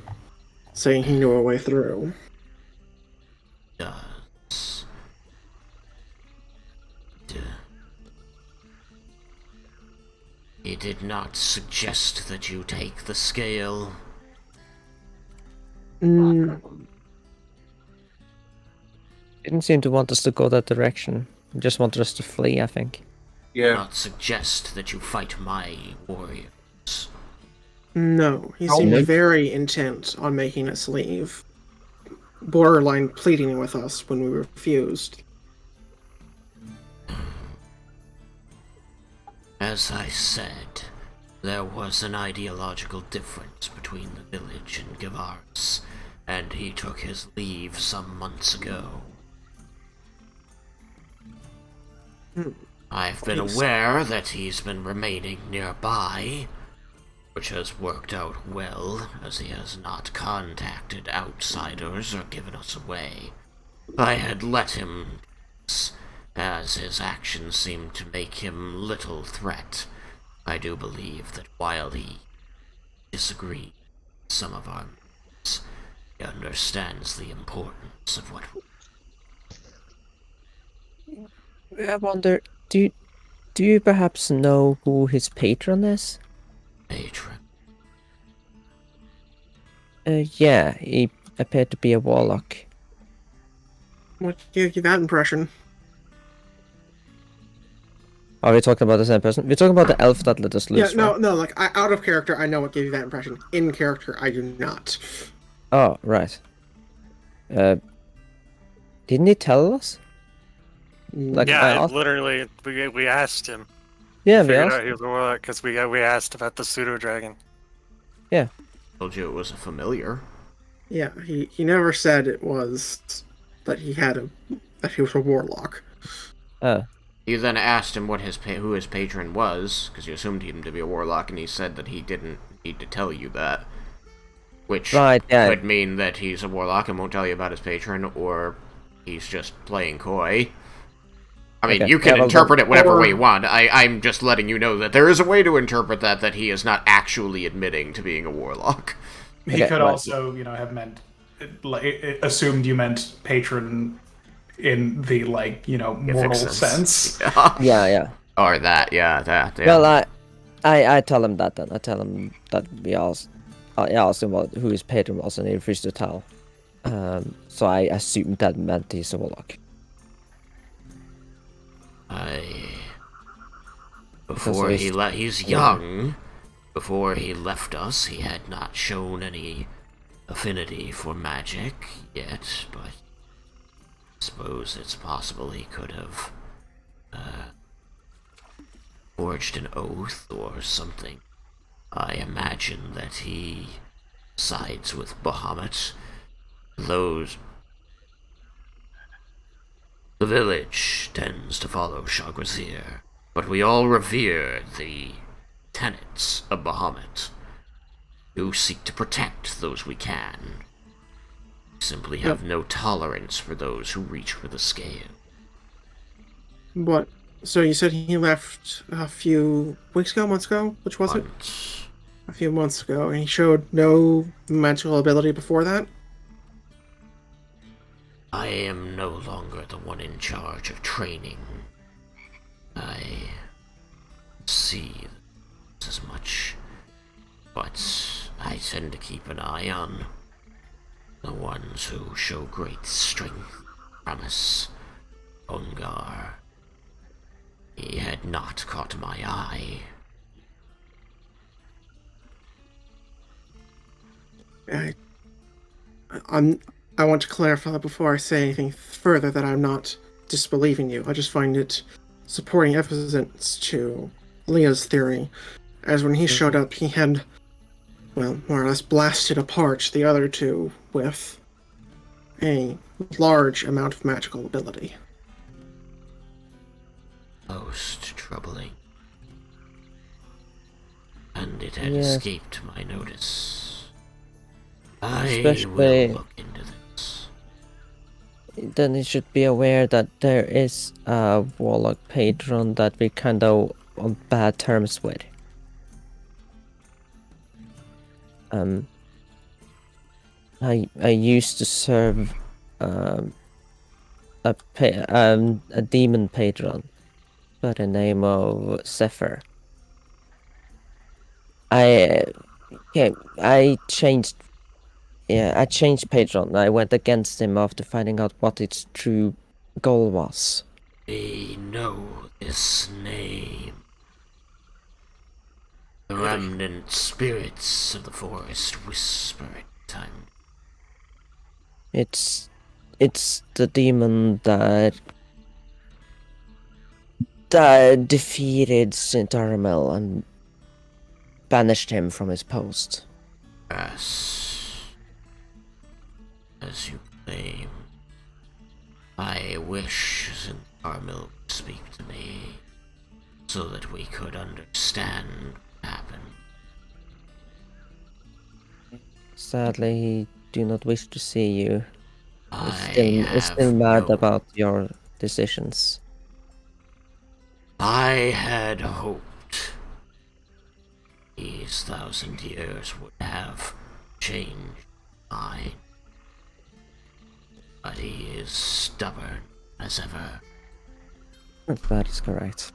saying he knew a way through. Does he did not suggest that you take the scale? Didn't seem to want us to go that direction. He just wanted us to flee, I think. Yeah. Not suggest that you fight my warriors. No, he seemed very intent on making us leave. Borderline pleading with us when we refused. As I said, there was an ideological difference between the village and Gavaris, and he took his leave some months ago. I've been aware that he's been remaining nearby, which has worked out well, as he has not contacted outsiders or given us away. I had let him, as his actions seemed to make him little threat. I do believe that while he disagrees with some of our moves, he understands the importance of what I wonder, do you perhaps know who his patron is? patron. Yeah, he appeared to be a warlock. What gave you that impression? Are we talking about the same person? We're talking about the elf that let us loose, Yeah, right? no, like out of character, I know what gave you that impression. In character, I do not. Oh, right. Didn't he tell us? Like, Yeah, I asked... literally, we asked him. Yeah, we Figured asked. out he was a warlock because we asked about the pseudo dragon. Yeah. Told you it was a familiar. Yeah, he never said it was that that he was a warlock. You then asked him what who his patron was, because you assumed him to be a warlock, and he said that he didn't need to tell you that. Which could mean that he's a warlock and won't tell you about his patron, or he's just playing coy. I mean, you can interpret it whatever way you want. I'm just letting you know that there is a way to interpret that he is not actually admitting to being a warlock. He could also, have meant, assumed you meant patron in the, mortal sense. Yeah. Or that, yeah. Well, I tell him that then. I tell him that I asked him who his patron was, and he refused to tell. So I assumed that meant he's a warlock. He's young. Before he left us, he had not shown any affinity for magic yet, but I suppose it's possible he could have forged an oath or something. I imagine that he sides with Bahamut. The village tends to follow Shagrazir, but we all revere the tenets of Bahamut, who seek to protect those we can. We simply have no tolerance for those who reach for the scale. What? So you said he left a few weeks ago, months ago? Which was it? A few months ago, and he showed no magical ability before that? I am no longer the one in charge of training. I see as much, but I tend to keep an eye on the ones who show great strength, promise. Ungar. He had not caught my eye. I want to clarify before I say anything further that I'm not disbelieving you. I just find it supporting evidence to Leah's theory, as when he showed up, he had, well, more or less blasted apart the other two with a large amount of magical ability. Most troubling. And it had escaped my notice. I will look into this. Then he should be aware that there is a warlock patron that we kind of on bad terms with. I used to serve a demon patron by the name of Zephyr. I changed patron. I went against him after finding out what its true goal was. We know this name. The remnant spirits of the forest whisper at time. It's the demon that defeated St. Aramel and banished him from his post. Yes. As you claim. I wish St. Aramel would speak to me so that we could understand what happened. Sadly, he do not wish to see you. I Is still have mad no- about your decisions. I had hoped these 1,000 years would have changed mine. But he is stubborn as ever. That is correct.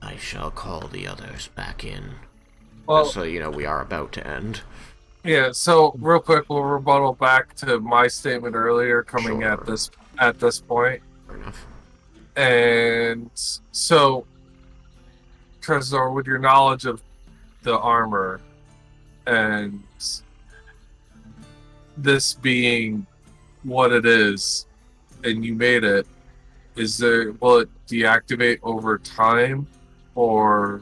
I shall call the others back in. Well, So, we are about to end. yeah. So real quick, we'll rebuttal back to my statement earlier, coming Sure. at this point. Fair enough. And so, Treznor, with your knowledge of the armor and this being what it is, and you made it, will it deactivate over time, or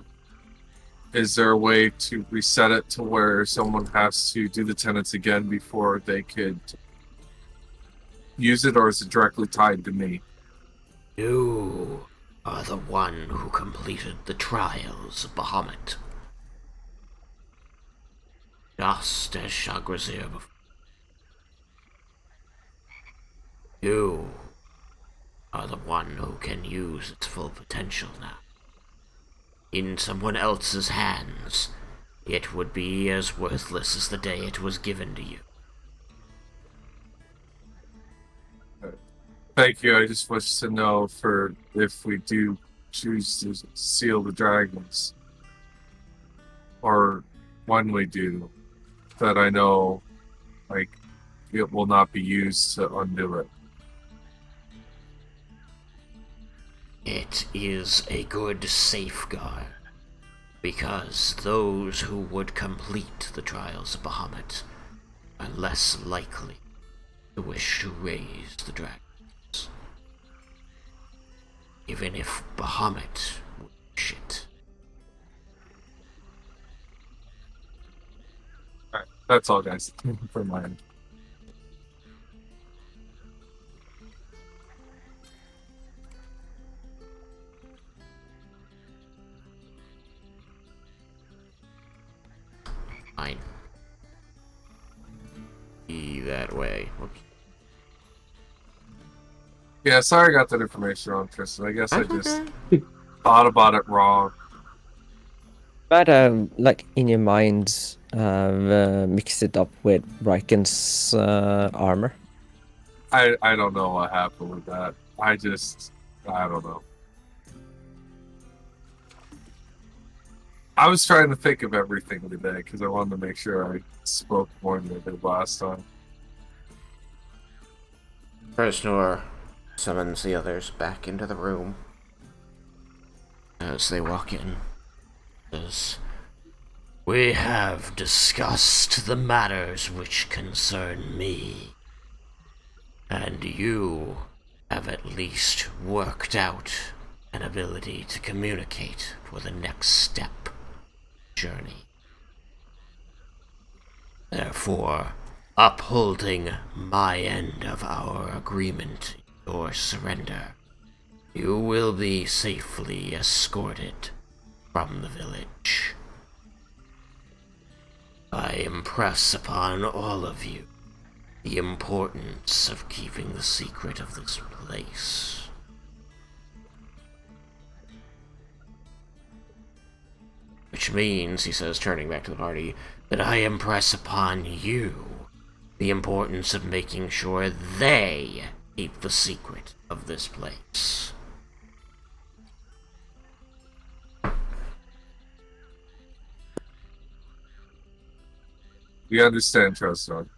is there a way to reset it to where someone has to do the tenets again before they could use it, or is it directly tied to me? You are the one who completed the trials of Bahamut. Just as Shagrazir before. You are the one who can use its full potential now. In someone else's hands, it would be as worthless as the day it was given to you. Thank you. I just wish to know for if we do choose to seal the dragons, or when we do, that I know, like, it will not be used to undo it. It is a good safeguard, because those who would complete the trials of Bahamut are less likely to wish to raise the dragons. Even if Bahamut would wish it. Alright, that's all, guys, for my end. Fine. Be that way. Whoops. Yeah, sorry I got that information wrong, Tristan. I guess I That's just okay. thought about it wrong. But like in your mind, mix it up with Raiken's armor. I don't know what happened with that. I don't know. I was trying to think of everything today because I wanted to make sure I spoke more than I did last time. Treznor summons the others back into the room. As they walk in, says, "We have discussed the matters which concern me, and you have at least worked out an ability to communicate for the next step journey. Therefore, upholding my end of our agreement, your surrender, you will be safely escorted from the village. I impress upon all of you the importance of keeping the secret of this place. Which means," he says, turning back to the party, "that I impress upon you the importance of making sure they keep the secret of this place." We understand, Treznor.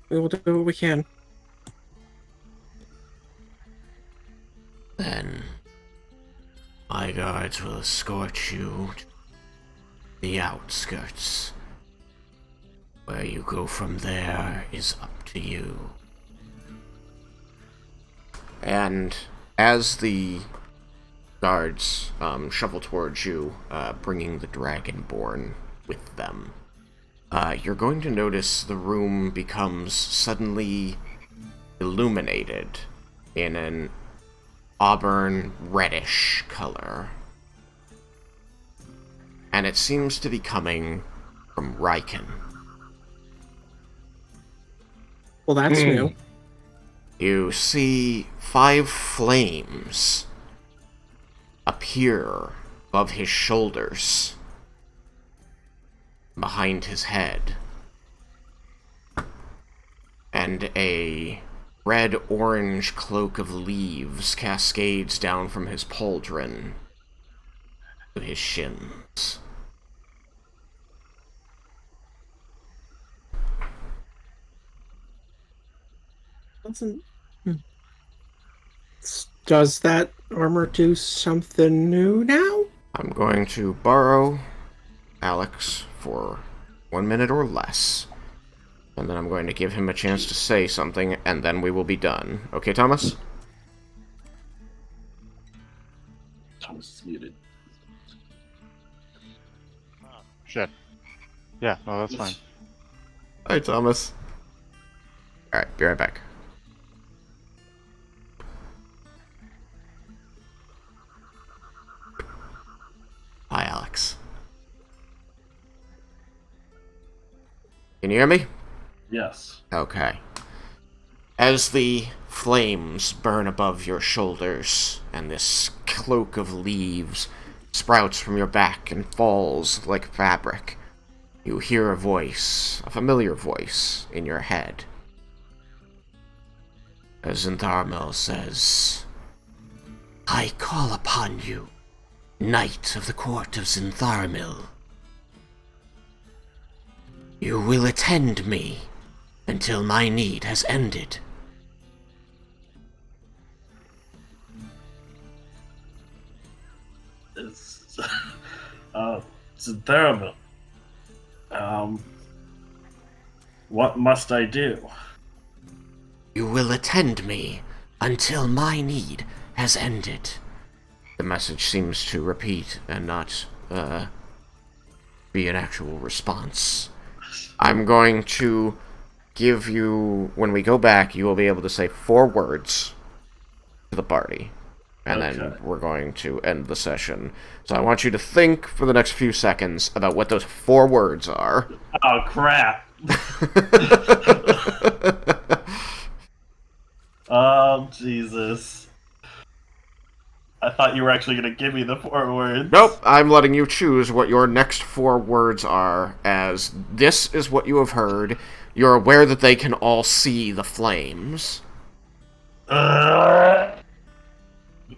We will do what we can. Then my guards will escort you to the outskirts. Where you go from there is up to you. And as the guards shuffle towards you, bringing the Dragonborn with them, you're going to notice the room becomes suddenly illuminated in an auburn reddish color. And it seems to be coming from Raiken. Well, that's new. You see 5 flames appear above his shoulders, behind his head, and a red-orange cloak of leaves cascades down from his pauldron to his shins. Does that armor do something new now? I'm going to borrow Alex for 1 minute or less, and then I'm going to give him a chance to say something, and then we will be done. Okay, Thomas? Thomas is muted. Shit. Yeah, no, that's fine. Hi, Thomas. Alright, be right back. Hi, Alex. Can you hear me? Yes. Okay. As the flames burn above your shoulders, and this cloak of leaves sprouts from your back and falls like fabric, you hear a voice, a familiar voice, in your head. As Zintharmel says, "I call upon you, Knight of the Court of Zintharmil. You will attend me until my need has ended." It's Zintharmil. What must I do? You will attend me until my need has ended. The message seems to repeat and not, be an actual response. I'm going to give you, when we go back, you will be able to say 4 words to the party. And then we're going to end the session. So I want you to think for the next few seconds about what those 4 words are. Oh, crap. Oh, Jesus. I thought you were actually going to give me the 4 words. Nope, I'm letting you choose what your next 4 words are, as this is what you have heard. You're aware that they can all see the flames. 4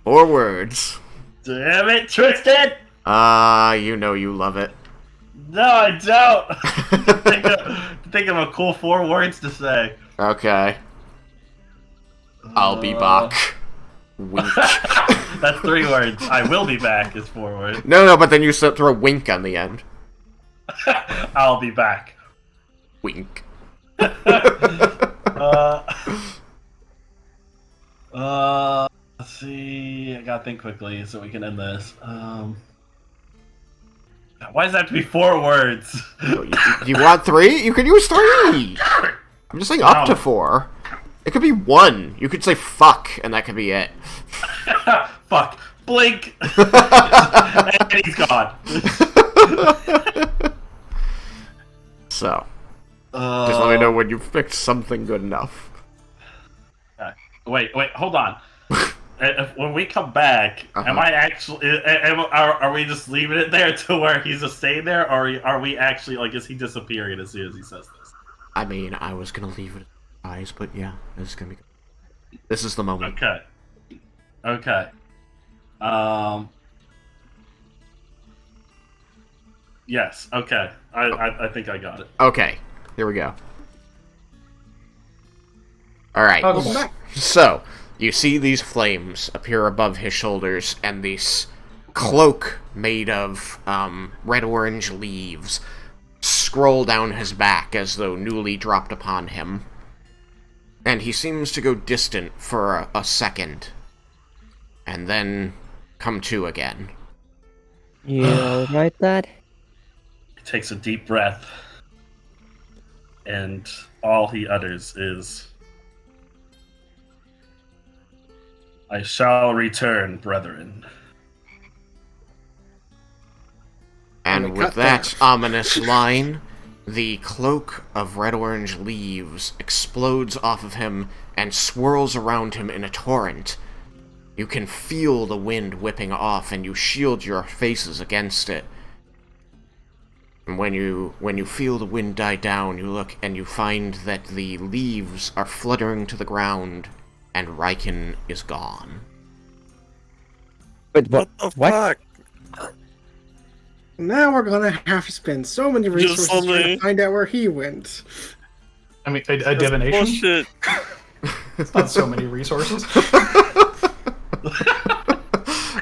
words. Damn it, Tristan! You know you love it. No, I don't! think of a cool 4 words to say. Okay. I'll be back. Wink. That's 3 words. I will be back is 4 words. No, but then you throw wink on the end. I'll be back. Wink. Let's see. I gotta think quickly so we can end this. Why does that have to be 4 words? You want 3? You can use 3! I'm just saying up to 4. It could be 1. You could say fuck, and that could be it. Fuck. Blink! And he's gone. So. Just let me know when you've picked something good enough. Wait, hold on. When we come back, am I actually... Are we just leaving it there to where he's just staying there, or are we actually, like, is he disappearing as soon as he says this? I mean, I was gonna leave it at eyes, but yeah, this is gonna be... This is the moment. Okay. Yes, okay. I think I got it. Okay, here we go. Alright, Welcome back. So, you see these flames appear above his shoulders, and this cloak made of red-orange leaves scroll down his back as though newly dropped upon him. and he seems to go distant for a second, and then come to again. You alright, Dad? He takes a deep breath, and all he utters is, "I shall return, brethren." And with that ominous line, the cloak of red-orange leaves explodes off of him and swirls around him in a torrent. You can feel the wind whipping off, and you shield your faces against it. And when you feel the wind die down, you look and you find that the leaves are fluttering to the ground, and Raiken is gone. But what? What the fuck? Now we're gonna have to spend so many resources trying only- to find out where he went. I mean, a divination? Bullshit. It's not so many resources.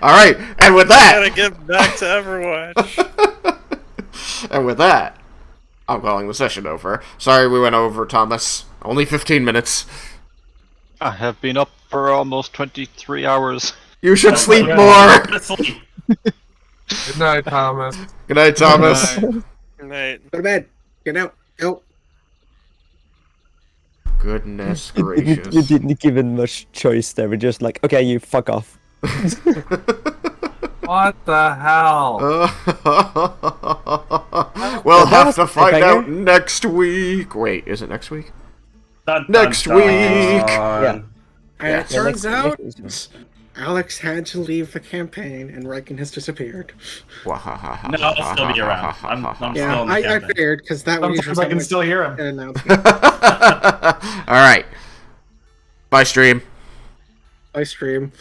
Alright, and with I that... gotta get back to Overwatch. And with that, I'm calling the session over. Sorry we went over, Thomas. Only 15 minutes. I have been up for almost 23 hours. You should sleep more! Sleep. Good night, Thomas. Good night, Thomas. Good night. Go to bed. Get out. Go. Goodness You gracious. didn't give him much choice there. We're just like, okay, you fuck off. What the hell? We'll have was to a find cliffhanger. out next week. Wait, is it next week? Dun, dun, Next dun. week. Yeah. And it Yeah, turns next- out next- Alex had to leave the campaign and Raiken has disappeared. No, I'll still be around. I'm Yeah, still in the I campaign. figured because that would Sometimes I can still hear him. an announcement. Alright. Bye, stream. I stream.